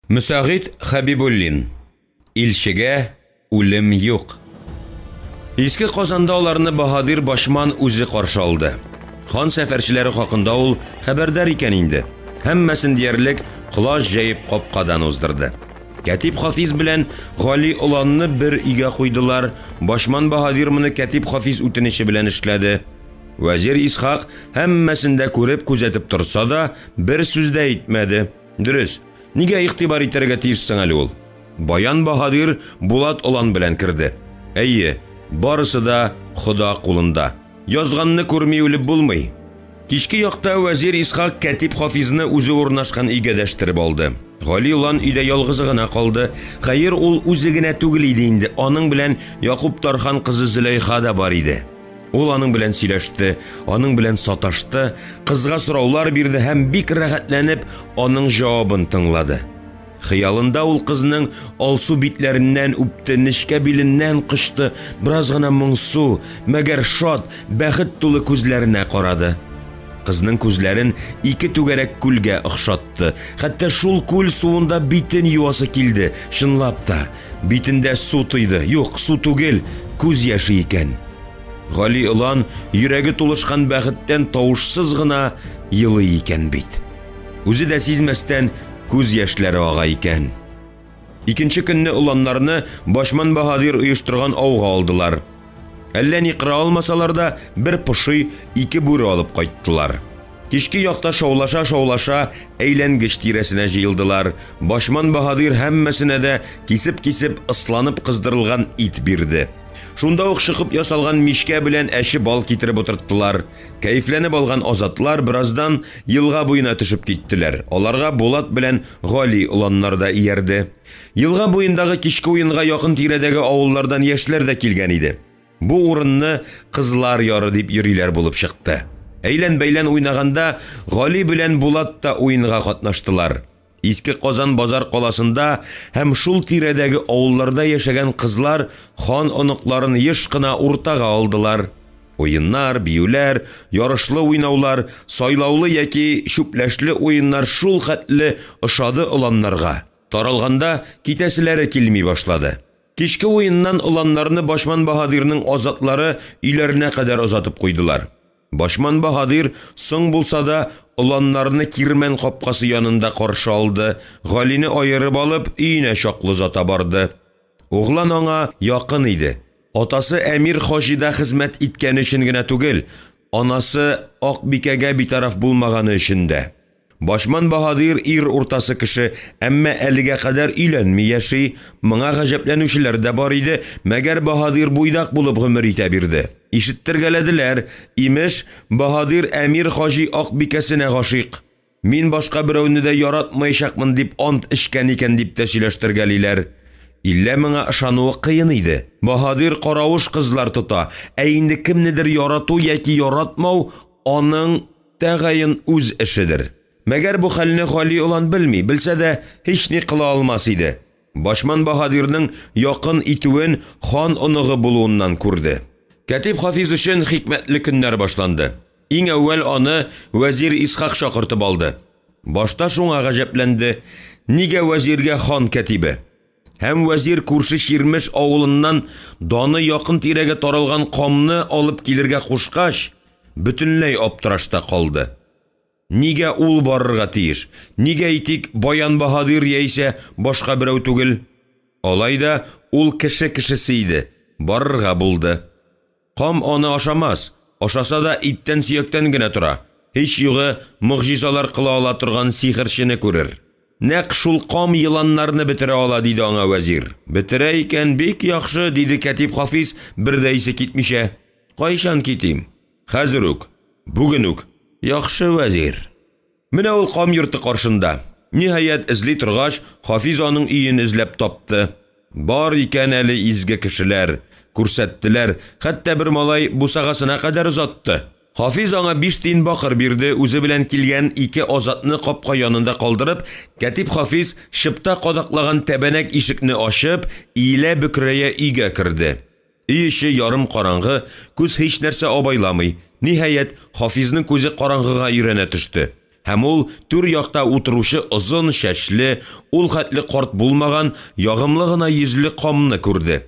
Müsағит Хабибуллин. Илшегә үлем юк. Иске Казанда аларны Баһадир Башман үзе каршы алды. Хан сәфәрчеләре хакында ул хәбәрдар икән инде. Һәммәсен диярлек кылач җәеп капкадан уздырды. Кәтип Хафиз белән Гали уланны бер өйгә куйдылар. Башман Баһадир моны Кәтип Хафиз үтенече белән эшләде. Вәзир Исхак һәммәсен дә күреп күзәтеп торса да, бер сүз дә әйтмәде. Дөрес, нигә игътибар итәргә тиешсең әле ул? Баян Баһадир Булат улан белән керде. Әйе, барысы да Худа кулында. Язганны күрми үлеп булмый. Кичке якта Вәзир Исхак Кәтип Хафизны үзе урнашкан өйгә дәштереп алды. Гали улан өйдә ялгыз гына калды. Хәер, ул үзе генә түгел иде инде. Аның белән Якуб Тархан кызы Зөләйха да бар иде. Ул аның белән сөйләште, аның белән саташты, кызга сораулар бирде һәм бик рәхәтләнеп аның җавабын тыңлады. Хыялында ул кызның алсу битләреннән үпте, нечкә биленнән кышты, бераз гына моңсу, мәгәр шат, бәхет тулы күзләренә карады. Кызның күзләрен ике түгәрәк күлгә охшатты. Хәтта шул күл суында битен юасы килде. Чынлап та, битендә су тойды. Юк, су түгел, күз яшы икән. Гали улан йөрәге тулышкан бәхеттән тавышсыз гына йылый икән бит. Үзе дә сизмәстән күз яшьләре ага икән. Икенче көнне уланнарны Башман Баһадир оештырган ауга алдылар. Әллә ни кыра алмасалар да, бер пошый, ике бүре алып кайттылар. Кичке якта шаулаша әйләнгеч тирәсенә җыелдылар. Башман Баһадир һәммәсенә дә кисеп ысланып кыздырылган ит бирде. Шунда ук шыгып ясалган мишкә белән әче бал китереп утырттылар. Кәефләнеп алган азатлар бераздан елга буена төшеп киттеләр. Аларга Булат белән Гали уланнар да иярде. Елга буендагы кичке уенга якын тирәдәге авыллардан яшьләр дә килгән иде. Бу урынны кызлар яры дип йөриләр булып чыкты. Әйлән-бәйлән уйнаганда Гали белән Булат та уенга катнаштылар. Иске Казан базар каласында һәм шул тирәдәге авылларда яшәгән кызлар хан оныкларын еш кына уртага алдылар. Уеннар, биюләр, ярышлы уйнаулар, сайлаулы яки шүпләшле уеннар шул хәтле ошады уланнарга. Таралганда китәселәре килми башлады. Кичке уеннан уланнарны Башман Баһадирның азатлары өйләренә кадәр озатып куйдылар. Башман Баһадир соң булса да уланнарны Кирмән капкасы янында каршы алды. Галине аерып алып өенә чаклы зата барды. Углан аңа якын иде. Атасы Әмир Хаҗида хезмәт иткән өчен генә түгел, анасы Акбикәгә битараф булмаганы өчен дә. Башман Баһадир ир уртасы кеше, әмма әлегә кадәр өйләнми яши. Моңа гаҗәпләнүчеләр дә бар иде, мәгәр Баһадир буйдак булып гомер итә бирде. Ишеттергәләделәр, имеш, Баһадир Әмир Хаҗи Акбикәсенә гашыйк. Мин башка берәүне дә яратмаячакмын дип ант ишкән икән дип тә сөйләштергәлиләр. Иллә моңа ышануы кыен иде. Баһадир каравыш кызлар тота, ә инде кемнедер ярату яки яратмау аның тәгаен үз эшедер. Мәгәр бу хәлне Гали улан белми, белсә дә һич ни кыла алмас иде. Башман Баһадирның якын итүен хан оныгы булуыннан күрде. Кәтип Хафиз өчен хикмәтле көннәр башланды. Иң әүвәл аны Вәзир Исхак чакыртып алды. Башта шуңа гаҗәпләнде. Нигә вәзиргә хан кәтибе? Һәм вәзир күрше Ширмеш авылыннан даны якын тирәгә таралган камны алып килергә кушкач, бөтенләй аптырашта калды. Нигә ул барырга тиеш? Нигә итик Баян Баһадир яисә башка берәү түгел? Алайда ул кешесе иде. Барырга булды. Кам аны ашамас. Ашаса да иттән сөяктән генә тора. Һич югы мөгъҗизалар кыла ала торган сихерчене күрер. Нәк шул кам йыланнарны бетерә ала диде аңа вәзир. Бетерә икән бик яхшы диде Кәтип Хафиз бер дә исе китмичә. Кайчан китим? Хәзер үк. Бүген үк. Яхшы вәзир. Менә ул кам йорты каршында. Ниһаять эзли торгач, Хафиз аның өен эзләп тапты. Бар икән әле изге кешеләр. Күрсәттеләр, хәтта бер малай бусагасына кадәр озатты. Хафиз аңа 5 тиен бакыр бирде, үзе белән килгән 2 азатны капка янында калдырып, Кәтип Хафиз шыпта кадаклаган тәбәнәк ишекне ачып, илә бөкрәя өйгә керде. Өй эче ярым караңгы, күз һич нәрсә абайламый. Ниһаять, Хафизның күзе караңгыга өйрәнә төште. Һәм ул түр якта утыручы озын шәчле, ул хәтле карт булмаган, ягымлы гына йөзле камны күрде.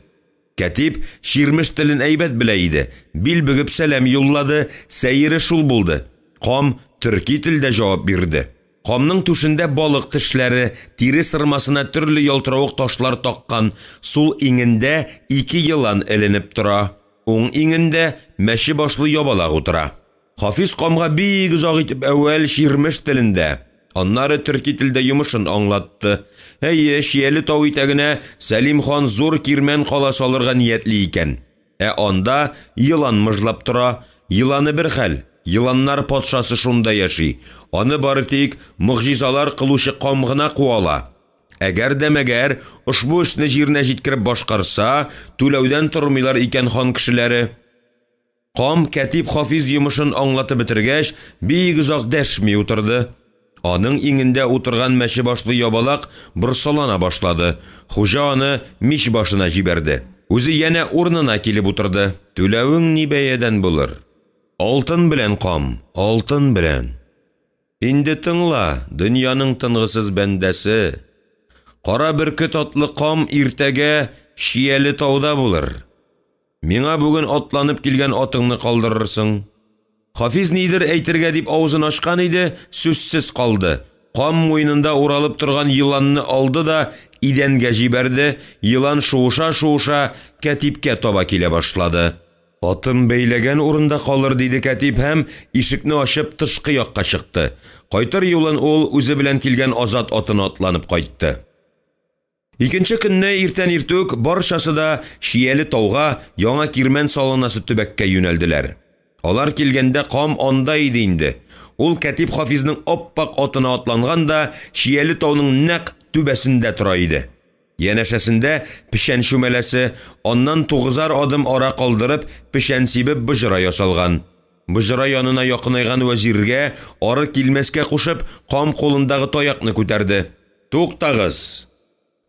Кәтип ширмеш телен әйбәт белә иде. Бил бөгеп сәлам юллады, сәере шул булды. Кам төрки телдә җавап бирде. Камның түшендә балык тешләре, тире сырмасына төрле ялтыравык ташлар таккан, сул иңендә 2 йылан эленеп тора. Уң иңендә мәче башлы ябалак утыра. Хафиз камга бик озак итеп әүвәл ширмеш телендә, аннары төрки телдә йомышын аңлатты. Әйе, Шияле тау итәгенә Сәлим хан зур кирмән кала салырга ниятли икән. Анда йылан мыжлап тора. Йыланы бер хәл. Йыланнар патшасы шунда яши. Аны бары тик мөгъҗизалар кылучы кам гына куала. Әгәр дә мәгәр ушбу эшне җиренә җиткереп башкарса, түләүдән тормыйлар икән хан кешеләре. Кам Кәтип Хафиз йомышын аңлатып бетергәч, бик озак дәшми утырды. Аның иңендә утырган мәче башлы ябалак борсалана башлады. Хуҗа аны мич башына җибәрде. Үзе янә урынына килеп утырды. Түләвең ни бәядән булыр? Алтын белән кам, алтын белән. Инде тыңла, дөньяның тынгысыз бәндәсе. Кара бөркет атлы кам иртәгә Шияле тауда булыр. Миңа бүген атланып килгән атыңны калдырырсың. Хафиз нидер әйтергә дип авызын ачкан иде, сүзсез калды. Кам муенында уралып торган йыланны алды да идәнгә җибәрде. Йылан шуыша-шуыша Кәтипкә таба килә башлады. Атым бәйләгән урында калыр диде Кәтип һәм ишекне ачып тышкы якка чыкты. Кайтыр юлын ул үзе белән килгән азат атына атланып кайтты. Икенче көнне иртән иртүк барчасы да Шияле тауга яңа кирмән салынасы төбәккә юнәлделәр. Алар килгәндә кам анда иде инде. Ул Кәтип Хафизның оппак атына атланган да Шияле тауның нәкъ түбәсендә тора иде. Янәшәсендә пешән шүмәләсе, аннан 9 адым ара калдырып, пешән сибеп быжыра ясалган. Быжыра янына якынайган вәзиргә ары килмәскә кушып, кам кулындагы таякны күтәрде. Туктагыз!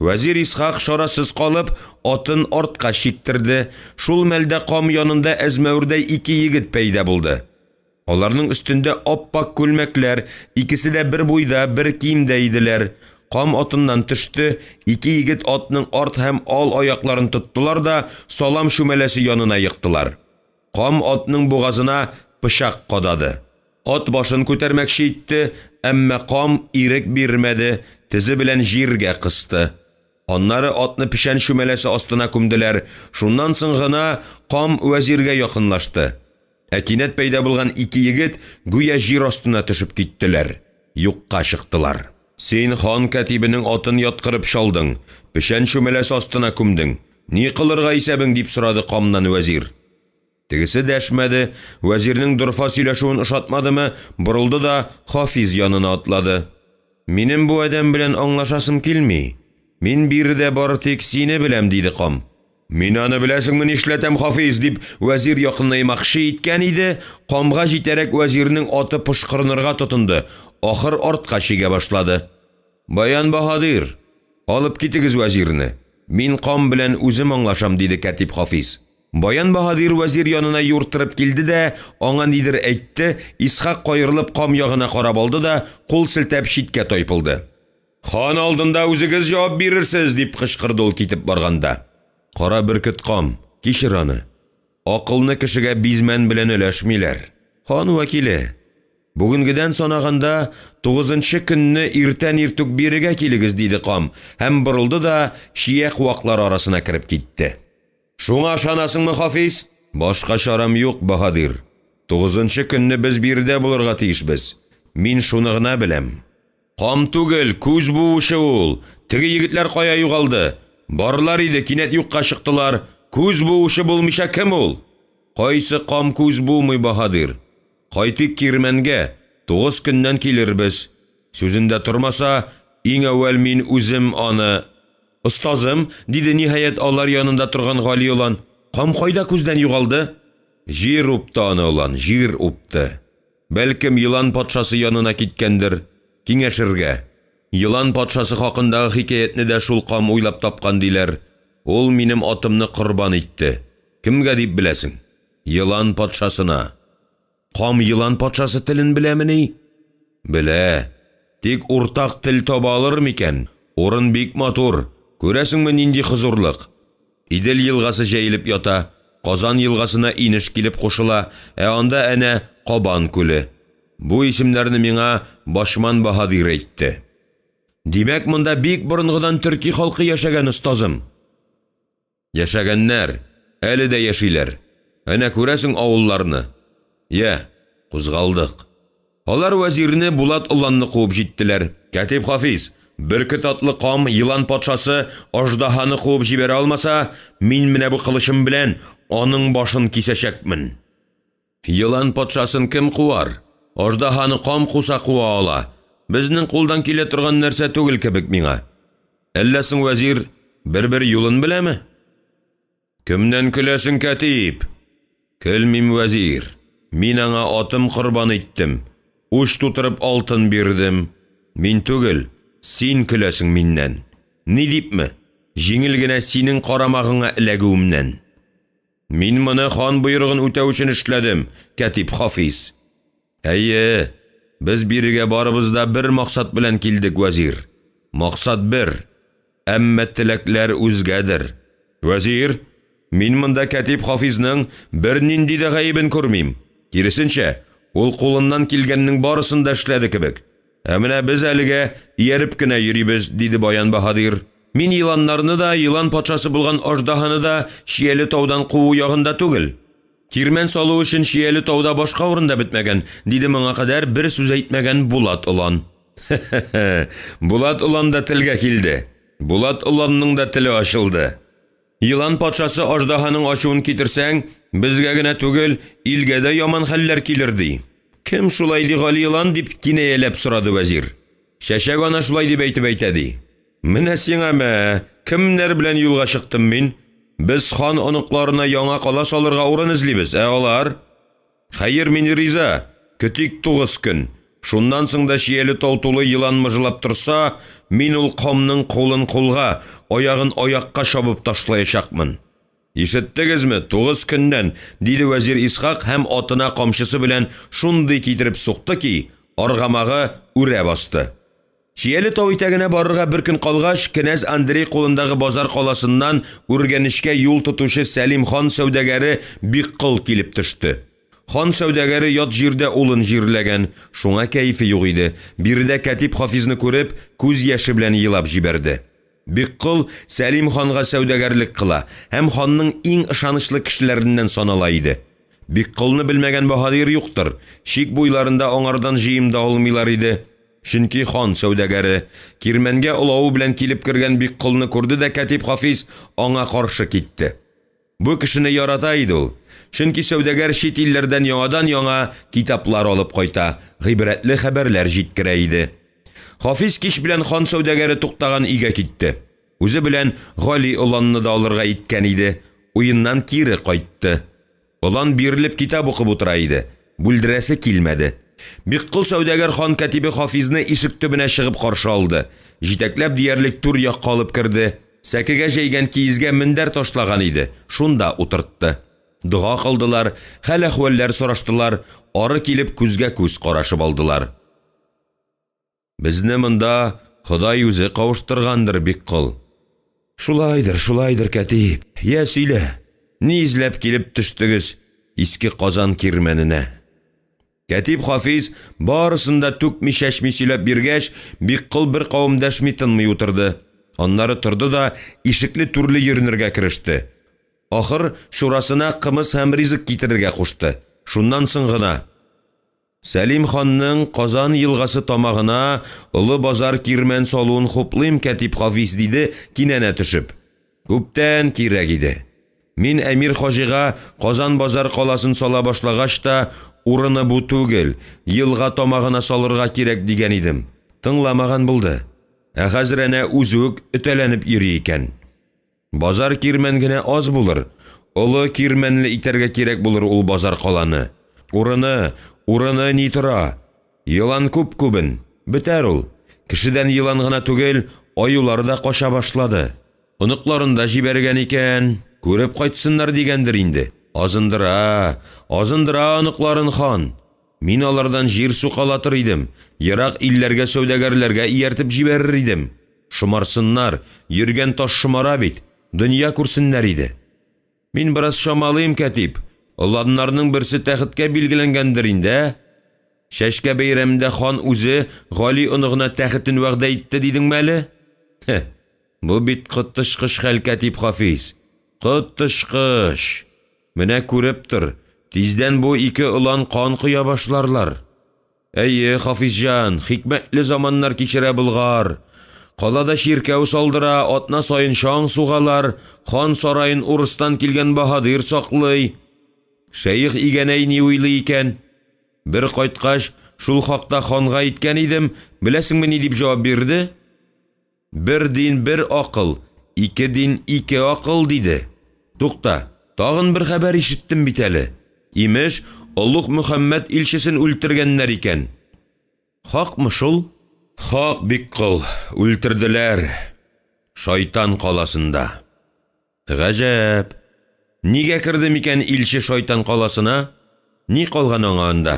Вәзир Исхак шарасыз калып, атын артка шиктерде. Шул мәлдә кам янында әзмәүрдәй 2 егет пәйда булды. Аларның өстендә оппак күлмәкләр, икесе дә бер буйда, бер киемдә иделәр. Кам атыннан төште, 2 егет атның арт һәм ал аякларын тоттылар да салам шүмәләсе янына йыктылар. Кам атның бугазына пычак кадады. Ат башын күтәрмәкче итте, әмма кам ирек бирмәде, тизе белән җиргә кысты. Аннары атны пешән шүмәләсе астына күмделәр. Шуннан соң гына кам вәзиргә якынлашты. Әкинәт пәйда булган 2 егет гүя җир астына төшеп киттеләр. Юкка чыктылар. Син хан кәтибенең атын яткырып шалдың, пешән шүмәләсе астына күмдең. Ни кылырга исәбең дип сорады камнан вәзир. Тегесе дәшмәде, вәзирнең дурфа сөйләшүен ошатмадымы, борылды да Хафиз янына атлады. Минем бу адәм белән аңлашасым килми. Мин биредә бары тик сине беләм, диде кам. Мин аны беләсеңме нишләтәм, Хафиз, дип вәзир якынаймакчы иткән иде, камга җитәрәк вәзирнең аты пышкырынырга тотынды. Ахыр артка чигә башлады. Баян Баһадир, алып китегез вәзирне. Мин кам белән үзем аңлашам, диде Кәтип Хафиз. Баян Баһадир вәзир янына юртырып килде дә, аңа нидер әйтте. Исхак кайрылып кам ягына карап алды да, кул селтәп читкә тайпылды. Хан алдында үзегез җавап бирерсез, дип кычкырды ул китеп барганда. Кара бөркет кам, кичер аны. Акылны кешегә бизмән белән өләшмиләр. Хан вәкиле, бүгенгедән санаганда 9-нчы көнне иртән иртүк бирегә килегез, диде кам, һәм борылды да шия куаклар арасына кирип китте. Шуңа ышанасыңмы, Хафиз? Башка шарам юк, Баһадир. 9-нчы көнне без биредә булырга тиешбез. Мин шуны гына беләм. Кам түгел, күз буучы ул. Теге егетләр кая югалды? Барлар иде, кинәт юкка чыктылар. Күз буучы булмыйча кем ул? Кайсы кам күз буумый, Баһадир? Кайтык кирмәнгә, 9 көннән килербез. Сүзендә тормаса, иң әүвәл мин үзем аны... Остазым, диде ниһаять алар янында торган Гали улан. Кам кайда күздән югалды? Җир упты аны улан, җир упты. Бәлкем йылан патшасы янына киткәндер, киңәшергә. Йылан патшасы хакындагы хикаятне дә шул кам уйлап тапкан диләр. Ул минем атымны корбан итте. Кемгә дип беләсең? Йылан патшасына. Кам йылан патшасы телен беләмени? Белә, тик уртак тел таба алыр микән? Урын бик матур. Күрәсеңме нинди хозурлык? Идел елгасы җәелеп ята, Казан елгасына инеш килеп кушыла, анда әнә Кабан күле. Бу исемнәрне миңа Башман Баһадир әйтте. Димәк, монда бик борынгыдан төрки халкы яшәгән, остазым. Яшәгәннәр, әле дә яшиләр. Әнә күрәсең авылларны. Я, кузгалдык. Алар вәзирне Булат уланны куып җиттеләр. Катип Хафиз, Бөркет атлы кам елан патшасы аждаһаны куып җибәрә алмаса, мин менә бу кылычым белән аның башын кисәчәкмен. Елан патшасын кем куар? Аждаһаны кам куса куа ала. Безнең кулдан килә торган нәрсә түгел кебек миңа. Әллә соң вәзир бер юлын беләме? Кемнән көләсең, Катип? Көлмим, вәзир. Мин аңа атым корбан иттем. Уч тутырып алтын бирдем. Мин түгел, син көләсең миннән. Ни дипме? Җиңел генә синең карамагыңа эләгүемнән. Мин моны хан буйрыгын үтәү өчен эшләдем, Катип Хафиз. Әйе, без бирегә барыбыз да бер максат белән килдек, вәзир. Максат бер, әмма теләкләр үзгәдер. Вәзир, мин монда Катип Хафизның бер нинди дә гаебен күрмим. Киресенчә, ул кулыннан килгәннең барысын да эшләде кебек. Менә без әлегә ияреп кенә йөрибез, диде Баян Баһадир. Мин еланнарны да, елан патшасы булган аждаһаны да Шияле таудан куу ягында түгел. Кирмән салу өчен Шияле тауда башка урында бетмәгән, диде моңа кадәр бер сүз әйтмәгән Булат улан. Булат улан да телгә килде. Булат уланның да теле ачылды. Елан патшасы аждаһаның ачуын китерсәң, безгә генә түгел, илгә дә яман хәлләр килер ди. Кем шулай ди, Гали елан, дип кинаяләп сорады вәзир. Шәшәк ана шулай дип әйтеп әйтәди. Менә сиңа мә, кемнәр белән юлга чыктым мин? Без хан оныкларына яңа кала салырга урын эзлибез, алар? Хәер, мин риза. Көтик 9 көн. Шуннан соң да Шияле тау тулы елан мыжылап торса, мин ул камның кулын кулга, аягын аякка шабып ташлаячакмын. Ишеттегезме, 9 көннән, диде вәзир Исхак һәм атына камчысы белән шундый китереп сукты ки, аргамагы үрә басты. Шияле тау итәгенә барырга бер көн калгач, кенәз Андрей кулындагы базар каласыннан үргәнешкә юл тотучы Сәлим хан сәүдәгәре Биккыл килеп төште. Хан сәүдәгәре ят җирдә улын җирләгән, шуңа кәефе юк иде. Биредә Катип Хафизны күреп, күз яше белән елап җибәрде. Биккыл Сәлим ханга сәүдәгәрлек кыла, һәм ханның иң ышанычлы кешеләреннән санала иде. Биккылны белмәгән Баһадир юктыр. Шик буйларында аңардан җыемда алмыйлар иде. Чөнки хан сәүдәгәре кирмәнгә улавы белән килеп кергән Биккылны күрде дә Катип Хафиз аңа каршы китте. Бу кешене ярата иде ул. Чөнки сәүдәгәр чит илләрдән яңадан-яңа китаплар алып кайта, гыйбрәтле хәбәрләр җиткерә иде. Хафиз кич белән хан сәүдәгәре туктаган игә китте. Үзе белән Гали уланны да алырга иткән иде. Уеннан кире кайтты. Улан бирелеп китап укып утыра иде. Бүлдерәсе килмәде. Биккыл сәүдәгәр хан Катибе Хафизны ишек төбенә чыгып каршы алды. Җитәкләп диярлек тур якка алып керде. Сәкегә җәйгән киезгә мендәр ташлаган иде. Шунда утыртты. Дуга кылдылар, хәл-әхвәлләр сораштылар, ары килеп күзгә күз карашып алдылар. Безне монда Ходай үзе кавыштыргандыр, Биккыл. Шулайдыр, Катип. Я сөйлә. Ни изләп килеп төштегез иске Казан кирмәненә? Катип Хафиз барысында түкми-шәшми сөйләп биргәч, Биккыл бер кавым дәшми тынмый утырды. Аннары торды да ишекле түрле йөрнергә кереште. Ахыр шурасына кымыз һәм ризык китерергә кушты. Шуннан соң гына Сәлим ханның Казан елгасы тамагына олы базар кирмән салуын хуплыйм, Катип Хафиз, диде кинәнә төшеп. Күптән кирәк иде. Мин Әмир Хаҗига Казан базар каласын сала башлагач та, урыны бу түгел, елга тамагына салырга кирәк дигән идем. Тыңламаган булды. Хәзер әнә үзүк өтәләнеп йөри икән. Базар кирмән генә аз булыр. Олы кирмәнле итәргә кирәк булыр ул базар каланы. Урыны ни тора? Елан күп-күбен. Бетәр ул. Кешедән елан гына түгел, аюлар да каша башлады. Оныкларында җибәргән икән, күреп кайтсыннар дигәндер инде. Азындыра оныкларын хан. Мин алардан жир суқалатыр идем, ерак илләргә сәүдәгәрләргә ияртеп җибәрер идем. Шомарсыннар, йөргән таш шомара бит, дөнья күрсеннәр иде. Мин бераз шамалыйм, кәтип. Уланнарның берсе тәхеткә билгеләнгәндер инде. Шәшкә бәйрәмендә хан үзе Гали оныгына тәхетен вәгъдә итте дидеңме әле? Бу бит кыттышкыш хәл, кәтип Хафиз. Кыттышкыш. Менә күреп тор, тиздән бу ике улан кан куя башларлар. Әйе, Хафизҗан, хикмәтле заманнар кичерә Болгар. Калада ширкәү салдыра, атна сайын шаң сугалар, хан сарайын урыстан килгән баһадир саклый. Шәйх игәнәй ни уйлый икән? Бер кайткач, шул хакта ханга иткән идем, беләсеңме ни дип җавап бирде? Бер дин бер акыл, ике дин ике акыл диде. Тукта, тагын бер хәбәр ишеттем бит әле. Имеш, Улуг Мөхәммәд илчесен үлтергәннәр икән. Хакмы шул? Хак, бик кыл, үлтерделәр. Шайтан каласында. Гаҗәп. Нигә кирде микән илче шайтан каласына? Ни калган аңа анда?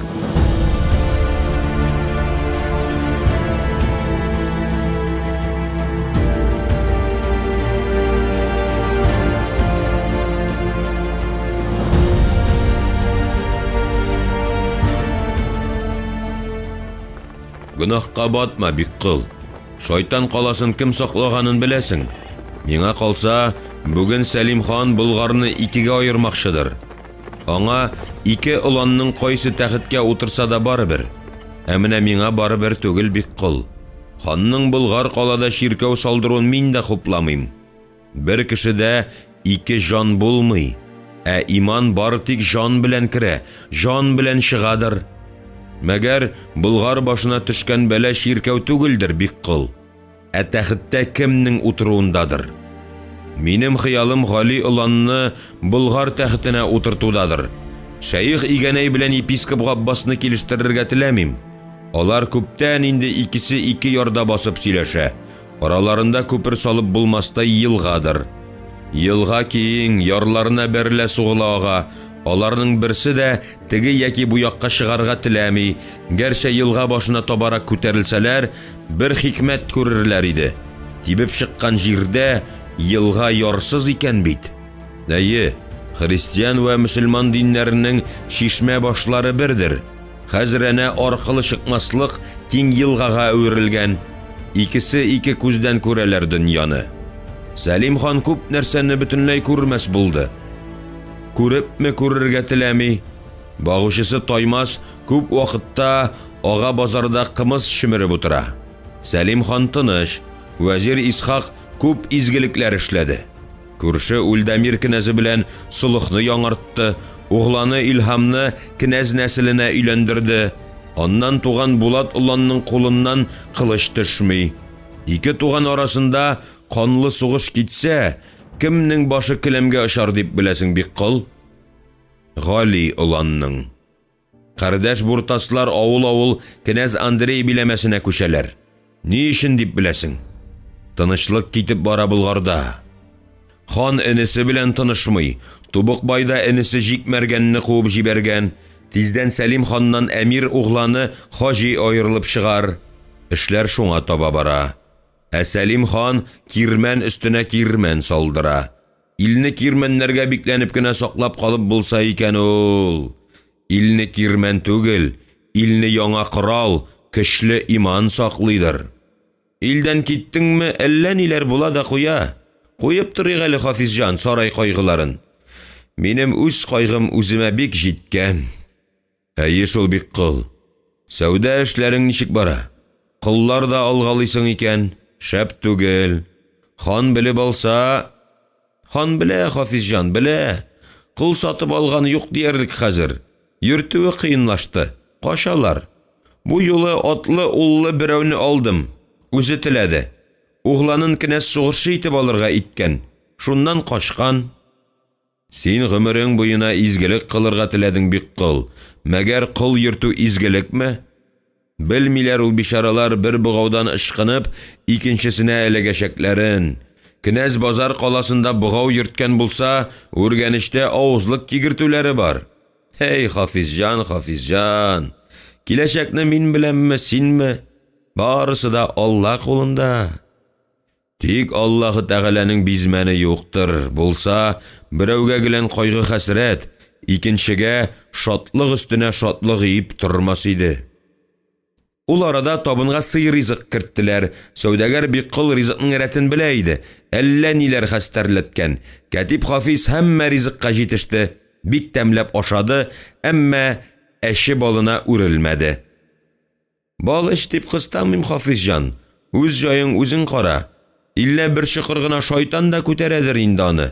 Гөнаһка батма, бик кыл. Шайтан каласын кем саклаганын беләсең? Миңа калса, бүген Сәлим хан Болгарны икегә аермакчыдыр. Аңа ике уланның кайсы тәхеткә утырса да барыбер. Ә менә миңа барыбер түгел, бик кыл. Ханның Болгар калада ширкәү салдыруын мин дә хупламыйм. Бер кешедә ике жан булмый. Ә иман бары тик жан белән керә, жан белән чыгадыр. Мәгәр Болгар башына төшкән бәлә ширкәү түгелдер, бик кыл. Ә тәхеттә кемнең утыруындадыр. Минем хыялым Гали уланны Болгар тәхетенә утыртудадыр. Шәйх игәнәй белән епископ Габбасны килештерергә теләмим. Алар күптән инде икесе ике ярда басып сөйләшә. Араларында күпер салып булмастай елгадыр. Елга киң, ярларына бәрелә сугыла ага. Аларның берсе дә теге яки бу якка чыгарга теләми. Гәрчә елга башына табарак күтәрелсәләр, бер хикмәт күрерләр иде. Тибеп чыккан җирдә елга ярсыз икән бит. Әйе, христиан ва мөселман диннәренең шишмә башлары бердер. Хәзрәнә аркылы чыкмаслык киң елгага әверелгән. Икесе ике күздән күрәләр дөньяны. Сәлим хан күп нәрсәне бөтенләй күрмәс булды. Күрепме күрергә теләми. Багучысы Таймас күп вакытта ага базарда кымыз шимереп утыра. Сәлим хан тыныч, вәзир Исхак күп изгелекләр эшләде. Күрше Үлдәмир кенәзе белән сулыхны яңартты, угланы Илһамны кенәз нәселенә өйләндерде. Аннан туган Булат уланның кулыннан кылыч төшми. Ике туган арасында канлы сугыш китсә, кемнең башы келәмгә ошар дип беләсең, бик кыл? Гали уланның. Кардәш буртаслар авыл-авыл кенәз Андрей биләмәсенә күчәләр. Ни өчен дип беләсең? Тынычлык китеп бара Болгарда. Хан энесе белән тынышмый, Тубык байда энесе җикмәргәнне куып җибәргән. Тиздән Сәлим ханнан әмир угланы Хаҗи аерылып чыгар. Эшләр шуңа таба бара. Ә Сәлим хан кирмән өстенә кирмән салдыра. Илне кирмәннәргә бикләнеп кенә саклап калып булса икән ул. Илне кирмән түгел, илне яңа корал, көчле иман саклыйдыр. Илдән киттеңме, әллә ниләр була да куя. Куеп торыйк әле, Хафизҗан, сарай кайгыларын. Минем үз кайгым үземә бик җиткән. Әйе шул, бик кыл. Сәүдә эшләрең ничек бара? Кыллар да алгалыйсың икән. Шәп түгел. Хан белеп алса... Хан белә, Хафизҗан, белә. Кыл сатып алган юк диярлек хәзер. Йөртүе кыенлашты. Кашалар. Бу юлы атлы уллы берәүне алдым. Үзе теләде. Угланын кенәз сугышы итеп алырга иткән. Шуннан кашкан. Син гомерең буена изгелек кылырга теләдең, бик кыл. Мәгәр кыл йөртү изгелекме? Белмиләр ул бишаралар бер бугаудан ышкынып, икенчесенә эләгәчәкләрен. Кенәз базар каласында бугау йөрткән булса, үргәнештә авызлык кигертүләре бар. Эй, Хафизҗан, Хафизҗан, Киләчәкне мин беләмме, синме? Барысы да Алла кулында. Тик Аллаһы Тәгаләнең бизмәне юктыр. Булса, берәүгә гелән кайгы хәсрәт, икенчегә шатлык өстенә шатлык иеп тормас иде. Ул арада табынга сый ризык керттеләр. Сәүдәгәр бик кыл ризыкның рәтен белә иде. Әллә ниләр хәстәрләткән. Катиб Хафиз һәммә ризыкка җитеште. Бик тәмләп ашады, әмма әше балына үрелмәде. Бал эш дип кыстамыйм, Хафизҗан. Үз җаең үзең кара. Иллә бер чыкыр гына шайтан да күтәрәдер инде аны.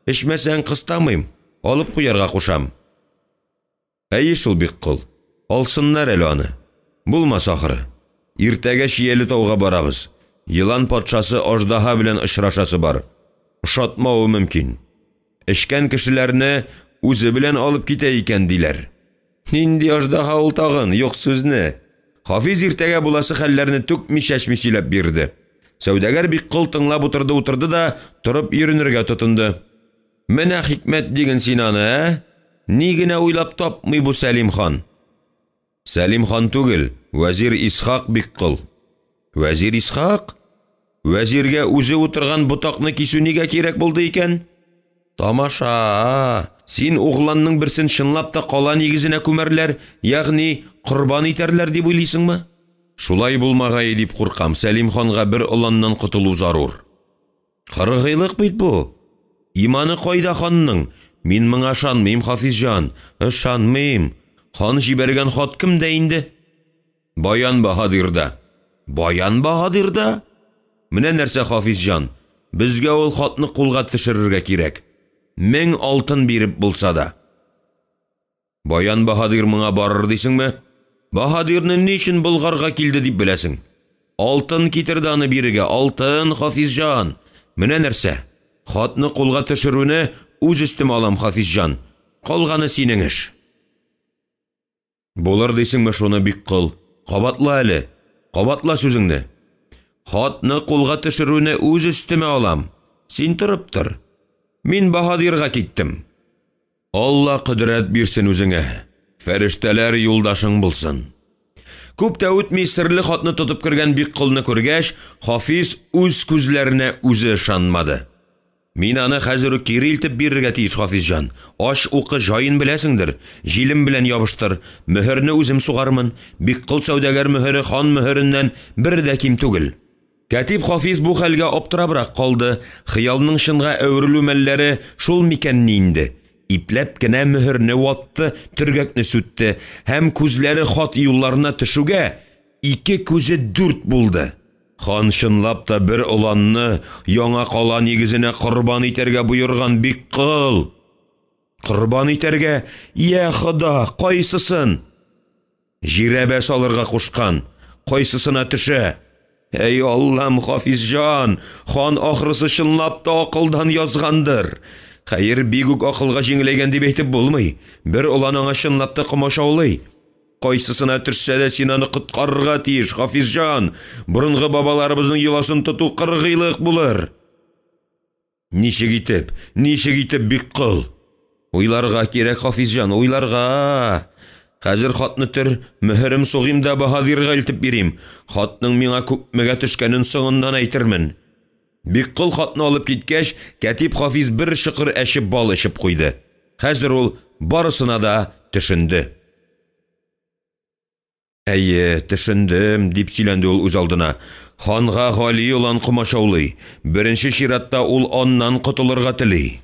Эчмәсәң кыстамыйм, алып куярга кушам. Әйе шул бик кыл. Алсыннар әле аны. Булмас ахыры. Иртәгә Шияле тауга барабыз. Йылан патшасы аждаһа белән очрашасы бар. Ошатмауы мөмкин. Эшкән кешеләрне үзе белән алып китә икән диләр. Нинди аждаһа ул тагын, юк сүзне. Хафиз иртәгә буласы хәлләрне түкми-чәчми сөйләп бирде. Сәүдәгәр бик кыл тыңлап утырды да, торып йөренергә тотынды. Менә хикмәт диген син аны, Ни генә уйлап тапмый бу Сәлим хан? Сәлим хан түгел, вәзир Исхак бик кыл. Вәзир Исхак? Вәзиргә үзе утырган ботакны кисү нигә кирәк булды икән? Тамаша, син угланның берсен шынлап та кала нигезенә күмәрләр, ягъни корбан итәрләр дип уйлыйсыңмы? Шулай булмагай дип куркам, Сәлим ханга бер оланнан кытылу зарур. Кыргыйлык бит бу. Иманы кайда ханның? Мин моңа ышанмыйм, Хафизҗан, ышанмыйм. Хан җибәргән хат кемдә инде? Баян Баһадирда. Баян Баһадирда? Менә нәрсә, Хафизҗан, безгә ул хатны кулга төшерергә кирәк. 1000 алтын биреп булса да. Баян Баһадир моңа барыр дисеңме? Баһадирны ни өчен Болгарга килде дип беләсең? Алтын китерде аны бирегә, алтын, Хафизҗан. Менә нәрсә? Хатны кулга төшерүне үз өстемә алам, Хафизҗан. Калганы синең эш. Булыр дисеңме шуны бик кыл. Кабатла әле. Кабатла сүзеңне. Хатны кулга төшерүне үз өстемә алам. Син торып тор. Мин Баһадирга киттем. Алла кудрәт бирсен үзеңә. Фәрештәләр юлдашың булсын. Күп тә үтми серле хатны тотып кергән бик кылны күргәч, Хафиз үз күзләренә үзе ышанмады. Мин аны хәзер үк кире илтеп бирергә тиеш, Хафизҗан. Аш укы җаен беләсеңдер. Җилем белән ябыштыр. Мөһерне үзем сугармын. Бик кыл сәүдәгәр мөһере хан мөһереннән бер дә ким түгел. Катиб Хафиз бу хәлгә аптырабрак калды. Хыялның шынга әверелү мәлләре шул микәнни инде. Ипләп кенә мөһерне ватты, төргәкне сүтте, һәм күзләре хат юлларына төшүгә 2 күзе 4 булды. Хан шынлап та бер уланны яңа кала нигезенә корбан итәргә буйырган бик кыл. Корбан итәргә, я Хода, кайсысын? Җирәбә салырга кушкан, кайсысына төшә? Эй Аллам, Хафизҗан, хан ахрысы шынлап та акылдан язгандыр. Хәер, бик үк акылга җиңеләгән дип әйтеп булмый. Бер улан аңа шынлап та комашаулый. Кайсысына төшсә дә син аны коткарырга тиеш, Хафизҗан. Борынгы бабаларыбызның йоласын тоту кыргыйлык булыр. Ничек итеп бик кыл. Уйларга кирәк, Хафизҗан, уйларга. Хәзер хатны төр, мөһерем сугым да Баһадирга илтеп бирим. Хатның миңа күпмегә төшкәнен соңыннан әйтермен. Бик кыл хатны алып киткәч, Катиб Хафиз бер шыкыр әшеп бал эчеп куйды. Хәзер ул барысына да төшенде. Әйе, төшендем, дип сөйләнде ул үз алдына. Ханга гали улан комашаулый. Беренче чиратта ул аннан котылырга тели.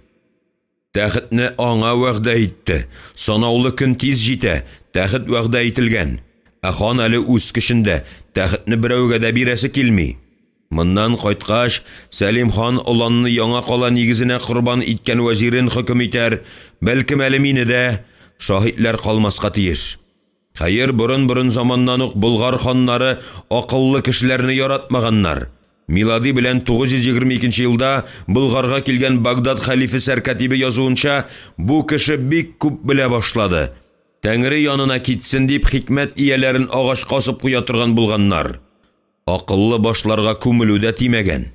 Тәхетне аңа вәгъдә итте. Санаулы көн тиз җитә. Тәхет вәгъдә ителгән. Ә хан әле үз кешендә. Тәхетне берәүгә дә бирәсе килми. Моннан кайткач, Сәлим хан уланны яңа кала нигезенә корбан иткән вәзирен хөкем итәр. Бәлкем әле мине дә шаһитләр калмаска тиеш. Хәер, борын заманнан ук Болгар ханнары акыллы кешеләрне яратмаганнар. Милади белән 922 елда Болгарга килгән Багдад хәлифе Сәркатибе язуынча, бу кеше бик күп белә башлады. Тәңре янына китсен дип хикмәт ияләрен агач касып куя торган булганнар. Акыллы башларга күмелүдә тимәгән.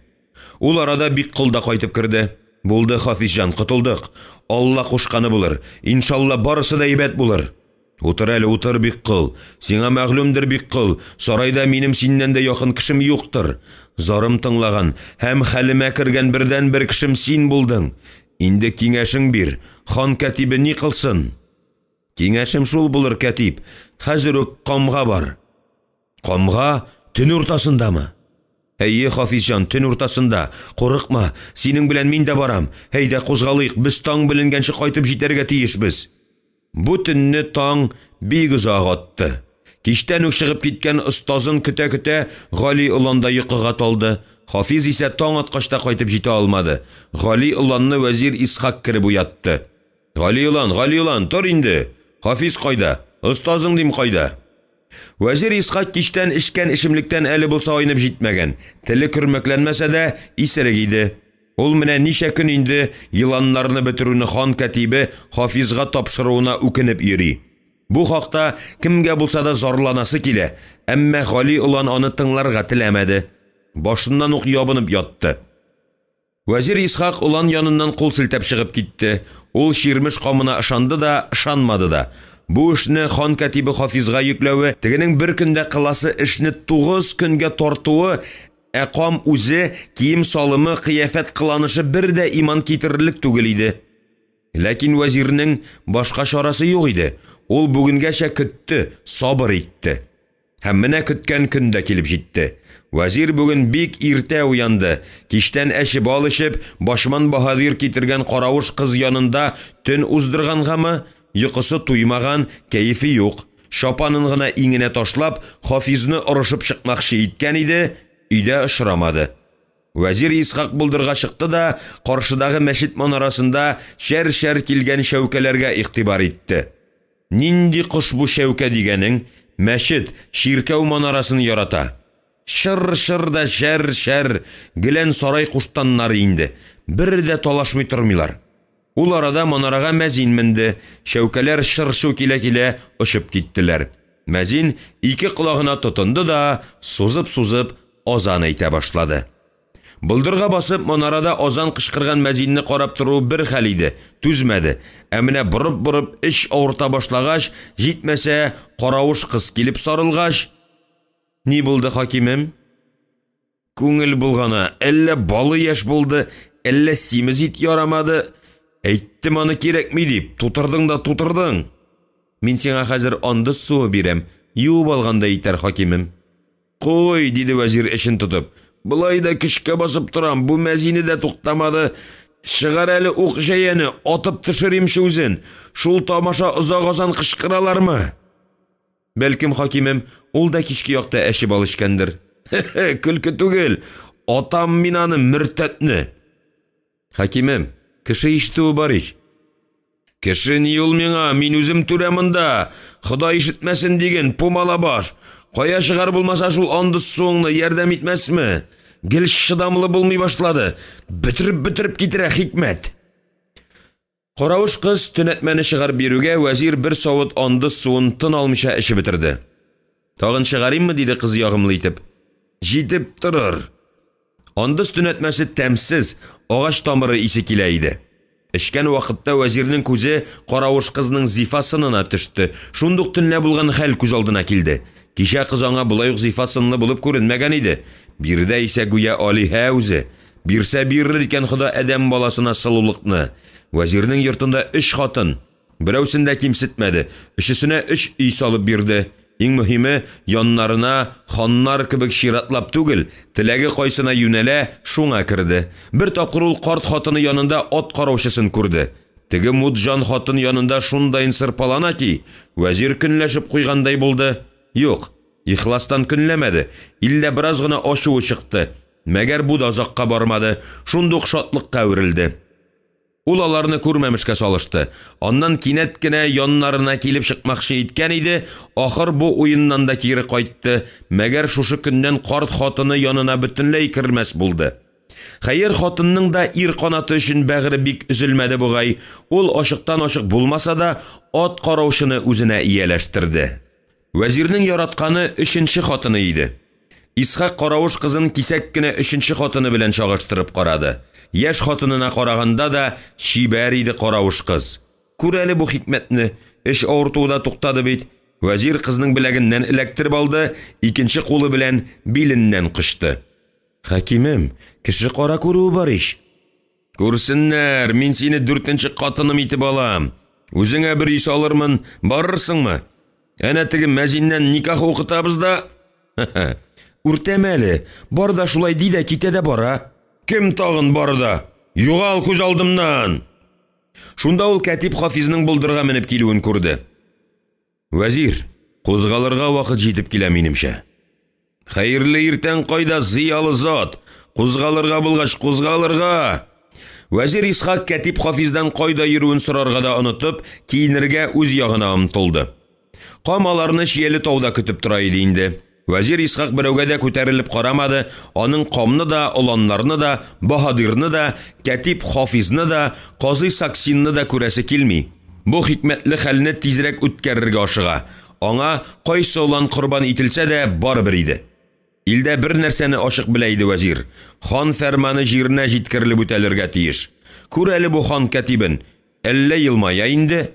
Ул арада бик кылда кайтып керде. Булды, Хафизҗан, котылдык. Алла кушканы булыр. Иншалла барысы да әйбәт булыр. Утыр әле, утыр бик кыл. Сиңа мәгълүмдер бик кыл. Сарайда минем синнән дә якын кешем юктыр. Зарым тыңлаган һәм хәлемә кергән бердән бер кешем син булдың. Инде киңәшең бир. Хан катибе ни кылсын? Киңәшем шул булыр, катиб. Хәзер үк камга бар. Камга төн уртасындамы? Әйе, Хафизҗан, төн уртасында. Курыкма, синең белән мин дә барам. Әйдә, кузгалыйк, без таң беленгәнче кайтып җитәргә тиешбез. Бу төнне таң бик озак атты. Кичтән үк чыгып киткән остазын көтә-көтә Гали улан да йокыга талды. Хафиз исә таң аткачта кайтып җитә алмады. Гали уланны вәзир Исхак кире буятты. Гали улан, тор инде. Хафиз кайда? Остазың дим кайда? Вәзир Исхак кичтән эчкән ишемлектән әле булса айнып җитмәгән. Теле көрмәкләнмәсә дә исерек иде. Ул менә ничә көн инде йыланнарны бетерүне хан катибе Хафизга тапшыруына үкенеп йөри. Бу хакта кемгә булса да зарланасы килә, әмма Гали улан аны тыңларга теләмәде. Башыннан ук ябынып ятты. Вәзир Исхак улан яныннан кул селтәп чыгып китте. Ул ширмеш камына ышанды да, ышанмады да. Бу эшне хан катибе Хафизга йөкләве, тегенең бер көндә кыласы эшне 9 көнгә тартуы, кам үзе, кием салымы, кыяфәт кыланышы бер дә иман китерерлек түгел иде. Ләкин вәзирнең башка чарасы юк иде. Ул бүгенгәчә көтте, сабыр итте. Һәм менә көткән көн дә килеп җитте. Вәзир бүген бик иртә уянды. Кичтән әчеп алышып, Башман Баһадир китергән каравыш кыз янында төн уздыргангамы, йокысы туймаган, кәефе юк. Шапанын гына иңенә ташлап, Хафизны орышып чыкмакчы иткән иде, өйдә очрамады. Вәзир Исхак булдырга чыкты да, каршыдагы мәчет манарасында шәр-шәр килгән шәүкәләргә игътибар итте. Нинди кош бу шәүкә дигәнең? Мәчет, ширкәү манарасын ярата. Шыр-шыр да шәр-шәр, гелән сарай куштаннары инде. Бер дә талашмый тормыйлар. Ул арада манарага мәзин менде. Шәүкәләр шыр-шу килә-килә очып киттеләр. Мәзин ике колагына тотынды да, сузып-сузып азан әйтә башлады. Булдырга басып манарада азан кычкырган мәзинне карап тору бер хәл иде, түзмәде. Ә менә бурып-бурып эш авырта башлагач, җитмәсә, каравыш кыз килеп сарылгач, ни булды, хакимем? Күңел булганы, әллә балы яшь булды, әллә симез ит ярамады. Әйттем аны кирәкми дип, тутырдың да тутырдың. Мин сиңа хәзер анды суы бирәм, юып алганда итәр, хакимем. Кой, диде вәзир эшен тотып. Булай да кешкә басып торам, бу мәзине дә туктамады. Чыгар әле ук җәяне, атып төшеримче үзен. Шул тамаша озак азан кычкыралармы? Бәлкем, хакимем, ул да кичке якта әчеп алышкандыр. Көлке түгел, атам мин аны мөртәтне. Хакимем, кеше ишетүе бар ич. Кеше ни ул миңа, мин үзем түрәмендә. Ходай ишетмәсен диген, пумала баш. Кая чыгар булмаса шул анды суыңны ярдәм итмәсме? Гел шыдамлы булмый башлады. Бөтереп китерә хикмәт. Каравыш кыз төнәтмәне чыгар бирүгә вәзир бер савыт анды суын тын алмыйча эчеп бетерде. Тагын чыгарыйммы, диде кыз ягымлы итеп. Җитеп торыр. Анды төнәтмәсе тәмсез, агач тамыры исе килә иде. Эшкән вакытта вәзирнең күзе каравыш кызның зифасынына төште. Шундук төнлә булган хәл күз алдына килде. Кичә кыз аңа булай ук зифасынлы булып күренмәгән иде. Бирдә исә гүя Алиһә үзе. Бирсә бирер икән Хода адәм баласына сылулыкны. Вәзирнең йортында 3 хатын. Берәүсен дә кимсетмәде. Өчесенә 3 үй салып бирде. Иң мөһиме, яннарына ханнар кебек ширатлап түгел, теләге кайсына юнәлә, шуңа керде. Бер тапкыр ул карт хатыны янында ат караучысын күрде. Теге муджан хатын янында шундайын сырпалана ки, вәзир көнләшеп куйгандай булды. Юк, ихластан көнләмәде. Иллә бераз гына ачуы чыкты. Мәгәр бу да озакка бармады. Шундук шатлыкка әверелде. Ул аларны күрмәмешкә салышты. Аннан кинәт кенә яннарына килеп чыкмакчы иткән иде, ахыр бу уеннан да кире кайтты. Мәгәр шушы көннән карт хатыны янына бөтенләй кирмәс булды. Хәер, хатынның да ир канаты өчен бәгыре бик üzülмәде бугай. Ул ашыктан ашык булмаса да ат караучыны үзенә ияләштерде. Вәзирнең яратканы 3нче хатыны иде. Исхак каравыш кызын кисәк кенә 3нче хатыны белән чагыштырып карады. Яшь хатынына караганда да чибәр иде каравыш кыз. Күр әле бу хикмәтне. Эш авыртуы да туктады бит. Вәзир кызның беләгеннән эләктереп алды, икенче кулы белән биленнән кышты. Хакимем, кеше кара күрүе бар иш. Күрсеннәр, мин сине 4нче катыным итеп алам. Үзеңә бер ис алырмын, барырсыңмы? Әнә теге мәзиннән никах укытабыз да. Үртәмәле, бар да шулай ди дә китә дә бара. Кем тагын бар да? Югал күз алдымнан. Шунда ул Кәтип Хафизның булдырга менеп килүен күрде. Вәзир, кузгалырга вакыт җитеп килә минемчә. Хәерле иртән кайда зыялы зат? Кузгалырга булгач кузгалырга. Вәзир Исхак Кәтип Хафиздан кайда йөрүен сорарга да онытып, киенергә үз ягына омтылды. Камаларны Шияле тауда көтеп тора иде инде. Вәзир Исхак берәүгә дә күтәрелеп карамады, аның камны да, оланнарны да, Баһадирны да, Кәтип Хафизны да, Казый Саксинны да күрәсе килми. Бу хикмәтле хәлне тизрәк үткәрергә ашыга. Аңа кайсы олан корбан ителсә дә барыбер иде. Илдә бер нәрсәне ашык белә иде вәзир. Хан фәрманы җиренә җиткерелеп үтәлергә тиеш. Күр әле бу хан Кәтибен. Әллә елмая инде?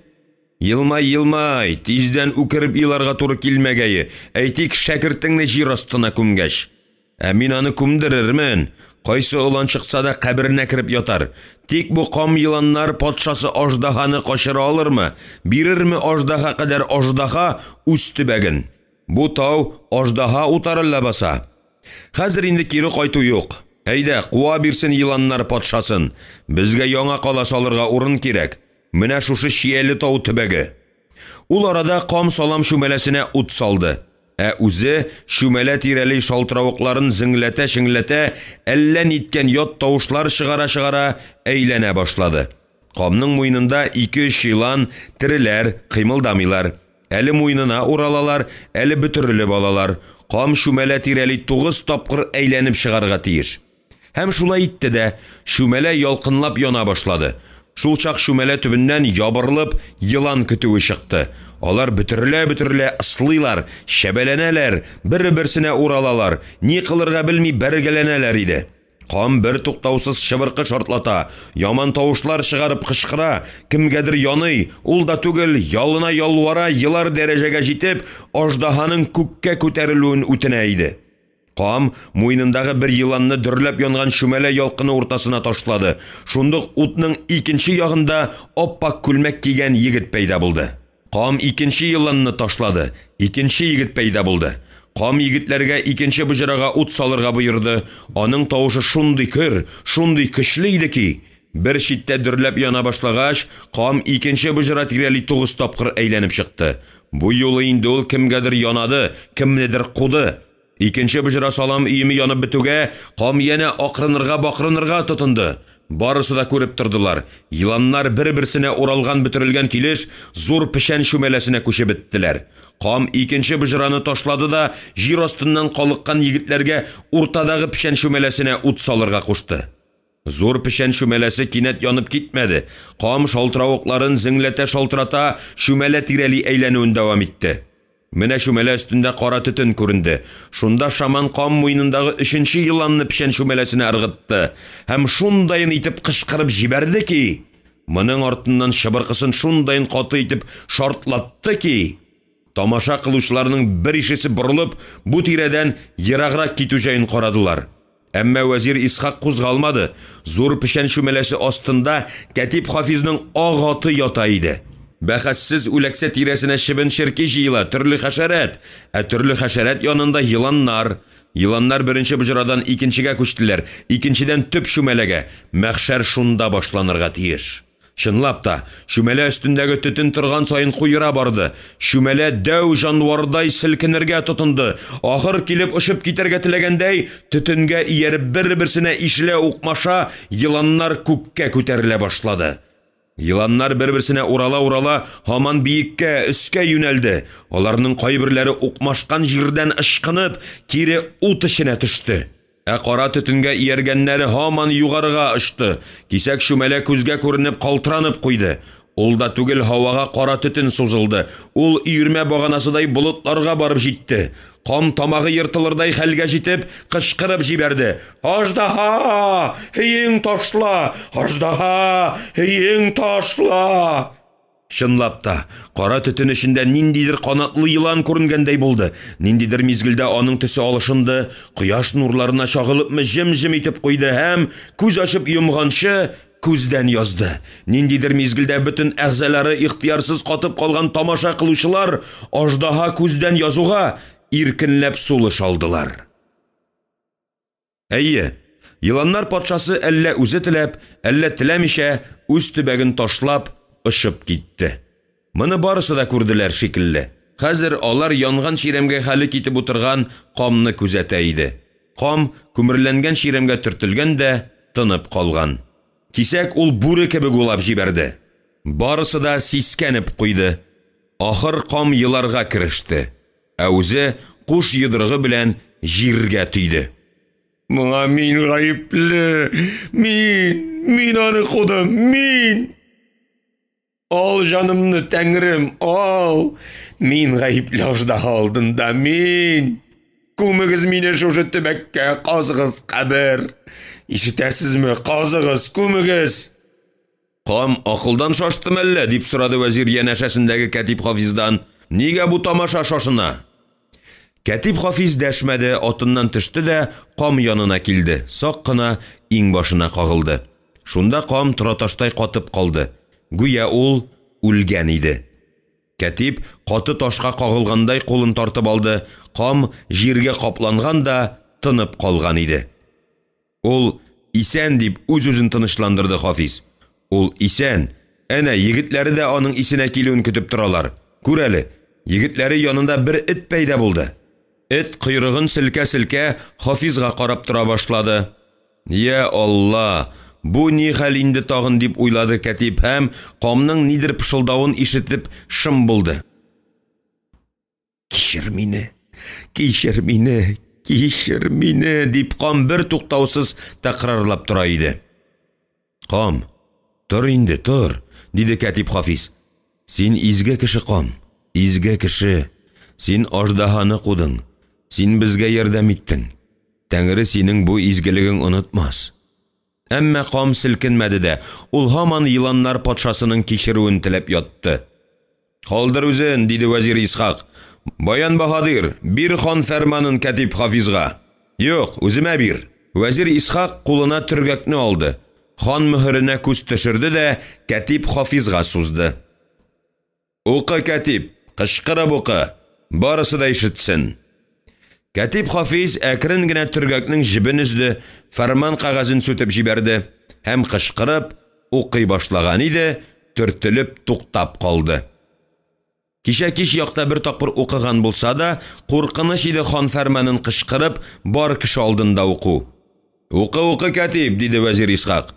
Елмай, тиздән үкереп иларга туры килмәгәе. Әйтик, шәкертеңне җир астына күмгәч. Ә мин аны күмдерермен. Кайсы олан чыкса да каберенә кирип ятар. Тик бу кам йыланнар патшасы аждаханы качыра алырмы? Бирерме аждаха кадәр аждаха үз төбәген? Бу тау аждаха утарыла баса. Хәзер инде кире кайту юк. Әйдә, куа бирсен йыланнар патшасын. Безгә яңа кала салырга урын кирәк. Менә шушы Шияле тау төбәге. Ул арада кам салам шүмәләсенә ут салды. Ә үзе шүмәлә тирәли шалтыравыкларын зиңләтә-шиңләтә, әллә ниткән ят тавышлар чыгара-чыгара әйләнә башлады. Камның муйнында 2-3 йылан тереләр, кыймылдамыйлар. Әле муйнына уралалар, әле бөтерелеп алалар. Кам шүмәлә тирәли 9 тапкыр әйләнеп чыгарга тиеш. Һәм шулай итте дә, шүмәлә ялкынлап яна башлады. Шул чак шүмәлә төбеннән ябырылып йылан көтүе чыкты. Алар бөтерелә ыслыйлар, шәбәләнәләр, бер-берсенә уралалар, ни кылырга белми бәргәләнәләр иде. Кам бер туктаусыз шыбыркы шартлата, яман тавышлар чыгарып кычкыра, кемгәдер яный, ул да түгел, ялына ялвара, йылар дәрәҗәгә җитеп, аждаһаның күккә күтәрелүен үтенә иде. Кам муйнындагы бер йыланны дөрләп янган шүмәлә ялкыны уртасына ташлады. Шундук утның икенче ягында оппак күлмәк кигән егет пәйда булды. Кам икенче йыланны ташлады. Икенче егет пәйда булды. Кам егетләргә икенче буҗрага ут салырга боерды. Аның тавышы шундый көр, шундый көчле иде ки, бер читтә дөрләп яна башлагач, кам икенче буҗра тирәли 9 тапкыр әйләнеп чыкты. Бу юлы инде ул кемгәдер янады, кемнедер куды. Икенче буҗра салам иеме янып бетүгә, кам яна акрынырга тотынды. Барысы да күреп тордылар. Йыланнар бер-берсенә уралган бөтерелгән килеш, зур пешән шүмәләсенә күчеп беттеләр. Кам икенче буҗраны ташлады да, җир астыннан калыккан егетләргә уртадагы пешән шүмәләсенә ут салырга кушты. Зур пешән шүмәләсе кинәт янып китмәде. Кам шалтыравыкларын зиңләтә шалтырата, шүмәлә тирәли әйләнүен дәвам итте. Менә шүмәлә өстендә кара төтен күренде. Шунда шаман кам муйнындагы 3нче йыланны пешән шүмәләсенә ыргытты. Һәм шундайын итеп кычкырып җибәрде ки, моның артыннан шыбыркысын шундайын каты итеп шартлатты ки, тамаша кылучыларның бер ишесе борылып, бу тирәдән ераграк китү җаен карадылар. Әмма вәзир Исхак кузгалмады. Зур пешән шүмәләсе астында Кәтип Хафизның ак аты ята иде. Бәхәссез үләксә тирәсенә шибен ширки җыела, төрле хәшәрәт, төрле хәшәрәт янында йыланнар. Йыланнар беренче буҗрадан икенчегә күчтеләр, икенчедән төп шүмәләгә. Мәхшәр шунда башланырга тиеш. Чынлап та, шүмәлә өстендәге төтен торган сайын куера барды. Шүмәлә дәү җанвардай селкенергә тотынды. Ахыр килеп ошып китәргә теләгәндәй, төтенгә ияреп бер-берсенә ишелә укмаша, йыланнар күккә күтәрелә башлады. Йыланнар бер-берсенә урала-урала һаман биеккә, өскә юнәлде. Аларның кайберләре укмашкан җирдән ышкынып, кире ут эченә төште. Ә кара төтенгә ияргәннәре һаман югарыга очты. Кисәк шүмәлә күзгә күренеп калтыранып куйды. Ул да түгел, һавага кара төтен сузылды. Ул өйрмә баганасыдай болытларга барып җитте. Кам тамагы йыртылырдай хәлгә җитеп, кычкырып җибәрде. Аждаһа, һиең ташла! Аждаһа, һиең ташла! Чынлап та, кара төтен эчендә ниндидер канатлы йылан күренгәндәй булды. Ниндидер мизгелдә аның төсе алышынды, кояш нурларына чагылыпмы җем-җем итеп куйды һәм күз ачып йомганчы күздән язды. Ниндидер мизгелдә бөтен әгъзалары ихтиярсыз катып калган тамаша кылучылар аждаһа күздән язуга иркенләп сулыш алдылар. Әйе, йыланнар патшасы әллә үзе теләп, әллә теләмичә үз төбәген ташлап ышып китте. Моны барысы да күрделәр шикелле. Хәзер алар янган ширемгә хәле китеп утырган камны күзәтә иде. Кам күмерләнгән ширемгә төртелгән дә тынып калган. Кисәк ул бүре кебек улап җибәрде. Барысы да сискәнеп куйды. Ахыр кам еларга кереште. Ә үзе куш йодрыгы белән җиргә түйде. Моңа мин гаепле. Мин аны кудым. Мин. Ал жанымны, Тәңрем, ал. Мин гаепле аждаһа алдында, мин. Күмегез мине шушы төбәккә, казыгыз кабер. Ишетәсезме, казыгыз, күмегез. Кам акылдан шаштым әллә, дип сорады вәзир янәшәсендәге Кәтип Хафиздан. Нигә бу тамаша шашына? Кәтип Хафиз дәшмәде, атыннан төште дә кам янына килде. Сак кына иң башына кагылды. Шунда кам тораташтай катып калды. Гүя ул үлгән иде. Кәтип каты ташка кагылгандай кулын тартып алды. Кам җиргә капланган да тынып калган иде. Ул исән дип үз-үзен тынычландырды Хафиз. Ул исән. Әнә егетләре дә аның исенә килүен көтеп торалар. Күр әле, егетләре янында бер эт пәйда булды. Эт койрыгын селкә-селкә Хафизга карап тора башлады. Я Алла, бу ни хәл инде тагын дип уйлады Кәтип һәм камның нидер пышылдавын ишетеп шым булды. Кичер мине, дип кам бер туктаусыз тәкрарлап тора иде. Кам, тор инде, тор, диде Кәтип Хафиз. Син изге кеше кам, изге кеше. Син аждаһаны кудың. Син безгә ярдәм иттең. Тәңре синең бу изгелегең онытмас. Әмма кам селкенмәде дә, ул һаман йыланнар патшасының кичерүен теләп ятты. Калдыр үзен, диде вәзир Исхак. Баян Баһадир, бир хан фәрманын Кәтип Хафизга. Юк, үземә бир. Вәзир Исхак кулына төргәкне алды. Хан мөһеренә күз төшерде дә Кәтип Хафизга сузды. Укы, Кәтип, кычкырып укы. Барысы да ишетсен. Кәтип Хафиз әкрен генә төргәкнең җибен өзде, фәрман кагазын сүтеп җибәрде һәм кычкырып укый башлаган иде, төртелеп туктап калды. Кичә кич якта бер тапкыр укыган булса да, куркыныч иде хан фәрманын кычкырып бар кеше алдында уку. Укы, Кәтип, диде вәзир Исхак.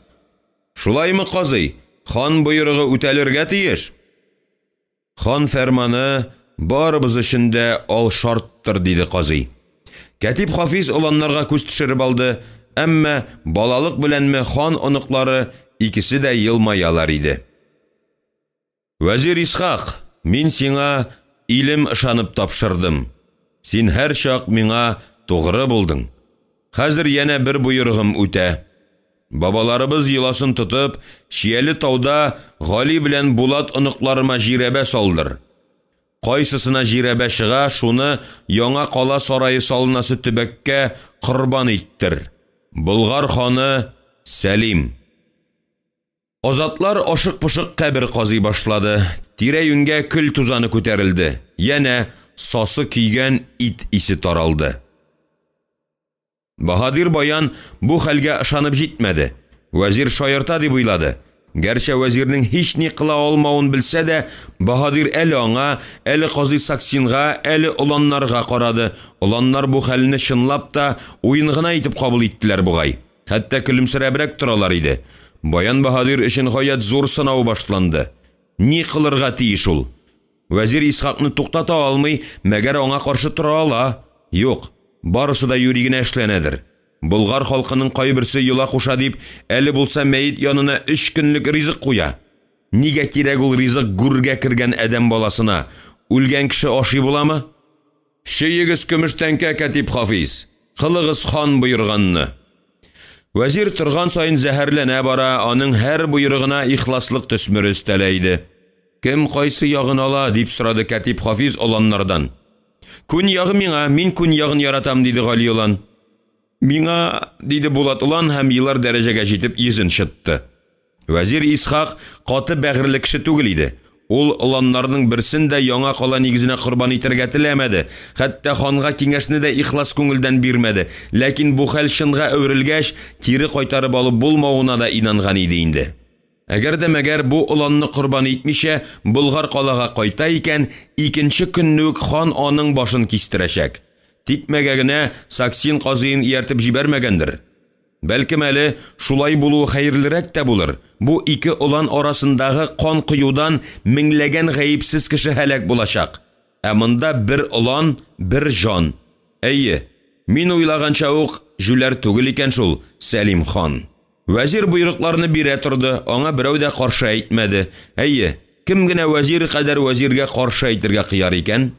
Шулаймы, казый? Хан буйрыгы үтәлергә тиеш. Хан фәрманы барыбыз өчен дә ал шарттыр, диде казый. Кәтип Хафиз уланнарга күз төшереп алды, әмма балалык беләнме хан оныклары икесе дә елмаялар иде. Вәзир Исхак, мин сиңа илем ышанып тапшырдым. Син һәр чак миңа тугры булдың. Хәзер янә бер буйрыгым үтә. Бабаларыбыз йоласын тотып, Шияле тауда Гали белән Булат оныкларыма җирәбә салдыр. Кайсысына җирәбә чыга, шуны яңа кала сарае салынасы төбәккә корбан иттер. Болгар ханы Сәлим. Азатлар ашык-пошык кабер казый башлады. Тирә-юньгә көл тузаны күтәрелде. Янә сасы кийгән ит исе таралды. Баһадир баян бу хәлгә ышанып җитмәде. Вәзир шаярта дип уйлады. Гәрчә вәзирнең һич ни кыла алмавын белсә дә, Баһадир әле аңа, әле казый Саксинга, әле уланнарга карады. Уланнар бу хәлне чынлап та уен гына итеп кабул иттеләр бугай. Хәтта көлемсерәбрәк торалар иде. Баян Баһадир өчен гаять зур сынау башланды. Ни кылырга тиеш ул? Вәзир Исхакны туктата алмый, мәгәр аңа каршы тора ала? Юк, барысы да юригенә эшләнәдер. Болгар халкының кайберсе йола куша дип, әле булса мәйит янына 3 көнлек ризык куя. Нигә кирәк ул ризык гүргә кергән адәм баласына? Үлгән кеше ашый буламы? Шәйегез көмеш тәңкә, Кәтип Хафиз. Кылыгыз хан буйрганны. Вәзир торган сайын зәһәрләнә бара, аның һәр буйрыгына ихласлык төсмере өстәлә иде. Кем кайсы ягын ала, дип сорады Катип Хафиз уланнардан. Күн ягы миңа, мин күн ягын яратам, диде Гали улан. Миңа, диде Булат улан һәм елар дәрәҗәгә җитеп йөзен шытты. Вәзир Исхак каты бәгырле кеше түгел иде. Ул уланнарның берсен дә яңа кала нигезенә корбан итәргә теләмәде. Хәтта ханга киңәшне дә ихлас күңелдән бирмәде. Ләкин бу хәл шынга әверелгәч, кире кайтарып алып булмавына да инанган иде инде. Әгәр дә мәгәр бу уланны корбан итмичә Болгар калага кайта икән, икенче көнне үк хан аның башын кистерәчәк. Титмәгә генә Саксин казыйын ияртеп җибәрмәгәндер. Бәлкем әле шулай булуы хәерлерәк тә булыр. Бу ике улан арасындагы кан кыюдан меңләгән гаепсез кеше һәлак булачак. Ә монда бер улан, бер жан. Әйе, мин уйлаганча ук жүләр түгел икән шул Сәлим хан. Вәзир буйрукларны бирә торды, аңа берәү дә каршы әйтмәде. Әйе, кем генә вәзир кадәр вәзиргә каршы әйтергә кыяр икән?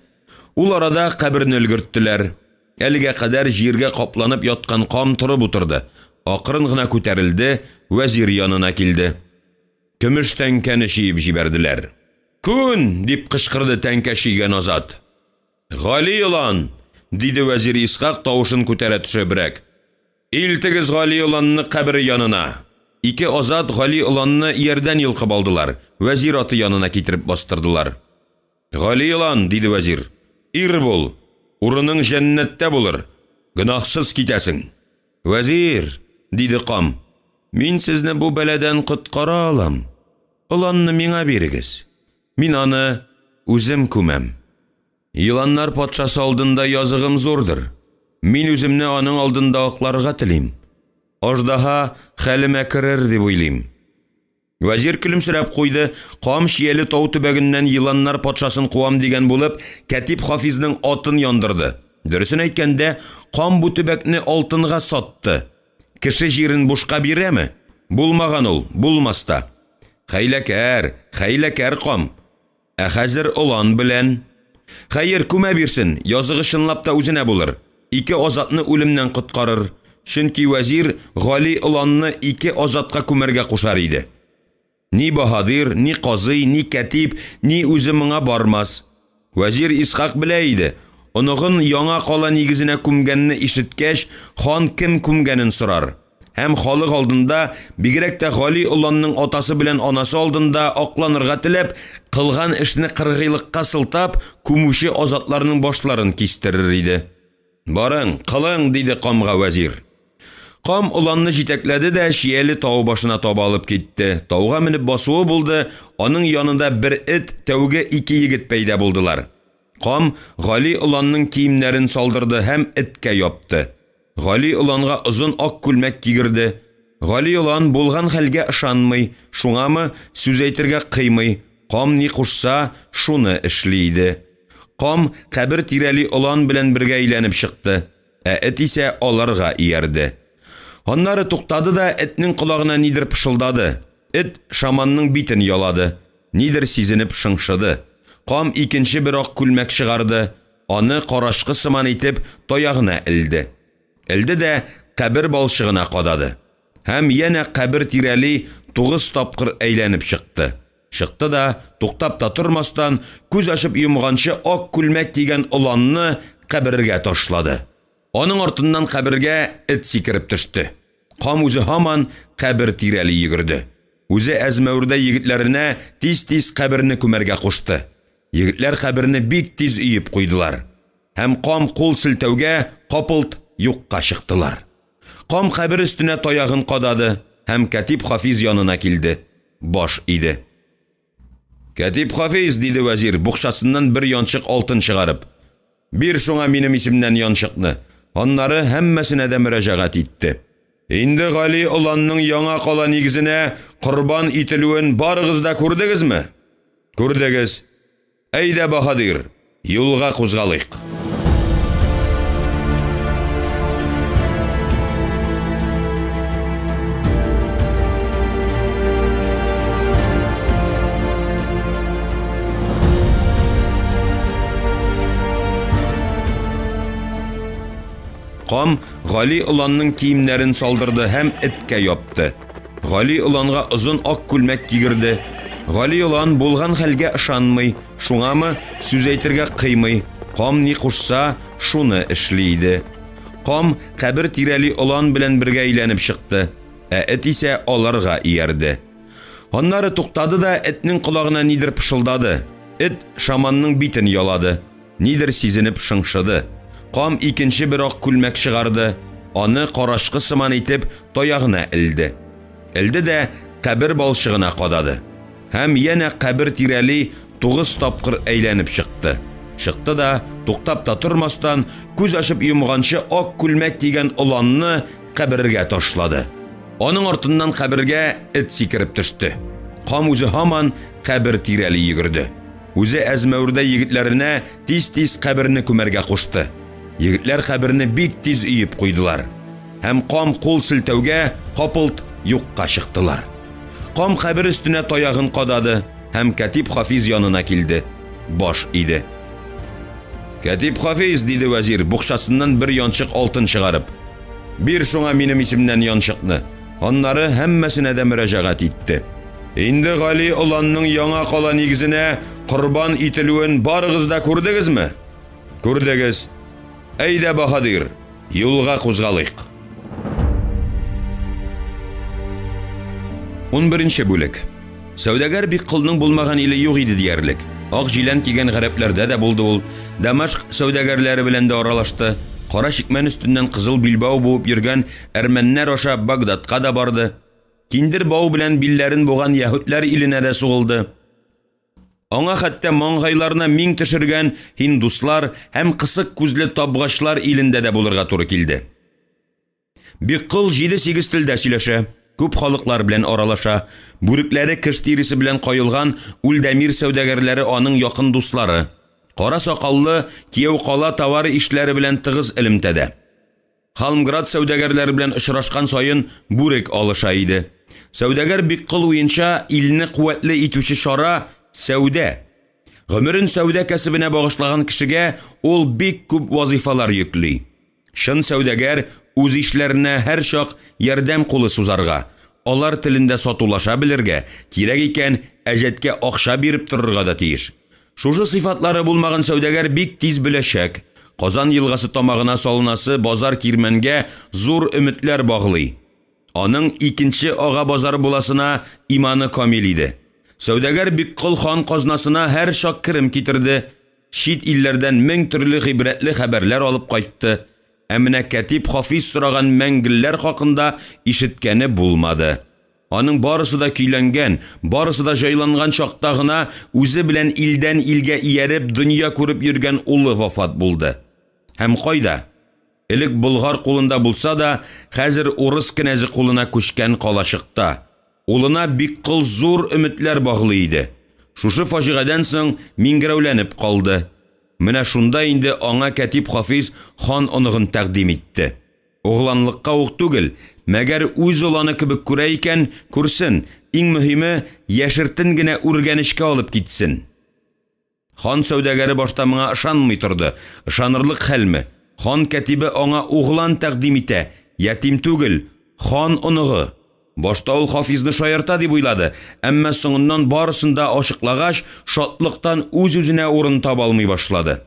Ул арада каберне өлгерттеләр. Әлегә кадәр җиргә капланып яткан кам торып утырды. Акрын гына күтәрелде, вәзир янына килде. Көмеш тәңкәне шиеп җибәрделәр. Күн, дип кычкырды тәңкә шигән Азат. Гали улан, диде вәзир Исхак тавышын күтәрә төшебрәк. Илтегез Гали уланны кабер янына. Ике Азат Гали уланны ярдән йылкып алдылар. Вәзир аты янына китереп бастырдылар. Гали улан, диде вәзир. Ир бул, урының җәннәттә булыр. Гынахсыз китәсең. Вәзир, диде кам. Мин сезне бу бәладән коткара алам. Уланны миңа бирегез. Мин аны үзем күмәм. Йыланнар патшасы алдында языгым зурдыр. Мин үземне аның алдында акларга телим. Аждаһа хәлемә керер дип уйлыйм. Вәзир күлемсерәп куйды. Кам шияле тау төбәгеннән йыланнар патшасын куам дигән булып, Катип Хафизның атын яндырды. Дөресен әйткәндә, кам бу төбәкне алтынга сатты. Кеше җирен бушка бирәме? Булмаган ул, булмаста. Хәйләкәр кам. Ә хәзер улан белән. Хәер, күмә бирсен, языгы чынлап та үзенә булыр. Ике Азатны үлемнән коткарыр. Чөнки вәзир Гали уланны ике Азатка күмәргә кушар иде. Ни Баһадир, ни Казый, ни Катип, ни үзе моңа бармас. Вәзир Исхак белә иде. Оныгын яңа кала нигезенә күмгәнне ишеткәч, хан кем күмгәнен сорар. Һәм халык алдында, бигрәк тә Гали уланның атасы белән анасы алдында акланырга теләп, кылган эшне кыргыйлыкка сылтап, күмүче Азатларның башларын кистерер иде. Барың, кылың, диде камга вәзир. Кам уланны җитәкләде дә шияле тау башына таба алып китте. Тауга менеп басуы булды, аның янында бер эт, тәүге ике егет пәйда булдылар. Кам Гали уланның киемнәрен салдырды һәм эткә япты. Гали уланга озын ак күлмәк кигерде. Гали улан булган хәлгә ышанмый, шуңамы сүз әйтергә кыймый. Кам ни кушса, шуны эшли иде. Кам кабер тирәли улан белән бергә әйләнеп чыкты. Ә эт исә аларга иярде. Аннары туктады да этнең колагына нидер пышылдады. Эт шаманның битен ялады. Нидер сизенеп шыңшыды. Кам икенче бер ак күлмәк чыгарды. Аны карашкы сыман итеп таягына элде. Элде дә кабер балчыгына кадады. Һәм янә кабер тирәли 9 тапкыр әйләнеп чыкты. Чыкты да, туктап та тормастан, күз ачып йомганчы ак күлмәк кигән уланны кабергә ташлады. Аның артыннан кабергә эт сикереп төште. Кам үзе һаман кабер тирәли йөгерде. Үзе әзмәүрдә егетләренә тиз-тиз каберне күмәргә кушты. Егетләр каберне бик тиз өеп куйдылар. Һәм кам кул селтәүгә капылт юкка чыктылар. Кам кабер өстенә таягын кадады һәм Катип Хафиз янына килде. Баш иде. Катип Хафиз, диде вәзир, букчасыннан бер янчык алтын чыгарып. Бир шуңа минем исемнән янчыкны. Аннары һәммәсенә дә мөрәҗәгать итте. Инде Гали уланның яңа кала нигезенә корбан ителүен барыгыз да күрдегезме? Күрдегез. Әйдә Баһадир, юлга кузгалыйк. Кам Гали уланның киемнәрен салдырды һәм эткә япты. Гали уланга озын ак күлмәк кигерде. Гали олан булган хәлгә ышанмый, шуңамы сүз әйтергә кыймый, кам ни кушса, шуны эшлейде. Кам кабер тирәли олан белән бергә әйләнеп чыкты, эт исә аларга иярде. Аннары туктады да этнең колагына нидер пышылдады. Эт шаманның битен ялады, нидер сизенеп шыңшыды. Кам икенче бер ак күлмәк чыгарды, аны карашкы сыман итеп таягына элде. Элде дә кабер балчыгына кадады. Һәм яна кабер тирәли 9 тапкыр әйләнеп чыкты. Чыкты да, туктап та тормастан, күз ачып йомганчы ак күлмәк кигән оланны кабергә ташлады. Аның артыннан кабергә эт сикереп төште. Кам үзе һаман кабер тирәли йөгерде. Үзе әзмәүрдә егетләренә тиз-тиз каберне күмәргә кушты. Егетләр каберне бик тиз өеп куйдылар. Һәм кам кул селтәүгә капылт юкка чыктылар. Кам кабер өстенә таягын кадады, һәм Катиб Хафиз янына килде. Баш иде. Катиб Хафиз, диде вәзир, букчасыннан бер янчык алтын чыгарып. Бир шуңа минем исемнән янчыкны. Аннары һәммәсенә дә мөрәҗәгать итте. Инде Гали оланның яңа кала нигезенә корбан ителүен барыгыз да күрдегезме? Күрдегез. Әйдә, Баһадир, юлга кузгалыйк. 11-нче бүлек. Сәүдәгәр бик кылның булмаган иле юк иде диярлек. Ак җилән кигән гарәпләрдә дә булды ул. Дамашк сәүдәгәрләре белән дә аралашты. Кара шикмән үстеннән кызыл билбау буып йөргән әрмәннәр аша Багдадка да барды. Киндер бау белән билләрен буган яһүдләр иленә дә сугылды. Аңа хәтта маңгайларына миң төшергән һиндуслар һәм кысык күзле табгачлар илендә дә булырга туры килде. Бик кыл 7-8 телдә сөйләшә, күп халыклар белән аралаша, бүрекләре кыш тирисе белән кайылган Үлдәмир сәүдәгәрләре аның якын дуслары. Кара сакаллы кияү кала товары ишләре белән тыгыз элемтәдә. Халмград сәүдәгәрләре белән очрашкан саен бүрек алыша иде. Сәүдәгәр бик кыл уенча илне куәтле итүче шара сәүдә. Гомерен сәүдә кәсебенә багышлаган кешегә ул бик күп вазифалар йөкли. Шын сәүдәгәр үз ишләренә һәр чак ярдәм кулы сузарга, алар телендә сатулаша белергә, кирәк икән әҗәткә акча биреп торырга да тиеш. Шушы сыйфатлары булмаган сәүдәгәр бик тиз беләчәк. Казан елгасы тамагына салынасы базар кирмәнгә зур өметләр баглый. Аның икенче ага базары буласына иманы камил иде. Сәүдәгәр бик кыл хан казнасына һәр чак кирим китерде. Шит илләрдән мең төрле гыйбрәтле хәбәрләр алып кайтты. Әмінә Катиб Хафиз сұраған мәңгілләр хакында ишеткәне булмады. Аның барысы да көйләнгән, барысы да жайланган чакта гына үзе белән илдән илгә ияреп дөнья күреп йөргән улы вафат булды. Һәм кайда? Элек Болгар кулында булса да, хәзер урыс кенәзе кулына күчкән калашыкта. Улына бик кыл зур өметләр баглы иде. Шушы фаҗигадән соң миңгерәүләнеп калды. Менә шунда инде аңа Катиб Хафиз хан оныгын тәкъдим итте. Огланлыкка ук түгел, мәгәр үз оланы кебек күрә икән, күрсен, иң мөһиме яшертен генә үргәнешкә алып китсен. Хан сәүдәгәре башта моңа ышанмый торды. Ышанырлык хәлме? Хан Катибе аңа углан тәкъдим итә, ятим түгел, хан оныгы. Башта ул Хафизны шаярта дип уйлады, әмма соңыннан барысында ашыклагач, шатлыктан үз-үзенә урын таба алмый башлады.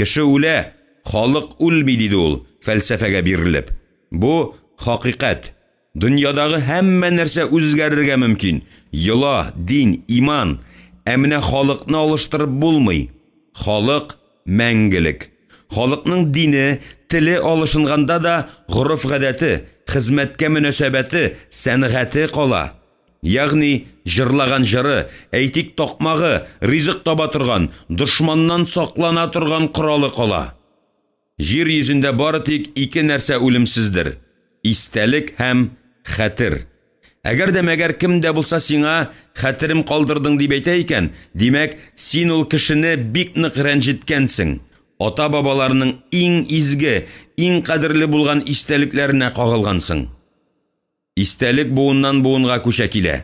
Кеше үлә, халык үлми, диде ул, фәлсәфәгә бирелеп. Бу хакыйкать. Дөньядагы һәммә нәрсә үзгәрергә мөмкин. Йола, дин, иман. Әминә халыкны алыштырып булмый. Халык мәңгелек. Халыкның дине, теле алышынганда да гырыф гадәте, хезмәткә мөнәсәбәте, сәнгате кала. Ягъни җырлаган җыры, әйтик такмагы, ризык таба торган, дошманнан саклана торган коралы кала. Җир йөзендә бары тик ике нәрсә үлемсездер: истәлек һәм хәтер. Әгәр дә мәгәр кем дә булса сиңа хәтерем калдырдың дип әйтә икән, димәк син ул кешене бик нык рәнҗеткәнсең. Ата-бабаларының иң изге, иң кадерле булган истәлекләренә кагылгансың. Истәлек буыннан буынга күчә килә.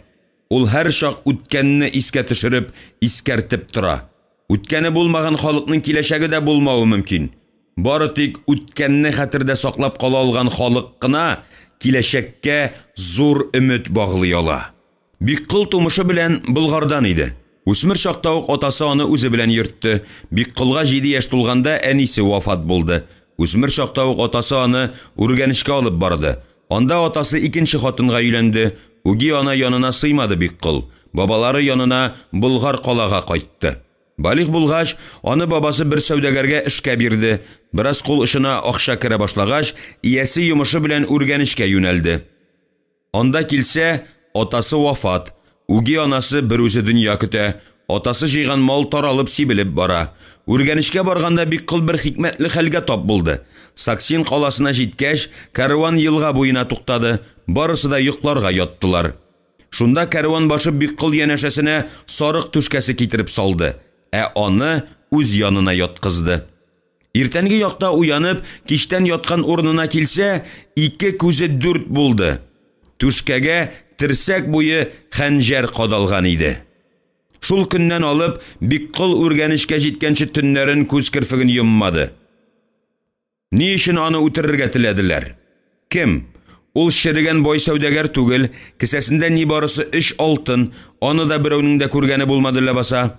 Ул һәр чак үткәнне искә төшереп, искәртеп тора. Үткәне булмаган халыкның киләчәге дә булмауы мөмкин. Бары тик үткәнне хәтердә саклап кала алган халык кына киләчәккә зур өмет баглый ала. Бик кыл тумышы белән Болгардан иде. Үсмер чакта ук атасы аны үзе белән йөртте. Бик кылга 7 яшь тулганда әнисе вафат булды. Үсмер чакта ук атасы аны Үргәнешкә алып барды. Анда атасы икенче хатынга өйләнде. Үги ана янына сыймады бик кыл. Бабалары янына Болгар калага кайтты. Балих булгач, аны бабасы бер сәүдәгәргә эшкә бирде. Бераз кул эшенә акча керә башлагач, иясе йомышы белән Үргәнешкә юнәлде. Анда килсә, атасы вафат. Үги анасы бер үзе дөнья көтә. Атасы җыйган мал таралып сибелеп бара. Үргәнешкә барганда бик кыл бер хикмәтле хәлгә тап булды. Саксин каласына җиткәч, кәрван елга буена туктады. Барысы да йокларга яттылар. Шунда кәрван башы бик кыл янәшәсенә сарык түшкәсе китереп салды. Аны үз янына яткызды. Иртәнге якта уянып, кичтән яткан урынына килсә, 2 күзе 4 булды. Түшкәгә терсәк буе хәнҗәр кадалган иде. Шул көннән алып, бик кыл Үргәнешкә җиткәнче төннәрен күз кирфеген йоммады. Ни өчен аны үтерергә теләделәр? Кем? Ул шерегән бай сәүдәгәр түгел, кесәсендә ни барысы 3 алтын, аны да берәүнең дә күргәне булмады ләбаса.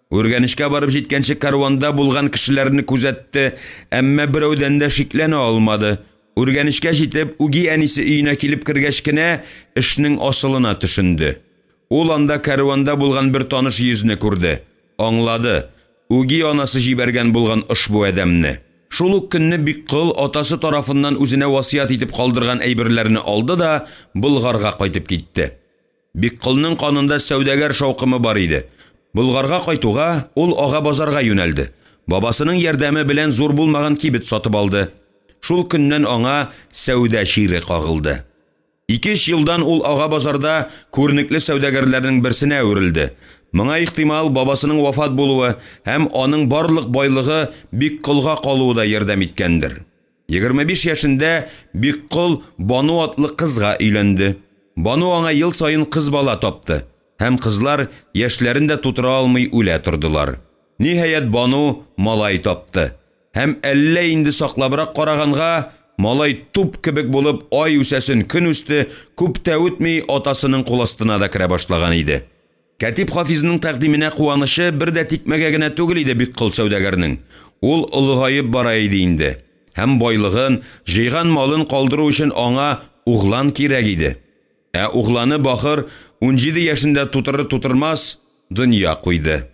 Үргәнешкә барып җиткәнче карванда булган кешеләрне күзәтте, әмма берәүдән дә шикләнә алмады. Үргәнешкә җитеп, Үги әнисе өенә килеп кергәч кенә эшнең асылына төшенде. Ул анда карванда булган бер таныш йөзне күрде. Аңлады. Үги анасы җибәргән булган ошбу адәмне. Шул ук көнне бик кыл атасы тарафыннан үзенә васыят итеп калдырган әйберләрне алды да Болгарга кайтып китте. Бик кылның канында сәүдәгәр шаукымы бар иде. Болгарга кайтуга ул ага базарга юнәлде. Бабасының ярдәме белән зур булмаган кибет сатып алды. Шул көннән аңа сәүдә шире кагылды. 2 елдан ул ага базарда күрнекле сәүдәгәрләрнең берсенә үрелде. Моңа ихтимал бабасының вафат булуы һәм аның барлык байлыгы бик кылга калуы да ярдәм иткәндер. 25 яшендә бик кыл Бану атлы кызга өйләнде. Бану аңа ел сайын кыз бала тапты. Һәм кызлар яшьләрендә тутыра алмый үлә тордылар. Ниһаять Бану малай тапты. Һәм әллә инде саклабрак караганга малай туп кебек булып ай үсәсен көн үсте, күп тә үтми атасының кул астына да керә башлаган иде. Катиб Хафизның тәкъдименә куанышы бер дә тикмәгә генә түгел иде бик кыл сәүдәгәрнең. Ул улыгаеп бара иде инде. Һәм байлыгын, җыйган малын калдыру өчен аңа углан кирәк иде. Угланы бахыр 17 яшендә тутырыр-тутырмас дөнья куйды.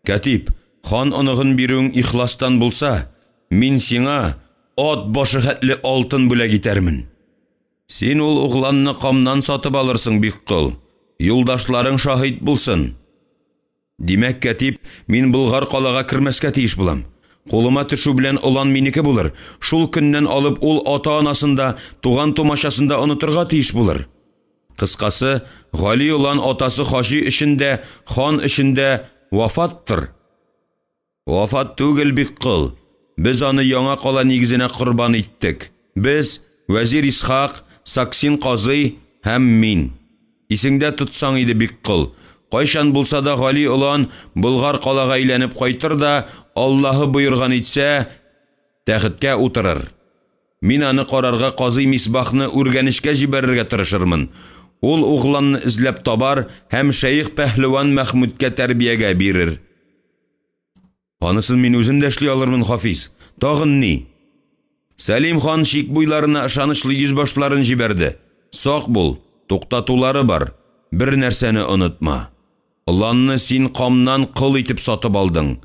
Катиб, хан оныгын бирүң ихластан булса, мин сиңа ат башы хәтле алтын бүләк итәрмен. Син ул угланны камнан сатып алырсың бик кыл. Юлдашларың шахид булсын. Димәк, Катиб, мин Болгар калага кирмәскә тиеш булам. Кулыма төшү белән улан минеке булыр. Шул көннән алып ул ата-анасында, туган тумашасында онытырга тиеш булыр. Кыскасы, Гали улан атасы Хажи эшендә, хан эшендә вафаттыр. Вафат түгел бик кыл. Без аны яңа кала нигезенә корбан иттек. Без, Вәзир Исхак, Саксин казый һәм мин. Исеңдә тотсаң иде бик кыл. Кайчан булса да Гали улан Болгар калага әйләнеп кайтыр да, Аллаһы буйырган итсә, тәхеткә утырыр. Мин аны карарга казый Мисбахны Үргәнешкә җибәрергә тырышырмын. Ул угланны эзләп табар һәм шәйх Пәһлеван Мәхмүдкә тәрбиягә бирер. Анысын мин үзем дә эшли алырмын, Хафиз. Тагын ни? Сәлим хан шик буйларына ышанычлы йөзбашларын җибәрде. Сак бул, туктатулары бар. Бер нәрсәне онытма. Уланны син камнан кыл итеп сатып алдың.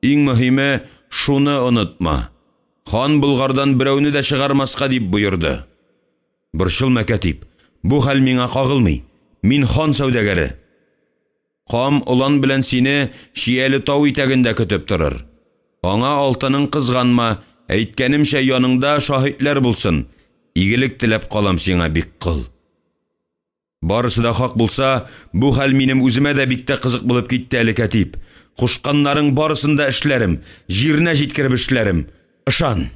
Иң мөһиме, шуны онытма. Хан Болгардан берәүне дә чыгармаска дип буйырды. Борчылма, Катиб. Бу хәл миңа кагылмый. Мин хан сәүдәгәре. Кам улан белән сине Шияле тау итәгендә көтеп торыр. Аңа алтының кызганма, әйткәнемчә яныңда шаһидләр булсын. Игелек теләп калам сиңа бик кыл. Барысы да хак булса, бу хәл минем үземә дә бик тә кызык булып китте әле, Катиб. Кушканнарың барысын да эшләрем, җиренә җиткереп эшләрем. Ышан.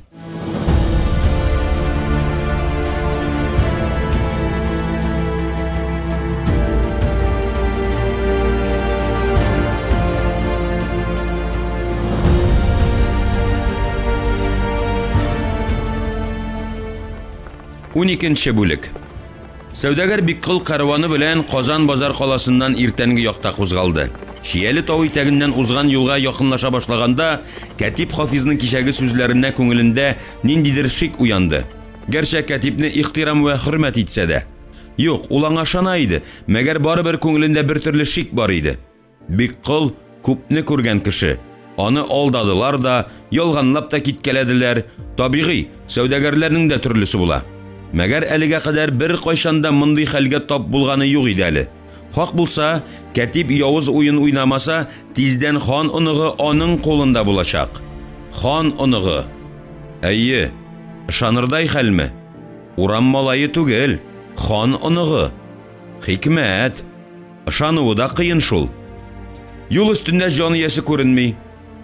Уникенче бүлек. Сәүдәгәр Биккол карваны белән Казан базар каласыннан иртәнге якта кузгалды. Шияле тау итәгеннән узган юлга якынлаша башлаганда, Кәтип Хафизның кичәге сүзләренә күңелендә ниндидер шик уянды. Гәрчә Кәтипне ихтирам вә хөрмәт итсә дә. Юк, ул аңа ышана иде, мәгәр барыбер күңелендә бер төрле шик бар иде. Биккол күпне күргән кеше. Аны алдадылар да, ялганлап та киткәләделәр. Табигый, сәүдәгәрләрнең дә төрлесе була. Мәгәр әлегә кадәр бер кайшанда мондый хәлгә тап булганы юк иде әле. Хак булса, Кәтип явыз уен уйнамаса, тиздән хан оныгы аның кулында булачак. Хан оныгы. Әйе, ышанырдай хәлме? Урам малае түгел, хан оныгы. Хикмәт. Ышануы да кыен шул. Юл өстендә җан иясе күренми.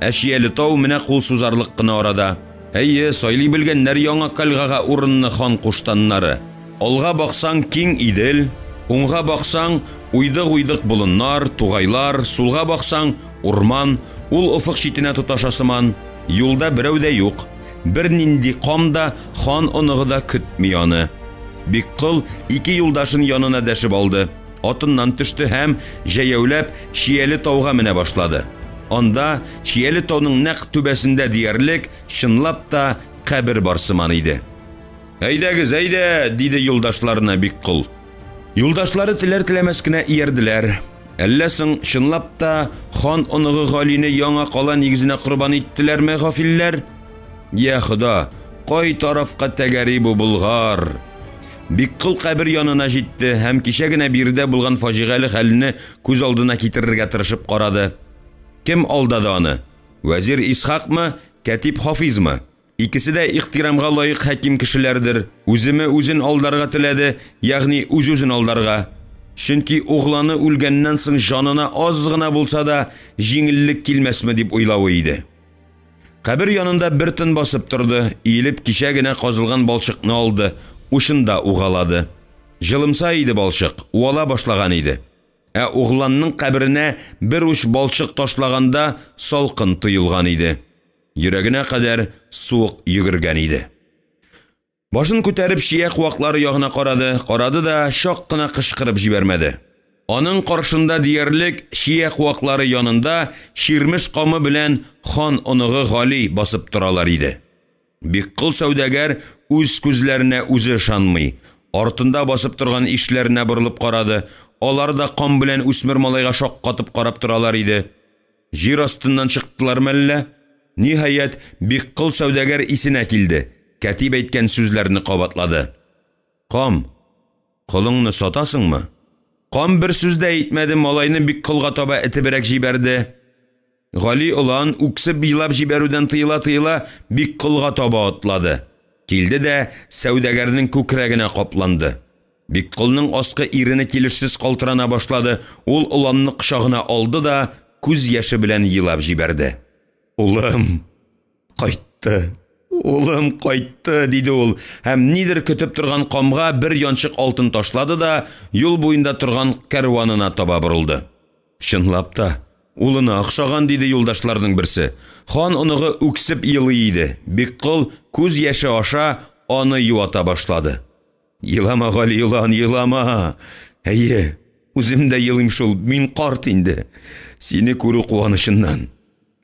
Шияле тау менә кул сузарлык кына арада. Әйе, сайлый белгәннәр яңа кальгага урынны хан куштаннары. Алга баксаң киң идел, уңга баксаң уйдык-уйдык болыннар, тугайлар, сулга баксаң урман, ул офык читенә тоташасыман. Юлда берәү дә юк. Бер нинди кам да хан оныгы да көтми аны. Биккол ике юлдашын янына дәшеп алды. Атыннан төште һәм җәяүләп Шияле тауга менә башлады. Анда Шияле тауның нәкъ түбәсендә диярлек чынлап та кабер барсыман иде. Әйдәгез, әйдә, диде юлдашларына Биккол. Юлдашлары теләр-теләмәс кенә иярделәр. Әллә соң чынлап та хан оныгы Галине яңа кала нигезенә корбан иттеләрме гафилләр? Я Худа, кай тарафка тәгәри бу булгар? Биккол кабер янына җитте һәм кичә генә бирдә булган фаҗигале хәлне күз алдына китерергә тырышып карады. Кем алдады аны? Вәзир Исхакмы, Кәтип Хафизмы? Икесе дә ихтирамга лаек хаким кешеләрдер. Үземе үзен алдарга теләде, ягъни үз-үзен алдарга. Чөнки угланы үлгәннән соң җанына аз гына булса да җиңеллек килмәсме дип уйлавы иде. Кабер янында бер тын басып торды, иелеп кичә генә казылган балчыкны алды, ушында угалады. Җылымса иде балчык, уала башлаган иде. Угланның каберенә бер уч балчык ташлаганда салкын тыелган иде. Йөрәгенә кадәр суык йөгергән иде. Башын күтәреп шия куаклары ягына карады да шак кына кычкырып җибәрмәде. Аның каршында диярлек шия куаклары янында ширмеш камы белән хан оныгы Гали басып торалар иде. Биккол сәүдәгәр үз күзләренә үзе ышанмый. Артында басып торган ишләренә борылып карады. Алар да кам белән үсмер малайга шаккатып карап торалар иде. Җир астыннан чыктылармы әллә? Ниһаять, Биккол сәүдәгәр исенә килде. Кәтип әйткән сүзләрне кабатлады. Кам, кулыңны сатасыңмы? Кам бер сүз дә әйтмәде, малайны Бикколга таба этебрәк җибәрде. Гали улан үксеп елап җибәрүдән тыела-тыела Бикколга таба атлады. Килде дә сәүдәгәрнең күкрәгенә капланды. Бикколның аскы ирене килешсез калтырана башлады. Ул уланны кочагына алды да күз яше белән елап җибәрде. Улым кайтты. Улым кайтты, диде ул. Һәм нидер көтеп торган камга бер янчык алтын ташлады да юл буенда торган кәрванына таба борылды. Чынлап та, улына охшаган, диде юлдашларның берсе. Хан оныгы үксеп елый иде. Биккол күз яше аша аны юата башлады. Елама, Гали, елан, елама. Әйе, үзем дә елыйм шул, мин карт инде. Сине күрү куанышыннан.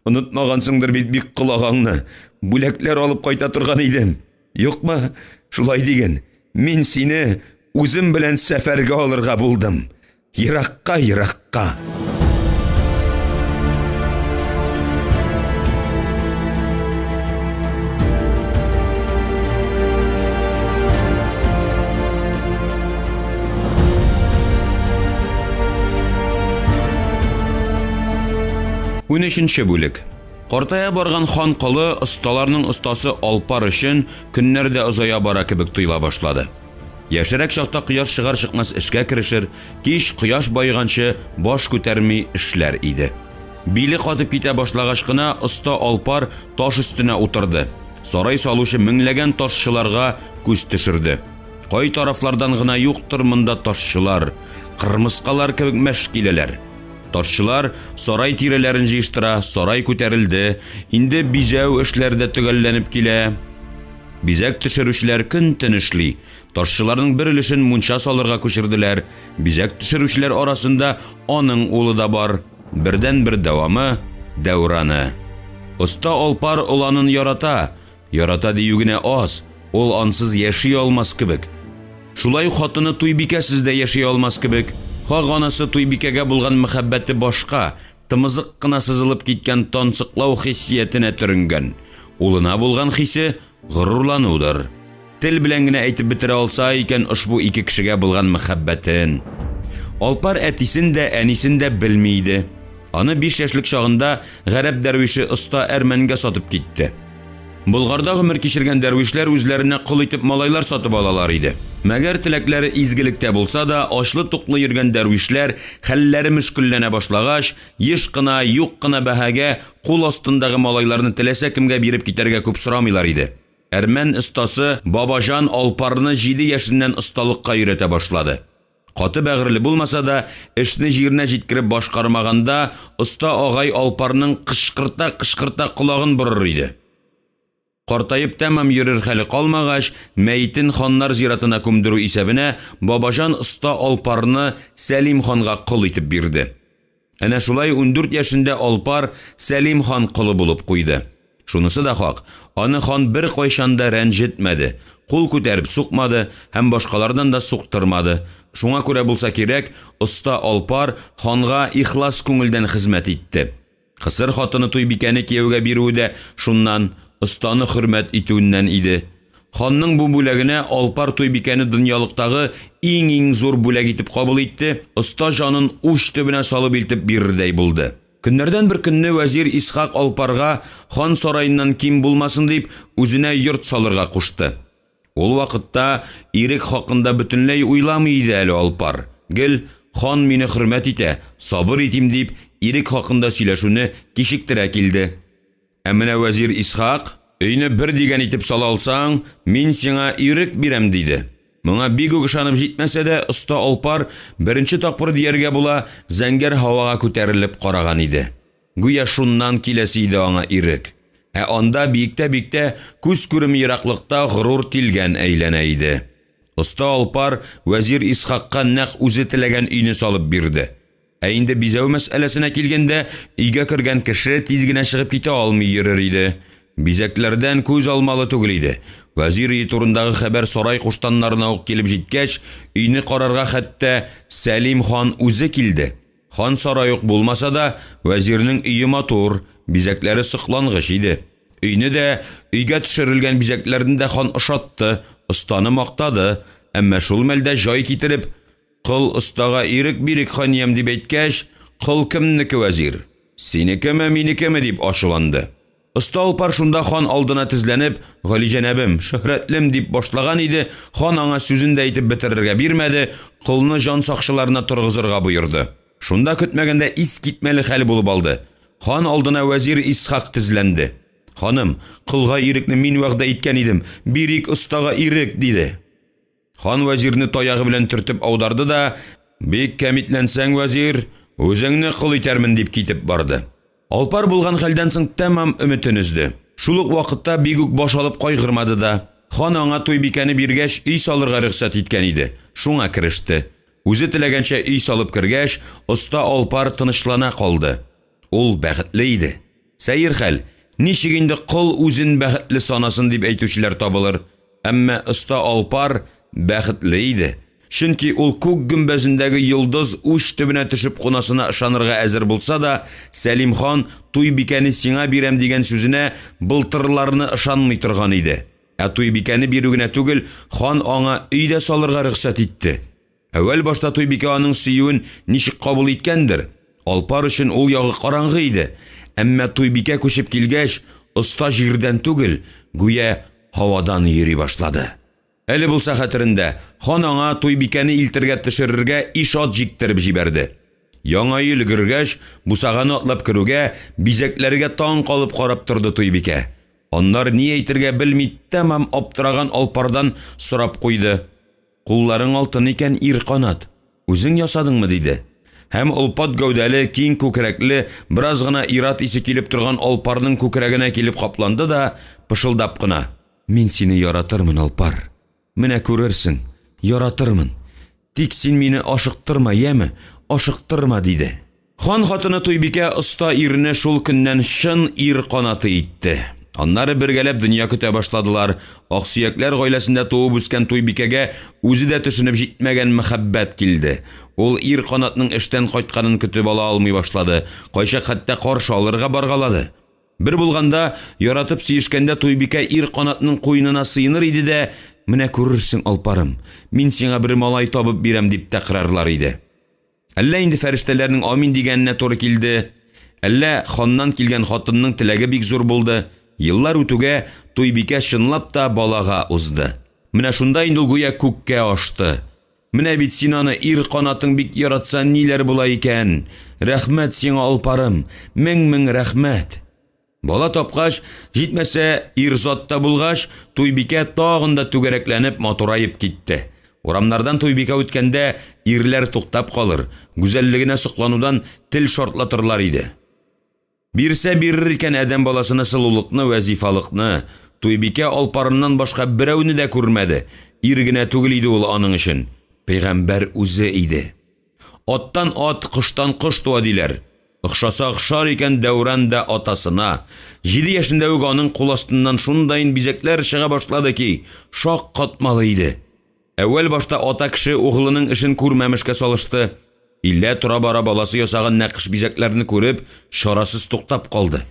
Онытмагансыңдыр бит Биккол агаңны. Бүләкләр алып кайта торган идем. Юкмы? Шулай диген. Мин сине үзем белән сәфәргә алырга булдым. Еракка, еракка. Унөченче бүлек. Картая барган хан кылы осталарның остасы Алпар өчен көннәрдә озая бара кебек тоела башлады. Яшәрәк чакта кояш чыгар-чыкмас эшкә керешер, кич кояш байганчы баш күтәрми эшләр иде. Биле катып китә башлагач кына оста Алпар таш өстенә утырды. Сарай салучы меңләгән ташчыларга күз төшерде. Кай тарафлардан гына юктыр монда ташчылар, кырмыскалар кебек мәш киләләр. Ташчылар сарай тирәләрен җыештыра, сарай күтәрелде, инде бизәү эшләрдә төгәлләнеп килә. Бизәк төшерүчеләр көн-төн эшли. Ташчыларның бер өлешен мунча салырга күчерделәр. Бизәк төшерүчеләр арасында аның улы да бар. Бердән-бер дәвамы Дәүраны. Оста Алпар уланын ярата. Ярата диюгенә аз. Ул ансыз яши алмас кебек. Шулай хатыны Туйбикәсез дә яши алмас кебек. Хаганасы Туйбикәгә булган мәхәббәте башка, тымызык кына сызылып киткән тансыклау хиссиятенә төренгән. Улына булган хисе горурланудыр. Тел белән генә әйтеп бетерә алса икән ошбу ике кешегә булган мәхәббәтен. Алпар әтисен дә, әнисен дә белми иде. Аны 5 яшьлек чагында гарәп дәрвише оста әрмәнгә сатып китте. Булгарда гомер кичергән дәрвишләр үзләренә кол итеп малайлар сатып алалар иде. Мәгәр теләкләре изгелектә булса да, ачлы-туклы йөргән дәрвишләр хәлләре мөшкилләнә башлагач, еш кына, юк кына бәһәгә кул астындагы малайларны теләсә кемгә биреп китәргә күп сорамыйлар иде. Әрмән остасы Бабажан Алпарны 7 яшеннән осталыкка өйрәтә башлады. Каты бәгырле булмаса да, эшне җиренә җиткереп башкармаганда, оста агай Алпарның кышкырта колагын борыр иде. Картайып тәмам йөрер хәле калмагач, мәйтен ханнар зиратына күмдерү исәбенә Бабажан оста Алпарны Сәлим ханга кол итеп бирде. Әнә шулай 14 яшендә Алпар Сәлим хан кылы булып куйды. Шунысы да хак, аны хан бер кайшанда рәнҗетмәде, кул күтәреп сукмады һәм башкалардан да суктырмады. Шуңа күрә булса кирәк, оста Алпар ханга ихлас күңелдән хезмәт итте. Кысыр хатыны Туйбикәне кияүгә бирүе дә шуннан, останы хөрмәт итүеннән иде. Ханның бу бүләгенә Алпар Туйбикәне дөньялыктагы иң зур бүләк итеп кабул итте, оста җанын уч төбенә салып илтеп бирердәй булды. Көннәрдән бер көнне вәзир Исхак Алпарга хан сараеннан ким булмасын дип үзенә йорт салырга кушты. Ул вакытта ирек хакында бөтенләй уйламый иде әле Алпар. Гел хан мине хөрмәт итә, сабыр итим дип ирек хакында сөйләшүне кичектерә килде. Әмінә вәзир Исхак, өйне бер дигән итеп сала алсаң, мин сиңа ирек бирәм диде. Моңа бик үк ышанып җитмәсә дә, оста Алпар беренче тапкыр дияргә була зәңгәр һавага күтәрелеп караган иде. Гүя шуннан киләсе иде аңа ирек. Анда биектә күз күрем ераклыкта горур тилгән әйләнә иде. Оста Алпар вәзир Исхакка нәкъ үзе теләгән өйне салып бирде. Инде бизәү мәсьәләсенә килгәндә, өйгә кергән кеше тиз генә чыгып китә алмый йөрер иде. Бизәкләрдән күз алмалы түгел иде. Вәзир өй турындагы хәбәр сарай куштаннарына ук килеп җиткәч, өйне карарга хәтта Сәлим хан үзе килде. Хан сарай ук булмаса да, вәзирнең өе матур, бизәкләре сыклангыч иде. Өйне дә, өйгә төшерелгән бизәкләрне дә хан ошатты, останы мактады, әмма шул мәлдә җай китереп, «Кыл остага ирек бирик ханьям» дип әйткәч, «Кыл кемнеке вәзир? Синекеме, минекеме?» дип ачуланды. Оста Алпар шунда хан алдына тезләнеп, «Галиҗәнәбем, шөһрәтлем» дип башлаган иде, хан аңа сүзен дә әйтеп бетерергә бирмәде, кылны җан сакчыларына торгызырга боерды. Шунда көтмәгәндә ис китмәле хәл булып алды. Хан алдына вәзир Исхак тезләнде. «Ханым, кылга ирекне мин вәгъдә иткән идем, бирик остага ирек» диде. Хан вәзирне таягы белән төртеп аударды да, «Бик кәмитләнсәң, вәзир, үзеңне кыл итәрмен» дип китеп барды. Алпар булган хәлдән соң тәмам өметен өзде. Шул ук вакытта бик үк баш алып кайгырмады да. Хан аңа Туйбикәне биргәч, өй салырга рөхсәт иткән иде. Шуңа кереште. Үзе теләгәнчә өй салып кергәч, оста Алпар тынычлана калды. Ул бәхетле иде. Сәер хәл, ничек инде кыл үзен бәхетле санасын дип әйтүчеләр табылыр. Әмма оста Алпар бәхетле иде. Чөнки ул күк гөмбәзендәге йолдыз уч төбенә төшеп кунасына ышанырга әзер булса да, Сәлим хан Туйбикәне сиңа бирәм дигән сүзенә былтырларны ышанмый торган иде. Туйбикәне бирүгенә түгел, хан аңа өйдә салырга рөхсәт итте. Әвәл башта Туйбикә аның сөюен ничек кабул иткәндер. Алпар өчен ул ягы караңгы иде. Әмма Туйбикә күчеп килгәч, оста җирдән түгел, гүя һавадан йөри башлады. Әле булса хәтерендә, хан аңа Туйбикәне илтергә төшерергә ишат җиктереп җибәрде. Яңа ел өлгергәч, бусаганы атлап керүгә, бизәкләргә таң калып карап торды Туйбикә. Аннар ни әйтергә белми тәмам аптыраган Алпардан сорап куйды. «Кулларың алтын икән, ир канат, үзең ясадыңмы?» диде. Һәм олпат гәүдәле, киң күкрәкле, бераз гына ират исе килеп торган Алпарның күкрәгенә килеп капланды да, пышылдап кына: Мин сине яратырмын, Алпар. Менә күрерсең, яратырмын. Тик син мине ашыктырма, яме, ашыктырма, диде. Хан хатыны Туйбикә оста ирне шул көннән шын ир канаты итте. Аннары бергәләп дөнья көтә башладылар. Аксөякләр гаиләсендә туып үскән Туйбикәгә үзе дә төшенеп җитмәгән мәхәббәт килде. Ул ир канатның эштән кайтканын көтеп ала алмый башлады. Кайчак хәтта каршы алырга баргалады. Бер булганда яратып сөешкәндә Туйбикә ир канатның куйнына сыйыныр иде дә, менә күрерсең, Алпарым, мин сиңа бер малай табып бирәм дип тәкрарлар иде. Әллә инде фәрештәләрнең амин дигәненә туры килде, әллә ханнан килгән хатынның теләге бик зур булды. Еллар үтүгә Туйбикә чынлап та балага узды. Менә шунда инде ул гүя күккә ашты. Менә бит син аны ир канатың бик яратсаң ниләр була икән? Рәхмәт сиңа, Алпарым, мең рәхмәт. Бала тапкач, җитмәсә ир затта булгач, Туйбикә тагын да түгәрәкләнеп матурайып китте. Урамнардан Туйбикә үткәндә ирләр туктап калыр, гүзәллегенә сокланудан тел шартлатырлар иде. Бирсә бирер икән адәм баласына сылулыкны, вазифалыкны, Туйбикә Алпарыннан башка берәүне дә күрмәде. Ир генә түгел иде ул аның өчен, пәйгамбәр үзе иде. Аттан ат, кыштан кыш туа диләр. Охшаса охшар икән Дәүран да атасына. 7 яшендә үк аның кул астыннан шундайын бизәкләр чыга башлады ки, шак катмалы иде. Әүвәл башта ата кеше угылының эшен күрмәмешкә салышты. Иллә тора бара баласы ясаган нәкыш бизәкләрне күреп, шарасыз туктап калды.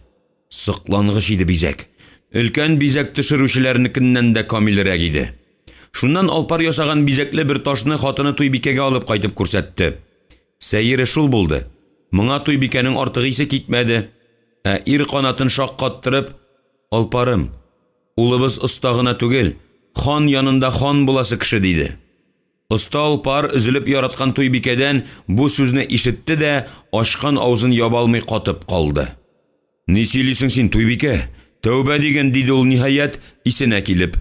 Сыклангыч иде бизәк. Өлкән бизәк төшерүчеләрнекеннән дә камилрәк иде. Шуннан Алпар ясаган бизәкле бер ташны хатыны Туйбикәгә алып кайтып күрсәтте. Сәйире шул булды. Моңа Туйбикәнең артык исе китмәде. Ир канатын шаккаттырып, Алпарым, улыбыз оста гына түгел, хан янында хан буласы кеше диде. Оста Алпар üzülеп яраткан Туйбикәдән бу сүзне ишетте дә, ачкан авызын яба алмый катып калды. Ни сөйлисең син, Туйбикә? Тәүбә дигән, диде ул ниһаят исенә килеп.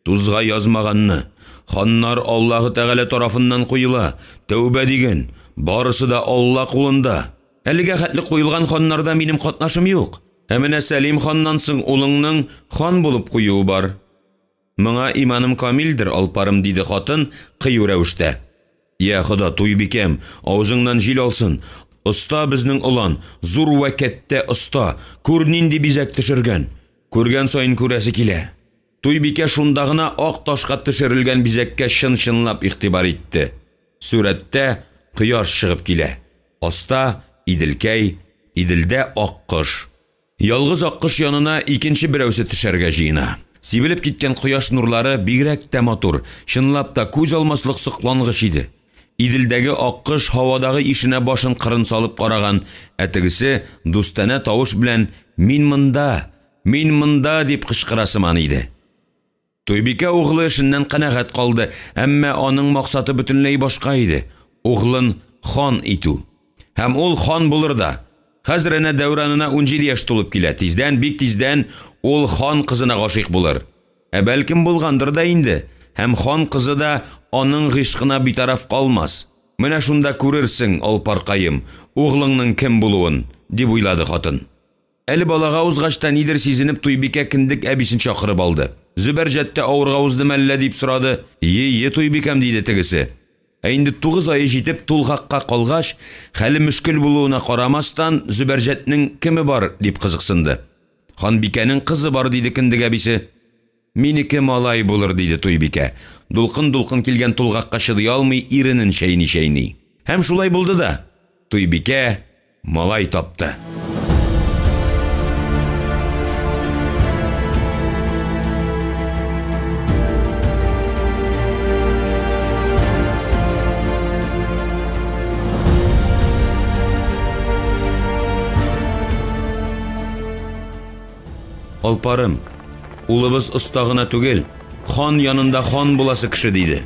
Тузга язмаганны, ханнар Аллаһы Тәгалә тарафыннан куела. Тәүбә дигән, барысы да Алла кулында. Әлегә хәтле куелган ханнарда минем катнашым юк. Менә Сәлим ханнан соң улыңның хан булып куюы бар. Моңа иманым камилдер, Алпарым, диде хатын кыю рәвештә. Я Хода, Туйбикәм, авызыңнан җил алсын. Оста безнең улан, зур вә кәттә оста, күр нинди бизәк төшергән. Күргән сайын күрәсе килә. Туйбикә шунда гына ак ташка төшерелгән бизәккә чын-чынлап игътибар итте. Сүрәттә кояш чыгып килә. Аста Иделкәй, Иделдә аккыш. Ялгыз аккыш янына икенче берәүсе төшәргә җыена. Сибелеп киткән кояш нурлары бигрәк тә матур, чынлап та күз алмаслык соклангыч иде. Иделдәге аккыш һавадагы ишенә башын кырын салып караган, әтегесе дустана тавыш белән мин монда дип кычкырасыман иде. Туйбикә углы эшеннән канәгать калды, әмма аның максаты бөтенләй башка иде. Углын хан итү. Һәм ул хан булыр да. Хәзер әнә Дәүранына 17 яшь тулып килә. Тиздән, бик тиздән ул хан кызына гашыйк булыр. Бәлкем булгандыр да инде. Һәм хан кызы да аның гыйшкына битараф калмас. Менә шунда күрерсең, Алпаркаем, углыңның кем булуын, дип уйлады хатын. Әле балага узгачта нидер сизенеп Туйбикә киндек әбисен чакырып алды. Зөбәрҗәттә авырга уздым әллә дип сорады. Ие, Туйбикәм, диде тегесе. Инде 9 ай җитеп тулгакка калгач, хәле мөшкил булуына карамастан, Зөбәрҗәтнең кеме бар дип кызыксынды. Ханбикәнең кызы бар, диде киндек әбисе. Минеке малай булыр, диде Туйбикә. Дулкын-дулкын килгән тулгакка чыдый алмый иренен чәйни. Һәм шулай булды да. Туйбикә малай тапты. Алпарым, улыбыз оста гына түгел, хан янында хан буласы кеше, диде.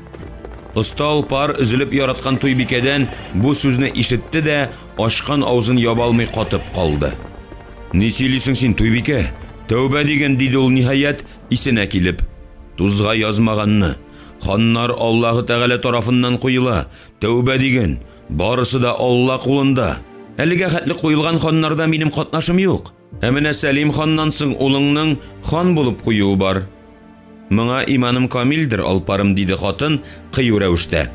Оста Алпар üzülеп яраткан Туйбикәдән бу сүзне ишетте дә, ачкан авызын яба алмый катып калды. Ни сөйлисең син, Туйбикә? Тәүбә дигән, диде ул ниһаят исенә килеп. Тузга язмаганны, ханнар Аллаһы Тәгалә тарафыннан куела. Тәүбә дигән, барысы да Алла кулында. Әлегә хәтле куелган ханнарда минем катнашым юк. Менә Сәлим ханнан соң улыңның хан булып куюы бар. Моңа иманым камилдер, алпарым, диде хатын кыю рәвештә.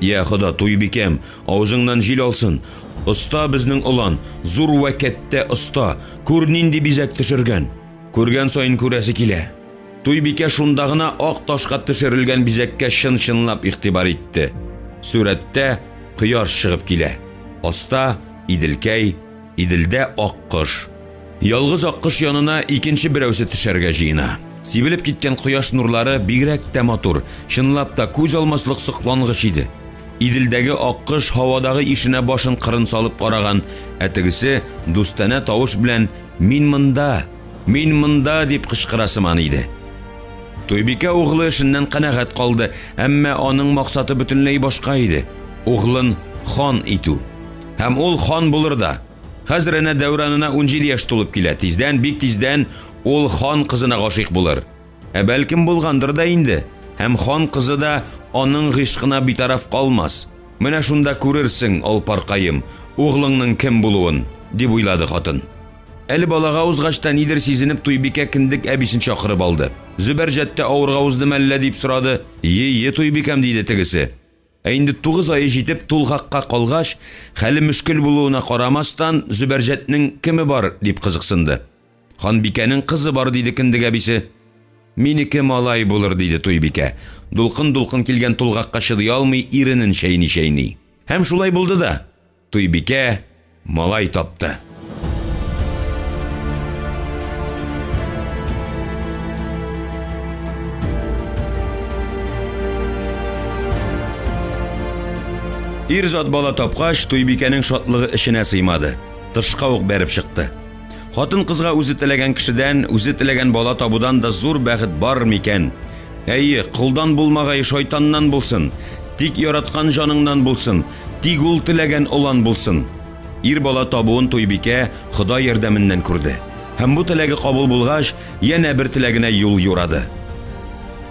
Я Хода, туйбикәм, авызыңнан җил алсын. Оста безнең улан, зур вакытта оста, күр нинди бизәк төшергән. Күргән саен күрәсе килә. Туйбикә шунда гына ак ташка төшерелгән бизәккә чын-чынлап игътибар итте. Сүрәттә кояш чыгып килә. Аста Иделкәй, Иделдә ак кош. Ялгыз ак кош янына икенче берәүсе төшәргә җыена. Сибелеп киткән кояш нурлары бигрәк тә матур, чынлап та күз алмаслык соклангыч иде. Иделдәге ак кош һавадагы ишенә башын кырын салып караган, тегесе дустана тавыш белән мин монда дип кычкырасыман иде. Туйбикә углы эшеннән канәгать калды, әмма аның максаты бөтенләй башка иде. Углын хан итү. Һәм ул хан булыр да. Хәзер әнә дәүранына 17 яшь тулып килә. Тиздән, бик тиздән ул хан кызына гашыйк булыр. Бәлкем булгандыр да инде. Һәм хан кызы да аның гыйшкына битараф калмас. Менә шунда күрерсең, алпаркаем, углыңның кем булуын, дип уйлады хатын. Әле балага узгачта нидер сизенеп Туйбикә киндек әбисен чакырып алды. Зөбәрҗәттә авырга уздым әллә дип сорады. Ие Туйбикәм, диде тегесе. Инде 9 ай җитеп тулгакка калгач, хәле мөшкил булуына карамастан, Зөбәрҗәтнең кеме бар дип кызыксынды. Ханбикәнең кызы бар, диде киндек әбисе. Минеке малай булыр, диде Туйбикә. Дулкын-дулкын килгән тулгакка чыдый алмый, иренен чәйни. Һәм шулай булды да. Туйбикә малай тапты. Ирзат бала тапкач, Туйбикәнең шатлыгы эшенә сыймады. Тышка ук бәреп чыкты. Хатын кызга үзе теләгән кешедән, үзе теләгән бала табудан да зур бәхет бар микән? Әйе, кылдан булмагай шайтаннан булсын, тик яраткан җаныңнан булсын, тик ул теләгән улан булсын. Ир бала табуын Туйбикә Ходай ярдәменнән күрде. Һәм бу теләге кабул булгач, янә бер теләгенә юл юрады.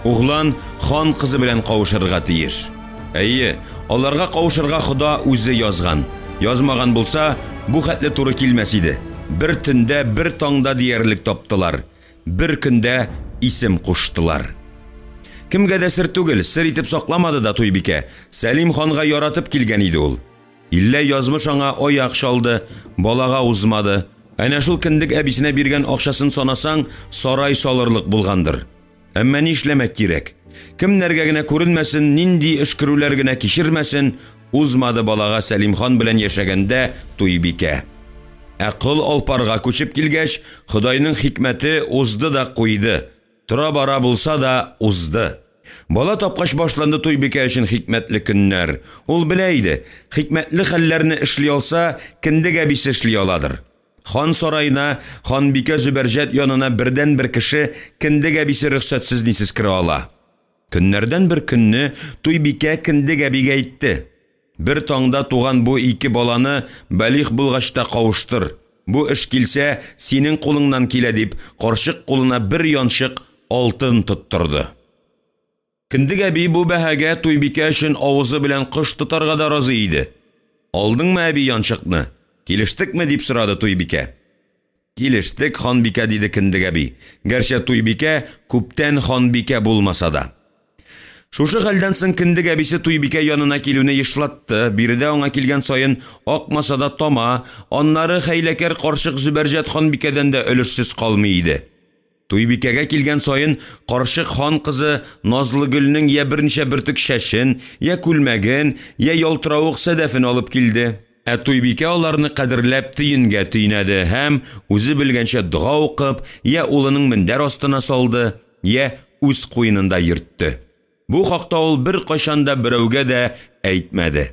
Углан хан кызы белән кавышырга тиеш. Әйе, аларга кавышырга Хода үзе язган. Язмаган булса, бу хәтле туры килмәс иде. Bir төндә, bir таңда диярлек таптылар. Bir көндә исем куштылар. Кемгә дә сер түгел, сер итеп сакламады да Туйбикә. Сәлим ханга яратып килгән иде ул. Иллә язмыш аңа аяк шалды, балага узмады. Әнә шул киндек әбисенә биргән акчасын санасаң, сарай салырлык булгандыр. Әмма ни эшләмәк кирәк? Кемнәргә генә күренмәсен, нинди эш керүләр генә кичермәсен, узмады балага Сәлим хан белән яшәгәндә Туйбикә. Кыл алпарга күчеп килгәч, Худайның хикмәте узды да куйды. Тора бара булса да узды. Бала тапкач башланды Туйбикә өчен хикмәтле көннәр. Ул белә иде, хикмәтле хәлләрне эшли алса, киндек әбисе эшли аладыр. Хан сарайына, Ханбикә Зөбәрҗәт янына бердән бер кеше киндек әбисе рөхсәтсез нисез керә ала. Көннәрдән бер көнне Туйбикә киндек әбигә әйтте. Bir таңда туган бу ике баланы бәлих булгачта кавыштыр. Бу эш килсә, синең кулыңнан килә дип, карчык кулына bir янчык алтын тоттырды. Киндек әби бу бәһәгә Туйбикә өчен авызы белән кыш тотарга да разый иде. Алдыңмы әби янчыкны? Килештекме дип сорады Туйбикә. Килештек, Ханбикә, диде киндек әби. Гәрчә Туйбикә күптән Ханбикә булмаса да. Шушы хәлдән соң киндек әбисе Туйбикә янына килүне ешлатты. Биредә аңа килгән саен акмаса да тама, аннары хәйләкәр карчык Зөбәрҗәт Ханбикәдән дә өлешсез калмый иде. Туйбикәгә килгән саен карчык хан кызы Назлыгөлнең я берничә бөртек шәшен, я күлмәген, я ялтыравык сәдәфен алып килде. Туйбикә аларны кадерләп тиенгә тиенәде һәм үзе белгәнчә дуга укып, я улының мендәр астына салды, я үз куенында йөртте. Бу хакта ул бер кайчанда берәүгә дә әйтмәде.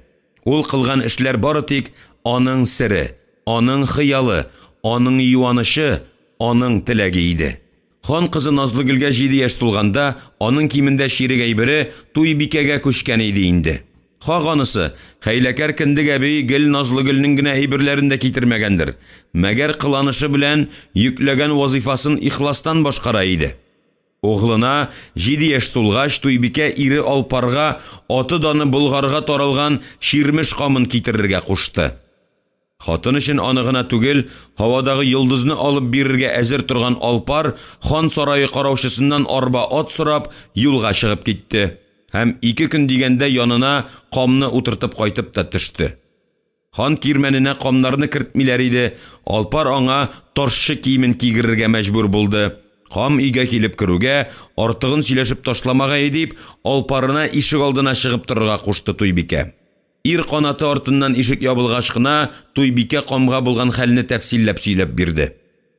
Ул кылган эшләр бары тик аның сире, аның хыялы, аның юанышы, аның теләге иде. Хан кызы Назлыгөлгә 7 яшь тулганда, аның кимендә ширек әйбере Туйбикәгә күчкән иде инде. Хаганысы, хәйләкәр киндек әби гел Назлыгөлнең генә әйберләрен дә китермәгәндер. Мәгәр кыланышы белән йөкләгән вазифасын ихластан башкара иде. Оғлына 7 яшь тулгач Туйбикә ире алпарга аты даны Болгарга таралган ширмеш камын китерергә кушты. Хатын өчен аны гына түгел, һавадагы йолдызны алып бирергә әзер торган Алпар хан сарае караучысыннан арба ат сорап юлга чыгып китте. Һәм 2 көн дигәндә янына камны утыртып кайтып та төште. Хан кирмәненә камнарны кертмиләр иде. Алпар аңа торшы киемен кигерергә мәҗбүр булды. Кам өйгә килеп керүгә, артыгын сөйләшеп ташламага дип, Алпарына ишек алдына чыгып торырга кушты Туйбикә. Ир канаты артыннан ишек ябылгач кына Туйбикә камга булган хәлне тәфсилләп сөйләп бирде.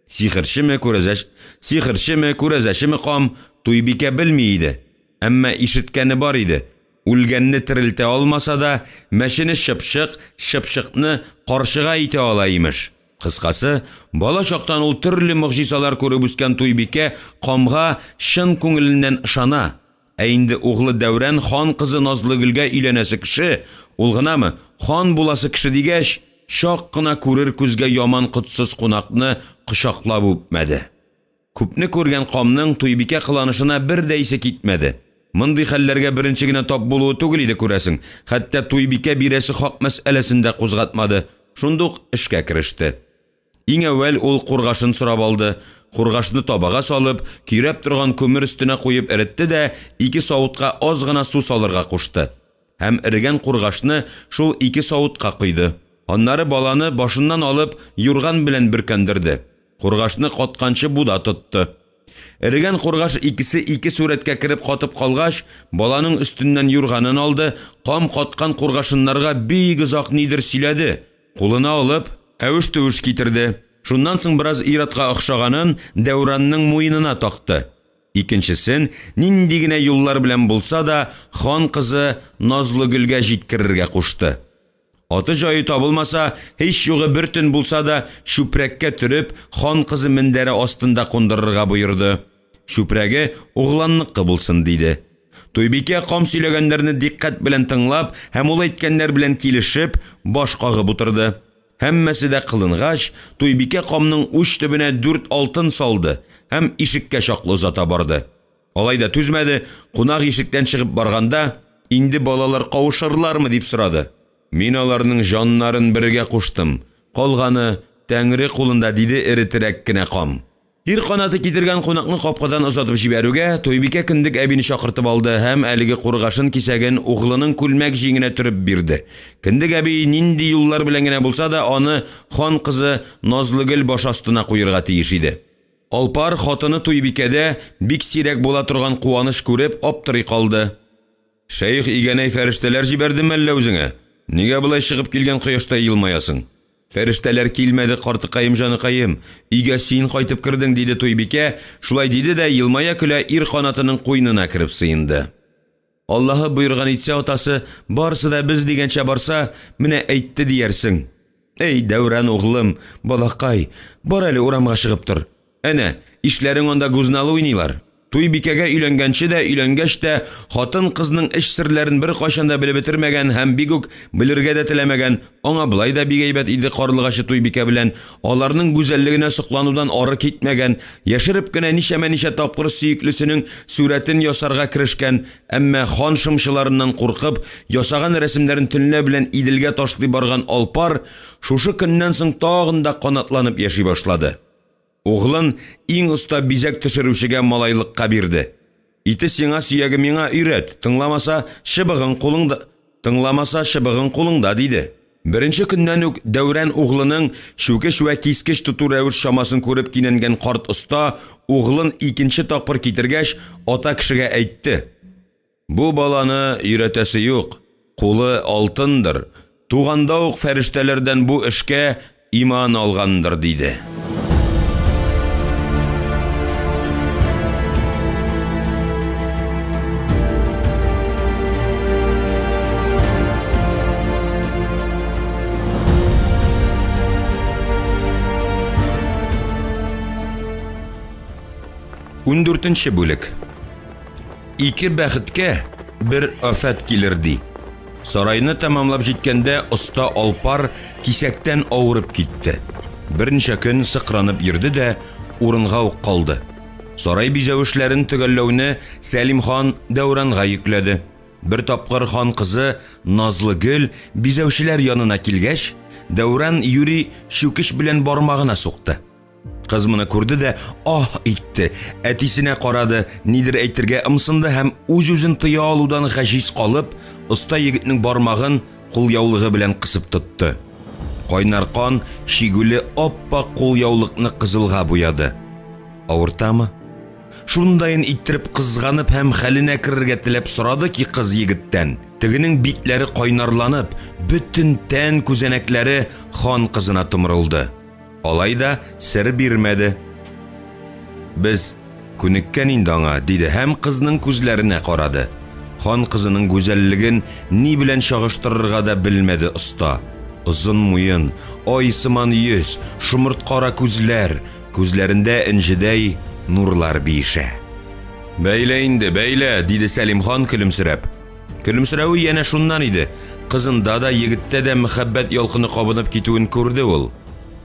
Сихерчеме, күрәзәчеме кам, Туйбикә белми иде. Әмма ишеткәне бар иде. Үлгәнне терелтә алмаса да, мәшене шыпшыкны каршыга итә ала имеш. Кыскасы, бала чактан ул төрле мөгъҗизалар күреп үскән Туйбикә камга шын күңеленнән ышана. Ә инде углы Дәүран хан кызы Назлыгөлгә өйләнәсе кеше, ул гынамы, хан буласы кеше дигәч, шак кына күрер күзгә яман кытсыз кунакны кочаклап үпмәде. Күпне күргән камның Туйбикә кыланышына бер дә исе китмәде. Мондый хәлләргә беренче генә тап булуы түгел иде күрәсең. Хәтта Туйбикә бирәсе хак мәсьәләсендә кузгатмады. Шундук эшкә кереште. Иң әүвәл ул кургашын сорап алды. Кургашны табага салып, кирәп торган көмер өстенә куеп эретте дә 2 савытка аз гына су салырга кушты. Һәм эрегән кургашны шул 2 савытка куйды. Аннары баланы башыннан алып, юрган белән бөркәндерде. Кургашны катканчы буда тотты. Эрегән кургаш икесе 2 сүрәткә кереп катып калгач, баланың өстеннән юрганын алды, кам каткан кургашыннарга бик озак нидер сөйләде. Кулына алып, әвеш-төвеш китерде. Шуннан соң бераз иратка охшаганын Дәүранның муенына такты. Икенчесен нинди генә юллар белән булса да, хан кызы Назлыгөлгә җиткерергә кушты. Аты җае табылмаса, һеч югы бер төн булса да, шүпрәккә төреп, хан кызы мендәре астында кундырырга боерды. Шүпрәге угланныкы булсын диде. Туйбикә кам сөйләгәннәрне диккать белән тыңлап, һәм ул әйткәннәр белән килешеп, баш кагып утырды. Һәммәсе дә кылынгач, Туйбикә камның уч төбенә 4 алтын салды һәм ишеккә чаклы узата барды. Алай да түзмәде, кунак ишектән чыгып барганда, инде балалар кавышырлармы дип сорады. Мин аларның җаннарын бергә куштым. Калганы Тәңре кулында диде эретерәк кенә кам. Ир канаты китергән кунакны капкадан озатып җибәрүгә, Туйбикә кіндек әбине чакыртып алды һәм әлеге кургашын кисәген углының күлмәк җиңенә төреп бирде. Кіндек әби нинди юллар белән генә булса да, аны хан кызы Назлыгөл баш астына куерга тиеш иде. Алпар хатыны Туйбикәдә бик сирәк була торган куаныш күреп аптырый калды. Шәйх игәнәй фәрештәләр җибәрдеме әллә үзеңә? Нигә булай чыгып килгән кояшта елмаясың? Фәрештәләр килмәде, картыкаем җаныкаем. Өйгә син кайтып кирдең диде Туйбикә. Шулай диде дә елмая көлә ир канатының куйнына кирип сыенды. Аллаһы буйрган итсә атасы, барсы да без дигәнчә барса, менә әйтте диярсең. Эй, Дәүран углым, балакай, бар әле урамга чыгып тор. Әнә, ишләрең анда гузналы уйныйлар. Туйбикәгә өйләнгәнче дә, өйләнгәч тә, хатын кызның эш серләрен бер кайчан да белеп бетермәгән һәм бик үк белергә дә теләмәгән, аңа булай да бик әйбәт иде карлыгачы Туйбикә белән, аларның гүзәллегенә сокланудан ары китмәгән, яшереп кенә ничә тапкыр сөеклесенең сурәтен ясарга керешкән, әмма хан шымчыларыннан куркып, ясаган рәсемнәрен төнлә белән иделгә ташлый барган Алпар, шушы көннән соң тагын да канатланып яши башлады. Углын иң уста бизәк төшерүчегә малайлыкка бирде. Ите сиңа сөяге миңа өйрәт, тыңламаса шыбыгың кулыңда диде. Беренче көннән үк Дәүран углының шүкеш вә кискеш тоту рәвеш шамасын күреп кинәнгән карт оста углын икенче тапкыр китергәч ата кешегә әйтте. Бу баланы өйрәтәсе юк, кулы алтындыр. Туганда ук фәрештәләрдән бу эшкә иман алгандыр диде. Үндүртенче бүлек. Ике бәхеткә бер афат килерди. Сарайны тамамлап җиткәндә оста Алпар кисәктән авырып китте. Берничә көн сыкранып йөрде дә урынга ук калды. Сарай бизәүшләрен төгәлләүне Сәлим хан Дәүранга йөкләде. Бер тапкыр хан кызы Назлыгөл бизәүчеләр янына килгәч, Дәүран юри шүкеш белән бармагына сукты. Кыз моны күрде дә итте. Әтисенә карады, нидер әйтергә ымсынды һәм үз-үзен тыя алудан гаҗиз калып, оста егетнең бармагын кулъяулыгы белән кысып тотты. Кайнар кан шигүле аппак кулъяулыкны кызылга буяды. Авыртамы? Шундайын иттереп кызганып һәм хәленә керергә теләп сорады ки кыз егеттән. Тегенең битләре кайнарланып, бүтән тән күзәнәкләре хан кызына томырылды. Алай да сер бирмәде. Без күнеккән инде аңа, диде һәм кызның күзләренә карады. Хан кызының гүзәллеген ни белән чагыштырырга да белмәде оста. Озын муен, ай сыман йөз, шомырт кара күзләр, күзләрендә инҗедәй нурлар биешә. Бәйлә инде, бәйлә, диде Сәлим хан көлемсерәп. Көлемсерәүе янә шуннан иде. Кызында да, егеттә дә мәхәббәт ялкыны кабынып китүен күрде ул.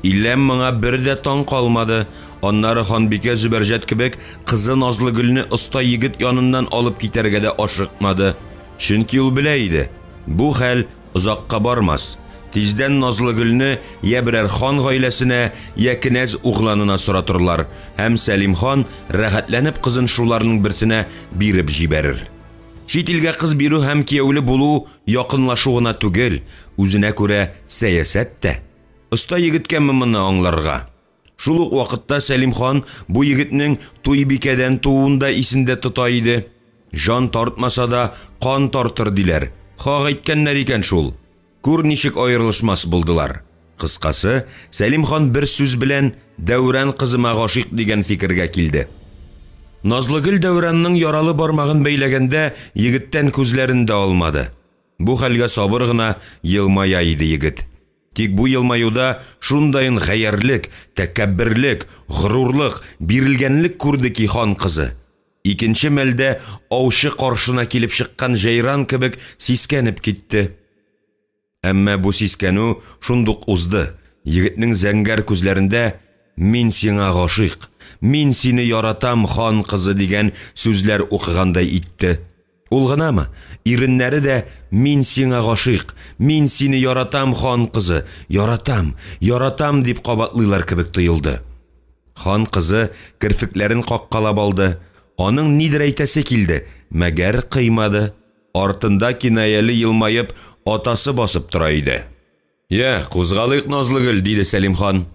Иләм моңа бер дә таң калмады. Аннары ханбикә Зөбәрҗәт кебек кызы Назлыгөлне оста егет яныннан алып китәргә дә ашыкмады. Чөнки ул белә иде, бу хәл озакка бармас. Тиздән Назлыгөлне я берәр хан гаиләсенә, я кенәз угланына соратырлар, һәм Сәлим хан рәхәтләнеп кызын шуларның берсенә биреп җибәрер. Чит илгә кыз бирү һәм кияүле булу якынлашуына түгел, үзенә күрә сәясәт тә. Оста егеткә моны аңларга. Шул ук вакытта Сәлим хан бу егетнең Туйбикәдән туында исендә тота иде. Жан тартмаса да кан тартыр диләр. Хак әйткәннәр икән шул. Күр ничек аерылышмас булдылар. Кыскасы, Сәлим хан бер сүз белән Дәүран кызыма гашыйк дигән фикергә килде. Назлыгөл Дәүранның яралы бармагын бәйләгәндә егеттән күзләрен дә алмады. Бу хәлгә сабыр гына елмая иде егет. Тик бу елмаюда шундайын гаярлек, тәкәбберлек, горурлык, бирелгәнлек күрде ки хан кызы. Икенче мәлдә аучы каршына килеп чыккан җайран кебек сискәнеп китте. Әмма бу сискәнү шундук узды. Егетнең зәңгәр күзләрендә «Мин сиңа гашыйк, мин сине яратам хан кызы» дигән сүзләр укыгандай итте. Ул гынамы? Иреннәре дә «Мин сиңа гашыйк, мин сине яратам хан кызы, яратам, яратам» дип кабатлыйлар кебек тоелды. Хан кызы кирфекләрен каккалап алды. Аның нидер әйтәсе килде, мәгәр кыймады. Артында кинаялы елмаеп атасы басып тора иде. «Я, кузгалыйк Назлыгөл», диде Сәлим хан.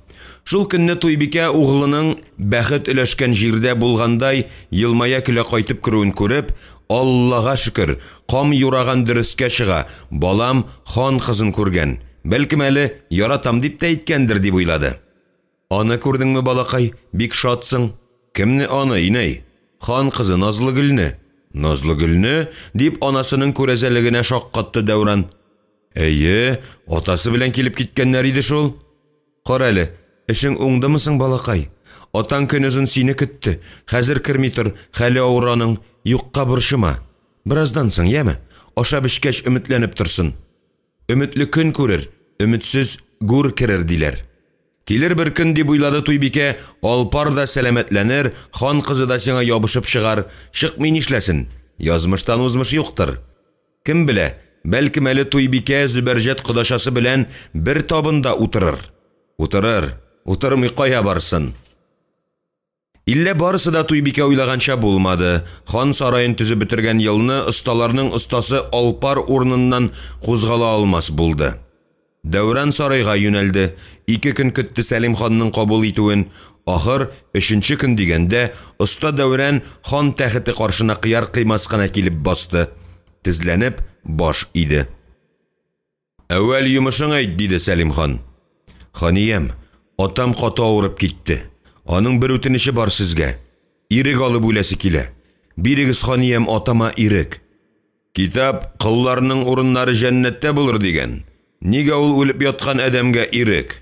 Шул көнне Туйбикә углының бәхет өләшкән җирдә булгандай елмая көлә кайтып керүен күреп, Аллага шөкер, кам юраган дөрескә чыга, балам хан кызын күргән. Бәлкем әле яратам дип тә әйткәндер дип уйлады. Аны күрдеңме, балакай? Бик шатсың. Кемне аны, инәй? Хан кызы Назлыгөлне. Назлыгөлне дип анасының күрәзәлегенә шаккатты Дәүран. Әйе, атасы белән килеп киткәннәр иде шул. Кара әле, эшең уңдымы соң, балакай? Атаң көнөзен сине көтте. Хәзер керми тор, хәле авыраның, юкка борчыма. Бираздан соң, яме? Аша бешкәч өметләнеп торсын. Өметле көн күрер, өметсез гүр керер диләр. Килер бер көн дип уйлады Туйбикә, алпар да сәламәтләнер, хан кызы да сиңа ябышып чыгар. Чыкмый нишләсен? Язмыштан узмыш юктыр. Кем белә, бәлкем әле Туйбикә Зөбәрҗәт кодашасы белән бер табында утырыр. Утырмый кая барсын? Иллә барысы да Туйбикә уйлаганча булмады. Хан сарайын төзеп бетергән елны осталарның остасы алпар урыныннан кузгала алмас булды. Дәүран сарайга юнәлде. 2 көн көтте Сәлим ханның кабул итүен. Ахыр 3нче көн дигәндә оста Дәүран хан тәхете каршына кыяр кыймас кына килеп басты. Тезләнеп баш иде. Әүвәл йомышың әйт, диде Сәлим хан. Ханиям, атам каты авырып китте. Аның бер үтенече бар сезгә. Ирек алып үләсе килә. Бирегез, ханиям, атама ирек. Китап кылларның урыннары җәннәттә булыр дигән. Нигә ул үлеп яткан адәмгә ирек?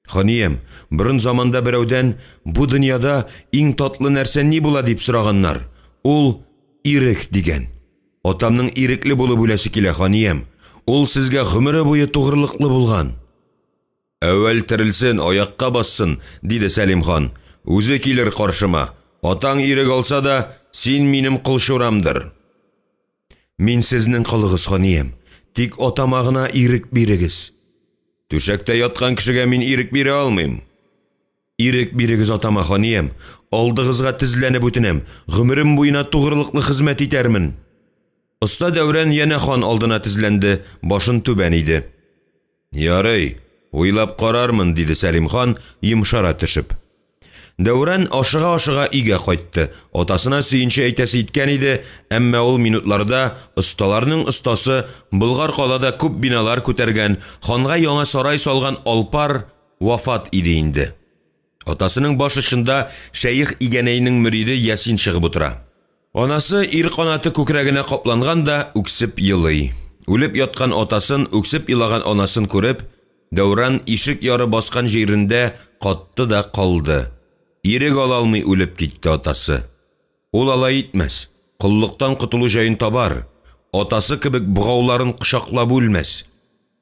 Ханиям, борын заманда берәүдән бу дөньяда иң татлы нәрсә ни була дип сораганнар. Ул ирек дигән. Атамның ирекле булып үләсе килә, ханиям. Ул сезгә гомере буе тугрылыклы булган. Әүвәл терилсен, аякка бассын, диде Сәлим хан. Үзе килер каршыма. Атаң ирек алса да, син минем кылшурамдыр. Мин сезнең кылыгыз, ханиям. Тик атама гына ирек бирегез. Түшәктә яткан кешегә мин ирек бирә алмыйм. Ирек бирегез атама, ханиям. Алдыгызга тезләнеп үтенәм. Гомерем буена тугрылыклы хезмәт итәрмен. Оста Дәүран яна хан алдына тезләнде, башын түбән иде. Ярый, уйлап карармын, диде Сәлим хан, йомшара төшеп. Дәүран ашыга-ашыга өйгә кайтты. Атасына сөенче әйтәсе иткән иде, әмма ул минутларда осталарның остасы Болгар калада күп биналар күтәргән, ханга яңа сарай салган Алпар вафат иде инде. Атасының баш очында Шәйх Игәнәйнең мөриде Ясин чыгып утыра. Анасы ир канаты күкрәгенә капланган да үксеп елый. Үлеп яткан атасын, үксеп илаган анасын күреп, Дәүран ишек яры баскан җирендә катты да калды. Ирек ала алмый үлеп китте атасы. Ул алай итмәс, куллыктан кутылу җаен табар. Атасы кебек бугауларын кочаклап үлмәс.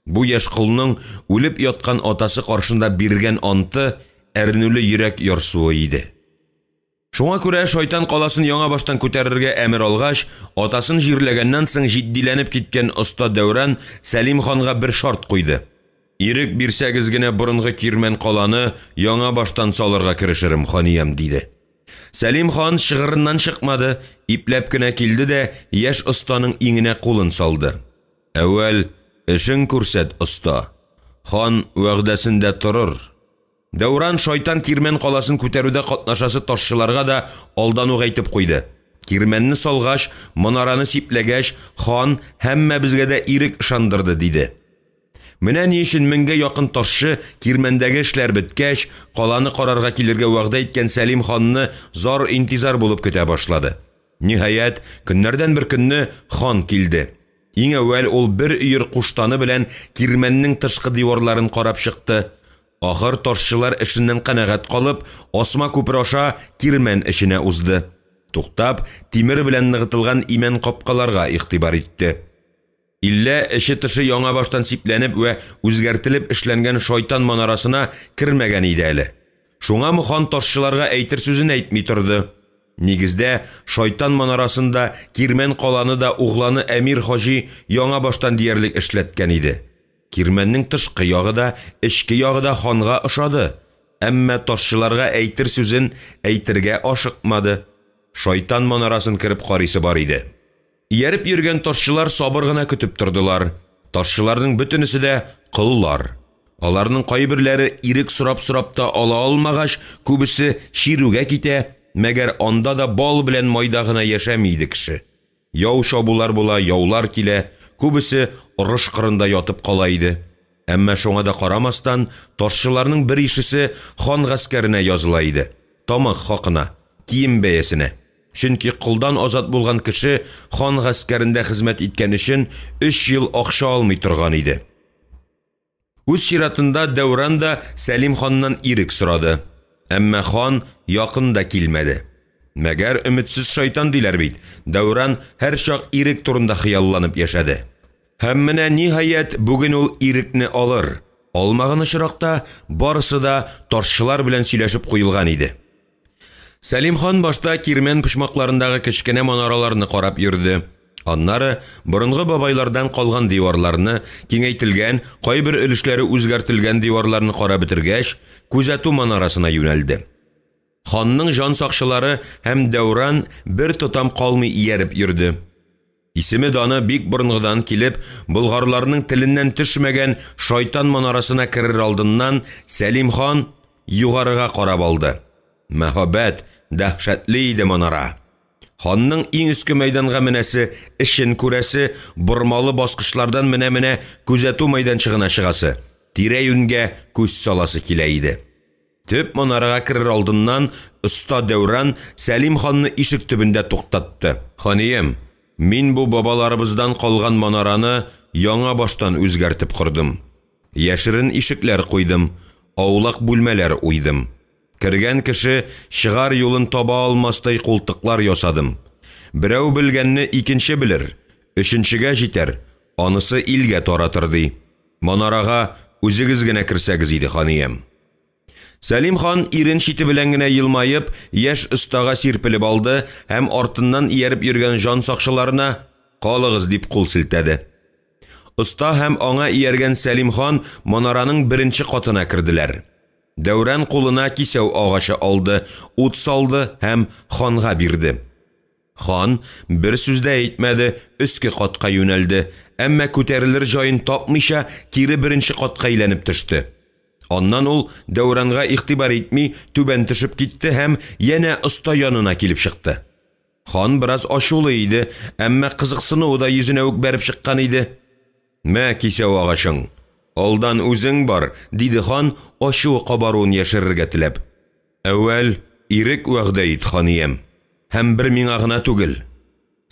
Бу яшь кулның үлеп яткан атасы каршында биргән анты әрнүле йөрәк ярсуы иде. Шуңа күрә шайтан каласын яңа баштан күтәрергә әмер алгач, атасын җирләгәннән соң җитдиләнеп киткән оста Дәүран Сәлим ханга бер шарт куйды. Ирек бирсәгез генә борынгы кирмән каланы яңа баштан салырга керешерем, ханиям, диде. Сәлим хан шыгырыннан чыкмады, ипләп кенә килде дә яшь останың иңенә кулын салды. Әүвәл эшен күрсәт, оста. Хан вәгъдәсендә торыр. Дәүран шайтан кирмән каласын күтәрүдә катнашасы ташчыларга да алдан ук әйтеп куйды. Кирмәнне салгач, манараны сипләгәч, хан һәммәбезгә дә ирек ышандырды, диде. Менә ни өчен 1000гә якын ташчы кирмәндәге эшләр беткәч, каланы карарга килергә вәгъдә иткән Сәлим ханны зар интизар булып көтә башлады. Ниһаять, көннәрдән бер көнне хан килде. Иң әүвәл ул бер өер куштаны белән кирмәннең тышкы диварларын карап чыкты. Ахыр ташчылар эшеннән канәгать калып, асма күпер аша кирмән эшенә узды. Туктап, тимер белән ныгытылган имән капкаларга игътибар итте. Иллә эше тышы яңа баштан сипләнеп вә үзгәртелеп эшләнгән шайтан манарасына кермәгән иде әле. Шуңа хан ташчыларга әйтер сүзен әйтми торды. Нигездә, шайтан манарасында кирмән каланы да угланы Әмир хаҗи яңа баштан диярлек эшләткән иде. Кирмәннең тышкы ягы да, эчке ягы да ханга ошады. Әмма ташчыларга әйтер сүзен әйтергә ашыкмады. Шайтан манарасын кирип карыйсы бар иде. Ияреп йөргән ташчылар сабыр гына көтеп тордылар. Ташчыларның бөтенесе дә кыллар. Аларның кайберләре ирек сорап та ала алмагач, күбесе ширүгә китә, мәгәр анда да бал белән майда гына яшәми иде кеше. Яу шабулар була, яулар килә, күбесе урыш кырында ятып кала иде. Әмма шуңа да карамастан, ташчыларның бер ишесе хан гаскәренә языла иде. Тамак хакына, кием бәясенә. Чөнки кулдан азат булган кеше хан гаскәрендә хезмәт иткән өчен 3 ел акча алмый торган иде. Үз чиратында Дәүран да Сәлим ханнан ирек сорады. Әмма хан якында килмәде. Мәгәр өметсез шайтан диләр бит. Дәүран һәр чак ирек турында хыялланып яшәде. Һәм менә ниһаять бүген ул ирекне алыр. Алмаган очракта барысы да ташчылар белән сөйләшеп куелган иде. Сәлим хан башта кирмән пычмакларындагы кечкенә манараларны карап йөрде. Аннары борынгы бабайлардан калган диварларны, киңәйтелгән, кайбер өлешләре үзгәртелгән диварларны карап бетергәч, күзәтү манарасына юнәлде. Ханның жан сакчылары һәм Дәүран бер тотам калмый ияреп йөрде. Исеме даны бик борынгыдан килеп, болгарларның теленнән төшмәгән шайтан манарасына керер алдыннан Сәлим хан югарыга карап алды. Мәхәббәт дәһшәтле иде манара. Ханның иң өске мәйданга менәсе, эшен күрәсе, бормалы баскычлардан менә-менә күзәтү мәйданчыгына чыгасы, тирә-юньгә күз саласы килә иде. Төп манарага керер алдыннан оста Дәүран Сәлим ханны ишек төбендә туктатты. Ханием, мин бу бабаларыбыздан калган манараны яңа баштан үзгәртеп кордым. Яшерен ишекләр куйдым, аулак бүлмәләр уйдым. Кергән кеше чыгар юлын таба алмастай култыклар ясадым. Берәү белгәнне икенче белер, өченчегә җитәр, анысы илгә таратыр ди. Манарага үзегез генә керсәгез иде, ханием. Сәлим хан ирен чите белән генә елмаеп, яшь остага сирпелеп алды һәм артыннан ияреп йөргән жан сакчыларына «Калыгыз» дип кул селтәде. Оста һәм аңа ияргән Сәлим хан манараның беренче катына керделәр. Дәүран кулына кисәү агачы алды, ут салды һәм ханга бирде. Хан бер сүз дә әйтмәде, өске катка юнәлде, әмма күтәрелер җаен тапмыйча кире беренче катка әйләнеп төште. Аннан ул Дәүранга игътибар итми түбән төшеп китте һәм янә оста янына килеп чыкты. Хан бераз ачулы иде, әмма кызыксынуы да йөзенә үк бәреп чыккан иде. «Мә кисәү агачың, алдан үзең бар», диде хан ачуы кабаруын яшерергә теләп. «Әүвәл ирек вәгъдә ит, ханиям, һәм бер миңа гына түгел».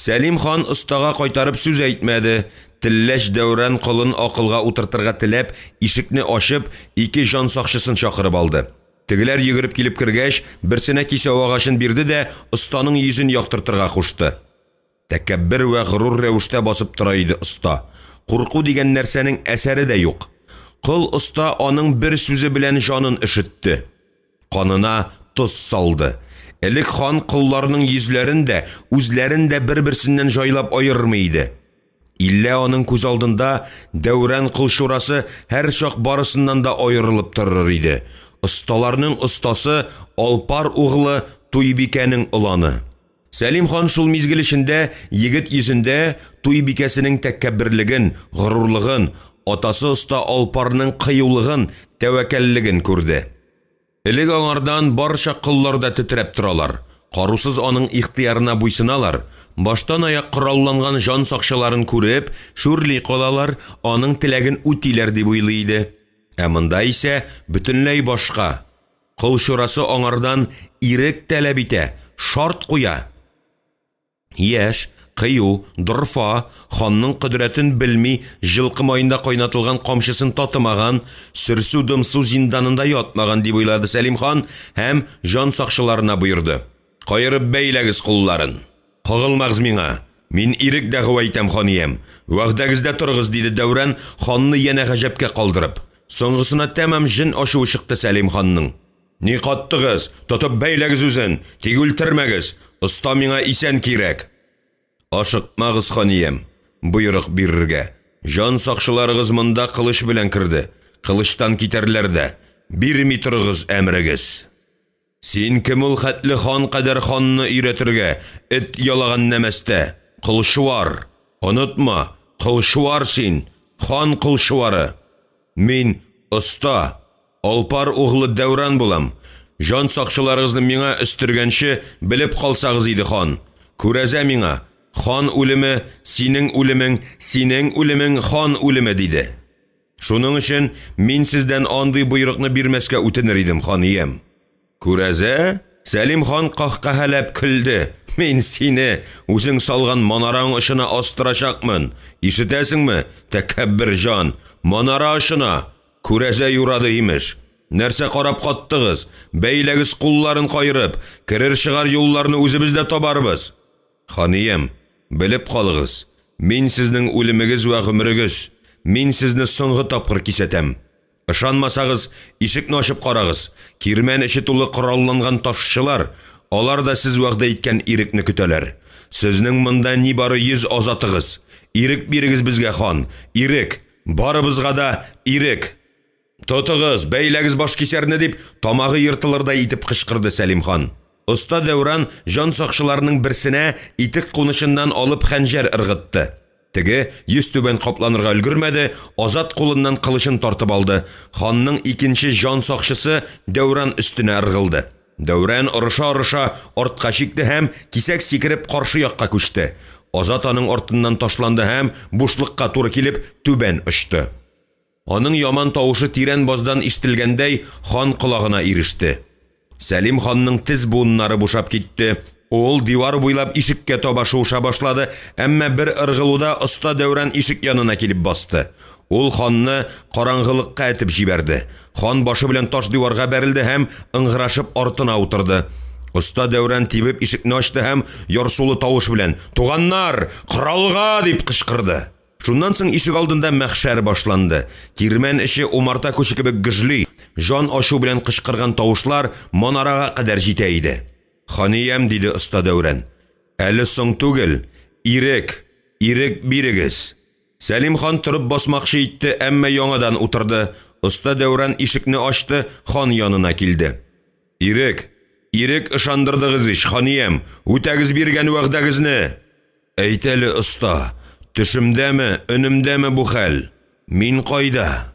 Сәлим хан остага кайтарып сүз әйтмәде. Телләш Дәүран кылын акылга утыртырга теләп, ишекне ачып, ике җан сакчысын чакырып алды. Тегеләр йөгереп килеп кергәч, берсенә кисәү агачын бирде дә останың йөзен яктыртырга кушты. Тәкәббер вә горур рәвештә басып тора иде оста. Курку дигән нәрсәнең әсәре дә юк. Кыл оста аның бер сүзе белән җанын ишетте. Канына тоз салды. Элек хан кылларның йөзләрен дә, үзләрен дә бер-берсеннән җайлап аермый иде. Иллә аның күз алдында Дәүран кылшурасы һәр чак барысыннан да аерылып торыр иде. Осталарның остасы Алпар углы Туйбикәнең уланы. Сәлим хан шул мизгел эчендә егет йөзендә Туйбикәсенең тәкәбберлеген, горурлыгын, атасы оста Алпарның кыюлыгын, тәвәккәллеген күрде. Элек аңардан барча кыллар да тетрәп торалар. Карусыз аның ихтиярына буйсыналар. Баштан аяк коралланган жан сакчыларын күреп, шүрли калалар, аның теләген үтиләр дип уйлый иде. Ә монда исә бөтенләй башка. Кыл шурасы аңардан ирек таләп итә, шарт куя. Яшь, кыю, дорфа, ханның кыдрәтен белми, җылкы майында кайнатылган камчысын татымаган, сөрсү-дымсу зинданында ятмаган дип уйлады Сәлим хан һәм жан сакчыларына боерды. «Кайырып бәйләгез кулларын. Кагылмагыз миңа. Мин ирек дәгъва итәм, ханиям. Вәгъдәгездә торыгыз», диде Дәүран ханны янә гаҗәпкә калдырып. Соңгысына тәмам җен ашуы чыкты Сәлим ханның. «Ни каттыгыз? Тотып бәйләгез үзен. Тик үлтермәгез. Оста миңа исән кирәк». «Ашыкмагыз, ханиям. Буйрык бирергә. Жан сакчыларыгыз монда кылыч белән кирде. Кылычтан китәрләр дә. Бирми торыгыз әмрегез». «Син кем ул хәтле хан кадәр ханны өйрәтергә, эт ялаган нәмәстә? Кылшуар. Онытма, кылшуар син, хан кылшуары. Мин оста, Алпар углы Дәүран булам. Жан сакчыларыгызны миңа өстергәнче белеп калсагыз иде, хан. Күрәзә миңа, хан үлеме, синең үлемең хан үлеме», диде. «Шуның өчен мин сездән андый буйрыкны бирмәскә үтенер идем, ханиям». «Күрәзә?» Сәлим хан кахкаһәләп көлде. «Мин сине үзең салган манараң ышына астырачакмын. Ишетәсеңме, тәкәббер җан? Манара ышына. Күрәзә юрады имеш. Нәрсә карап каттыгыз? Бәйләгез кулларын кайрып, керер-чыгар юлларны үзебез дә табарбыз». «Ханиям, белеп калыгыз. Мин сезнең үлемегез вә гомерегез. Мин сезне соңгы тапкыр кисәтәм. Ышанмасагыз, ишекне ачып карагыз. Кирмән эче тулы коралланган ташчылар, алар да сез вәгъдә иткән ирекне көтәләр. Сезнең монда ни бары 100 азатыгыз. Ирек бирегез безгә, хан. Ирек, барыбызга да ирек. Тотыгыз, бәйләгез баш кисәрне», дип тамагы йыртылырдай итеп кычкырды Сәлим хан. Оста Дәүран жан сакчыларының берсенә итек кунышыннан алып хәнҗәр ыргытты. Теге йөз түбән капланырга өлгермәде, азат кулыннан кылычын тартып алды. Ханның икенче жан сакчысы Дәүран өстенә ыргылды. Дәүран орыша-орыша артка чикте һәм кисәк сикереп каршы якка күчте. Азат аның артыннан ташланды һәм бушлыкка туры килеп түбән очты. Аның яман тавышы тирән баздан ишетелгәндәй хан колагына иреште. Сәлим ханның тез буыннары бушап китте. Ул дивар буйлап ишеккә таба шуыша башлады, әмма бер ыргылуда оста Дәүран ишек янына килеп басты. Ул ханны караңгылыкка әтеп җибәрде. Хан башы белән таш диварга бәрелде һәм ыңгырашып артына утырды. Оста Дәүран тибеп ишекне ачты һәм ярсулы тавыш белән: «Туганнар, коралга!» дип кычкырды. Шуннан соң ишек алдында мәхшәр башланды. Кирмән эче умарта күче кебек гыжли, жан ашу белән кычкырган тавышлар манарага кадәр җитә иде. «Ханиям», диде оста Дәүран. «Әле соң түгел, ирек бирегез». Сәлим хан тұрып басмақшы итте, әммә яңадан утырды. Оста Дәүран ишекне ачты, хан янына килде. Ирек ышандырдыгыз иш, ханиям, үтәгез биргән вәгъдәгезне. Әйт әле, оста, төшемдәме, өнемдәме бу хәл? Мин кайда?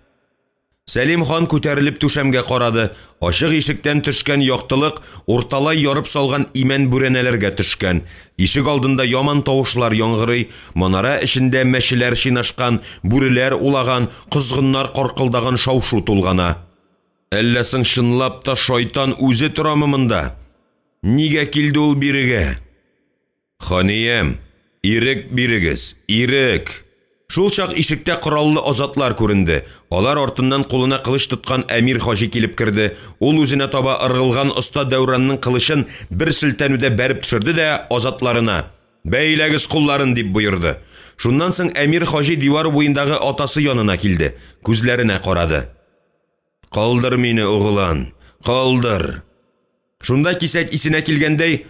Сәлим хан күтәрелеп түшәмгә карады. Ашык ишектән төшкән яктылык урталай ярып салган имән бүрәнәләргә төшкән. Ишек алдында яман тавышлар яңгырый, манара эчендә мәчеләр шинашкан, бүреләр улаган, кызгыннар каркылдаган шау-шу тулгана. Әллә соң чынлап та шайтан үзе торамы монда? Нигә килде ул бирегә? Ханиям, ирек бирегез, ирек. Шул чак ишектә кораллы азатлар күренде. Алар артыннан кулына кылыч тоткан Әмир хаҗи килеп керде. Ул үзенә таба ыргылган оста Дәүранның кылычын бер селтәнүдә бәреп төшерде дә азатларына: "Бәйләгез кулларын" дип боерды. Шуннан соң Әмир хаҗи дивар буендагы атасы янына килде. Күзләренә карады. "Калдыр мине, угылан, калдыр." Шунда кисәк исенә килгәндәй: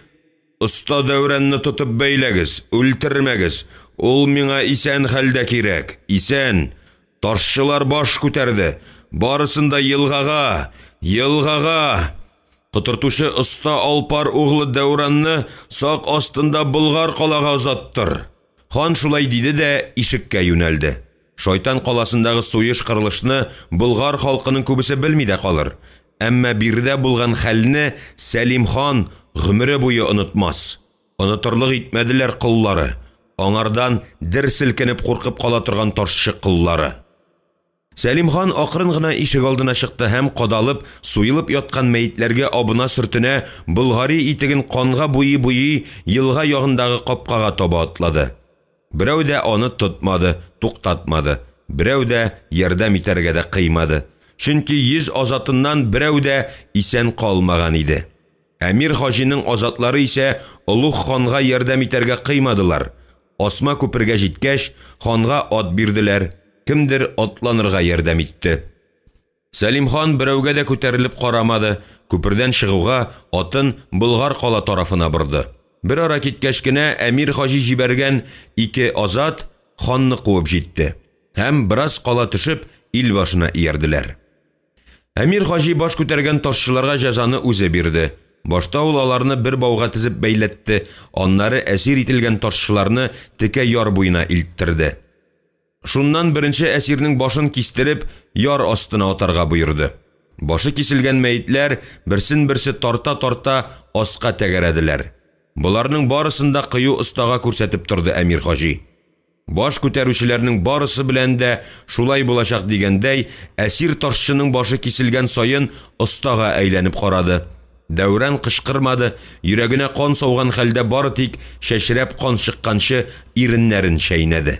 "Оста Дәүранны тотып бәйләгез, үлтермәгез. Ул миңа исән хәлдә кирәк. Исән. Ташчылар баш күтәрде. Барысында елгага. Кытыртучы оста Алпар углы Дәүранны сак астында Болгар калага озаттыр." Хан шулай диде дә ишеккә юнәлде. Шайтан каласындагы суеш кырылышны Болгар халкының күбесе белми дә калыр. Әмма бирдә булган хәлне Сәлим хан гомере буе онытмас. Онытырлык итмәделәр кыллары. Аңардан дер селкенеп куркып кала торган ташчы кыллары. Сәлим хан акрын гына ишек алдына чыкты һәм кадалып, суелып яткан мәйетләргә абына сөртенә, Болгари итеген канга буй елга ягындагы капкага таба атлады. Берәү дә аны тотмады, туктатмады. Берәү дә ярдәм итәргә дә кыймады. Чөнки 100 азатыннан берәү дә исән калмаган иде. Әмир хаҗиның азатлары исә Улуг ханга ярдәм итәргә кыймадылар. Асма күпергә җиткәч, ханга ат бирделәр. Кемдер атланырга ярдәм итте. Сәлим хан берәүгә дә күтәрелеп карамады. Күпердән чыгуга атын Болгар кала тарафына борды. Бер ара киткәч кенә Әмир хаҗи җибәргән 2 азат ханны куып җитте. Һәм бераз кала төшеп ил башына иярделәр. Әмир хаҗи баш күтәргән ташчыларга җәзаны үзе бирде. Башта ул аларны бер бауга тизеп бәйләтте, аннары әсир ителгән ташчыларны текә яр буена илттерде. Шуннан беренче әсирнең башын кистереп, яр астына атарга боерды. Башы киселгән мәйетләр берсен-берсе тарта аска тәгәрәделәр. Буларның барысында кыю остага күрсәтеп торды Әмир хаҗи. Баш күтәрүчеләрнең барысы белән дә шулай булачак дигәндәй, әсир ташчының башы киселгән саен остага әйләнеп карады. Дәүран кычкырмады, йөрәгенә кан сауган хәлдә бары тик шәшрәп кан чыкканчы иреннәрен шәйнәде.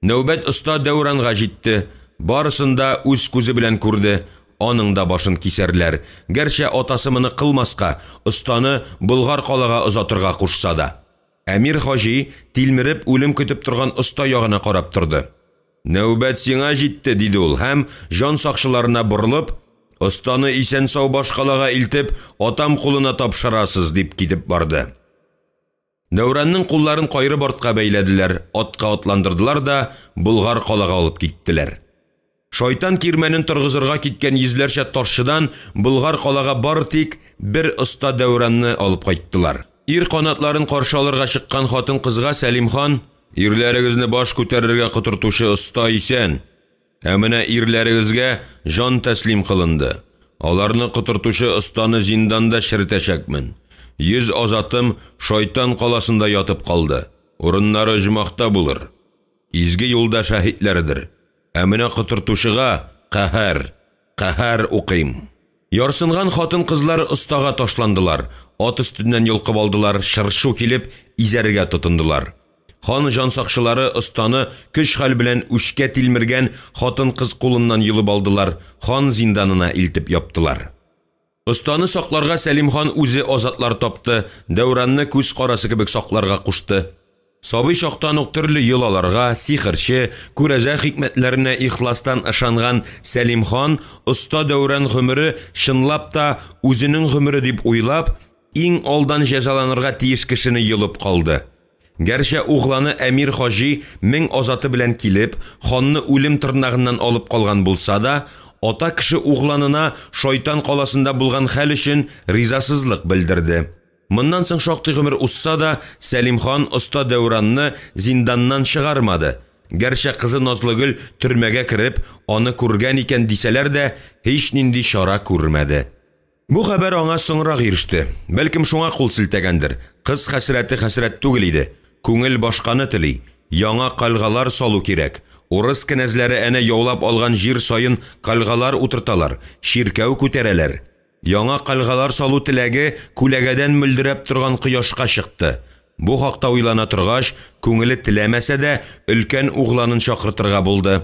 Нәүбәт оста Дәүранга җитте. Барысында үз күзе белән күрде. Аның да башын кисәрләр. Гәрчә атасы моны кылмаска, останы Болгар калага озатырга кушса да. Әмир хаҗи тилмереп үлем көтеп торган оста ягына карап торды. "Нәүбәт сиңа җитте", диде ул һәм җан сакчыларына борылып, "Останы исән сау башкалага илтеп, атам кулына тапшырасыз", дип китеп барды. Дәүранның кулларын кайры артка бәйләделәр, атка атландырдылар да Болгар калага алып киттеләр. Шайтан кирмәнен торгызырга киткән йөзләрчә ташчыдан Болгар калага бары тик бер оста Дәүранны алып кайттылар. Ир канатларын каршы алырга чыккан хатын кызга Сәлим хан: "Ирләрегезне баш күтәрергә кытыртучы оста исән. Ә менә ирләрегезгә жан тәслим кылынды. Аларны кытыртучы останы зинданда шертәчәкмен. 100 азатым шайтан каласында ятып калды. Урыннары җмакта булыр. Изге юлда шаһитләрдер. Ә менә кытыртучыга каһәр укыйм." Ярсынган хатын кызлар остага ташландылар. Ат өстеннән йолкып алдылар, шыршу килеп изәргә тотындылар. Хан жан сакчылары останы көч-хәл белән үчкә тилмергән хатын кыз кулыннан йылып алдылар. Хан зинданына илтеп яптылар. Останы сакларга Сәлим хан үзе азатлар тапты. Дәүранны күз карасы кебек сакларга кушты. Сабый чактан ук төрле йолаларга, сихерче, күрәзә хикмәтләренә ихластан ышанган Сәлим хан оста Дәүран гомере чынлап та үзенең гомере дип уйлап, иң алдан җәзаланырга тиеш кешене йылып калды. Гәрчә угланы Әмир Хаҗи 1000 азаты белән килеп, ханны үлем тырнагыннан алып калган булса да, ата кеше угланына шайтан каласында булган хәл өчен ризасызлык белдерде. Моннан соң шактый гомер узса да, Сәлим хан оста Дәүранны зинданнан чыгармады. Гәрчә кызы Назлыгөл төрмәгә кереп, аны күргән икән дисәләр дә, һич нинди чара күрмәде. Бу хәбәр аңа соңрак иреште. Бәлкем шуңа кул селтәгәндер. Кыз хәсрәте хәсрәт түгел иде. Күңел башканы тели. Яңа калгалар салу кирәк. Урыс кенәзләре әнә яулап алган җир саен калгалар утырталар, ширкәү күтәрәләр. Яңа калгалар салу теләге күләгәдән мөлдерәп торган кояшка чыкты. Бу хакта уйлана торгач, күңеле теләмәсә дә, өлкән угланын чакыртырга булды.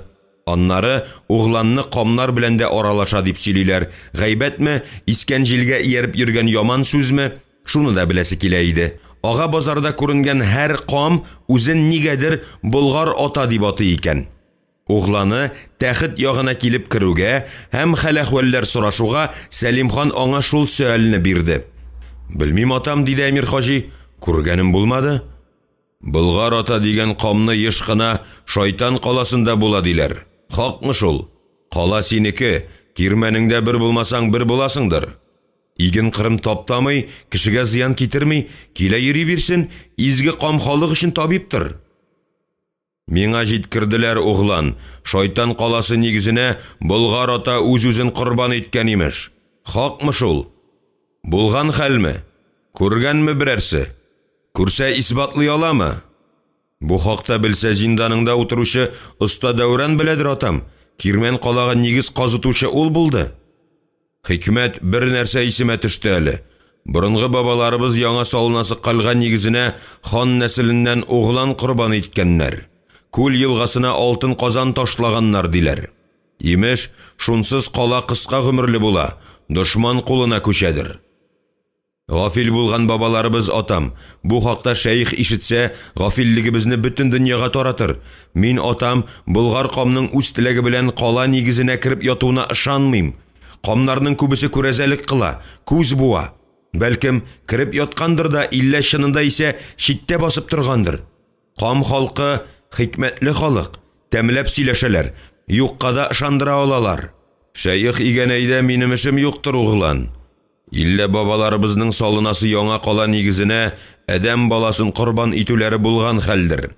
Аннары угланны камнар белән дә аралаша дип сөйлиләр. Гайбәтме, искән җилгә ияреп йөргән яман сүзме? Шуны да беләсе килә иде. Ага базарда күренгән һәр кам үзен нигәдер Болгар ата дип атый икән. Угланы тәхет ягына килеп керүгә һәм хәл-әхвәлләр сорашуга Сәлим хан аңа шул сөальне бирде. Белмим атам, диде Әмир Хаҗи, күргәнем булмады. Болгар ата дигән камны еш кына шайтан каласында була диләр. Хакмы шул? Кала синеке, кирмәнеңдә бер булмасаң бер буласыңдыр. Иген кырым таптамый, кешегә зыян китерми, килә йөри бирсен, изге кам халык өчен табиптыр. Миңа җиткерделәр, углан, шайтан каласы нигезенә Болгар ата үз-үзен корбан иткән имеш. Хакмы шул? Булган хәлме? Күргәнме берәрсе? Күрсә исбатлый аламы? Бу хакта белсә зинданыңда утыручы оста Дәүран беләдер атам. Кирмән калага нигез казытучы ул булды. Хикмәт бер нәрсә исемә төште әле. Борынгы бабаларыбыз яңа салынасы калган нигезенә хан нәселеннән углан корбан иткәннәр. Күл елгасына алтын казан ташлаганнар диләр. Имеш, шунсыз кала кыска гомерле була, дошман кулына күчәдер. Гафил булган бабаларыбыз атам, бу хакта шәйх ишетсә, гафиллигебезне бөтен дөньяга таратыр. Мин атам, Болгар камның үз теләге белән кала нигезенә кирип ятуына ышанмыйм. Камнарның күбесе күрәзәлек кыла, күз буа. Бәлкем, кирип яткандыр да, иллә чынында исә читтә басып торгандыр. Кам халкы хикмәтле халык, тәмләп сөйләшәләр, юкка да ышандыра алалар. Шәйх игәнәйдә минем эшем юктыр, углан. Иллә бабаларыбызның салынасы яңа кала нигезенә адәм баласын корбан итүләре булган хәлдер.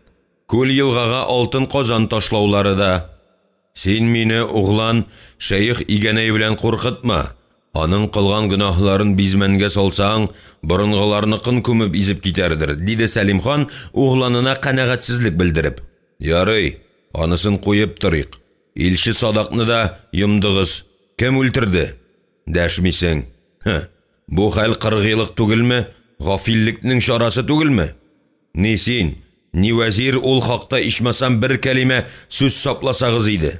Күл елгага алтын казан ташлаулары да. Син мине, углан, шәйх игәнәй белән куркытма. Аның кылган гөнаһларын бизмәнгә салсаң, борынгыларныкын күмеп изеп китәрдер, диде Сәлим хан угланына канәгатьсезлек белдереп. Ярый, анысын куеп торыйк. Илче Садакны да йомдыгыз. Кем үлтерде? Дәшмисең. Бу хәл 40 еллык түгелме? Гафиллекнең чарасы түгелме? Ни син, ни вәзир ул хакта ичмасам бер кәлимә сүз сапласагыз иде.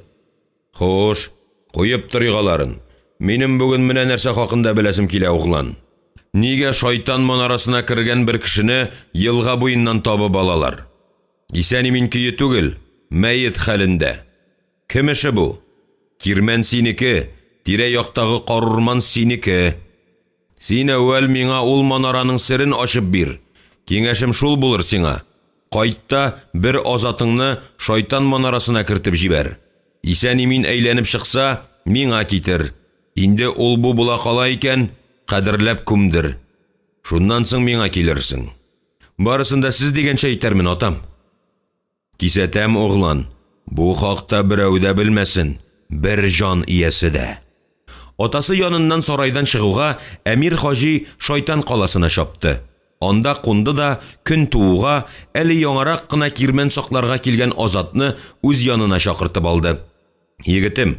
Хош, куеп торыйгаларын. Минем бүген менә нәрсә хакында беләсем килә, углан. Нигә шайтан манарасына кергән бер кешене елга буеннан табып алалар? Исән мин көе түгел, мәйет хәлендә. Кем эше бу? Кирмән синеке, тирә яктагы карурман синеке. Син әүвәл миңа ул манараның серен ачып бир. Киңәшем шул булыр сиңа. Кайтта бер азатыңны шайтан манарасына кертеп җибәр. Исән мин әйләнеп чыкса, миңа китер. Инде ул бу була кала икән, кадерләп күмдер. Шуннан соң миңа килерсең. Барысын да сез дигәнчә әйтәрмен, атам. Кисәтәм, углан. Бу хакта берәү дә белмәсен, бер җан иясе дә. Атасы яныннан сарайдан чыгуга Әмир Хаҗи шайтан каласына чапты. Анда кунды да көн тууга әле яңарак кына кирмән сакларга килгән Азатны үз янына чакыртып алды. Егетем,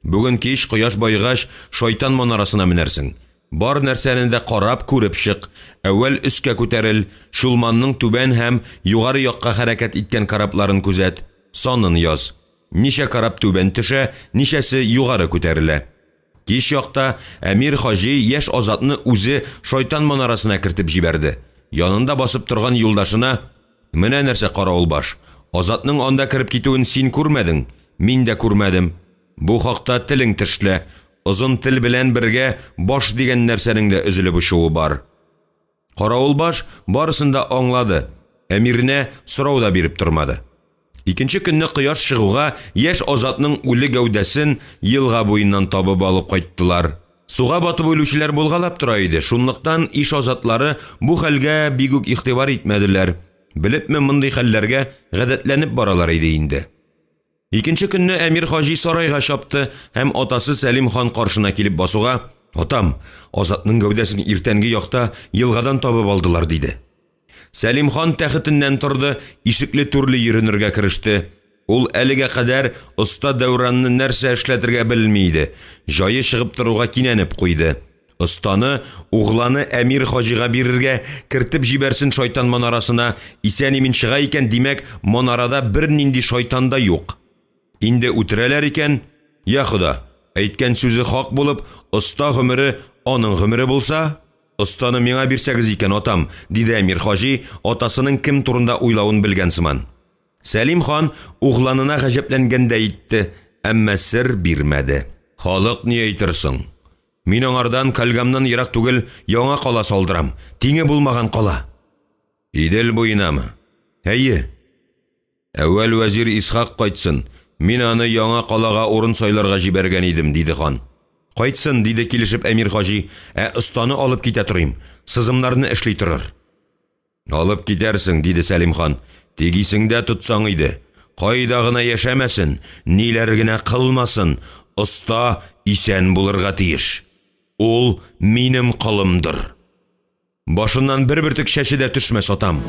бүген кич кояш байгач шайтан манарасына менәрсең. Бар нәрсәне дә карап күреп чык. Әүвәл өскә күтәрел, Шулманның түбән һәм югары якка хәрәкәт иткән корабларын күзәт. Санын яз. Ничә кораб түбән төшә, ничәсе югары күтәрелә. Кич якта Әмир Хаҗи яшь Азатны үзе шайтан манарасына кертеп җибәрде. Янында басып торган юлдашына: "Менә нәрсә каравыл баш. Азатның анда кирип китүен син күрмәдең, мин дә күрмәдем. Бу хакта телең тешлә. Озын тел белән бергә баш дигән нәрсәнең дә өзелеп ушуы бар." Каравыл баш барысын да аңлады. әмиренә сорау да биреп тормады. Икенче көнне кояш чыгуга яшь азатның үле гәүдәсен елга буеннан табып алып кайттылар. Суга батып үлүчеләр булгалап тора иде. Шунлыктан иш азатлары бу хәлгә бик үк игътибар итмәделәр. Белепме мондый хәлләргә гадәтләнеп баралар иде инде. Икенче көнне әмир хаҗи сарайга чапты һәм атасы Сәлим хан каршына килеп басуга: "Атам, азатның гәүдәсен иртәнге якта елгадан табып алдылар", диде. Сәлим хан тәхетеннән торды, ишекле түрле йөренергә кереште. Ул әлегә кадәр оста Дәүранны нәрсә эшләтергә белми иде. Җае чыгып торуга кинәнеп куйды. Останы, угланы әмир хаҗига бирергә, кертеп җибәрсен шайтан манарасына. Исән-имин чыга икән, димәк, манарада бер нинди шайтан да юк. Инде үтерәләр икән, я Худа, әйткән сүзе хак булып, оста гомере аның гомере булса, останы миңа бирсәгез икән, атам, диде әмир хаҗи, атасының кем турында уйлавын белгән сыман. Сәлим хан угланына гаҗәпләнгәндә итте, әмма сер бирмәде. Халык ни әйтерсең? Мин аңардан Калгамнан ерак түгел яңа кала салдырам, тиңе булмаган кала. Идел буенамы? Әйе. Әүвәл вәзир Исхак кайтсын. Мин аны яңа калага урын сайларга җибәргән идем, диде хан. Кайтсын, диде килешеп әмир хаҗи, останы алып китә торыйм, сызымнарны эшли торыр. Алып китәрсең, диде Сәлим хан. Тегисеңдә тотсаң иде. Кайда гына яшәмәсен, ниләр генә кылмасын, оста исән булырга тиеш. Ул минем кылымдыр. Башыннан бер бөртек чәче дә төшмәс, атам.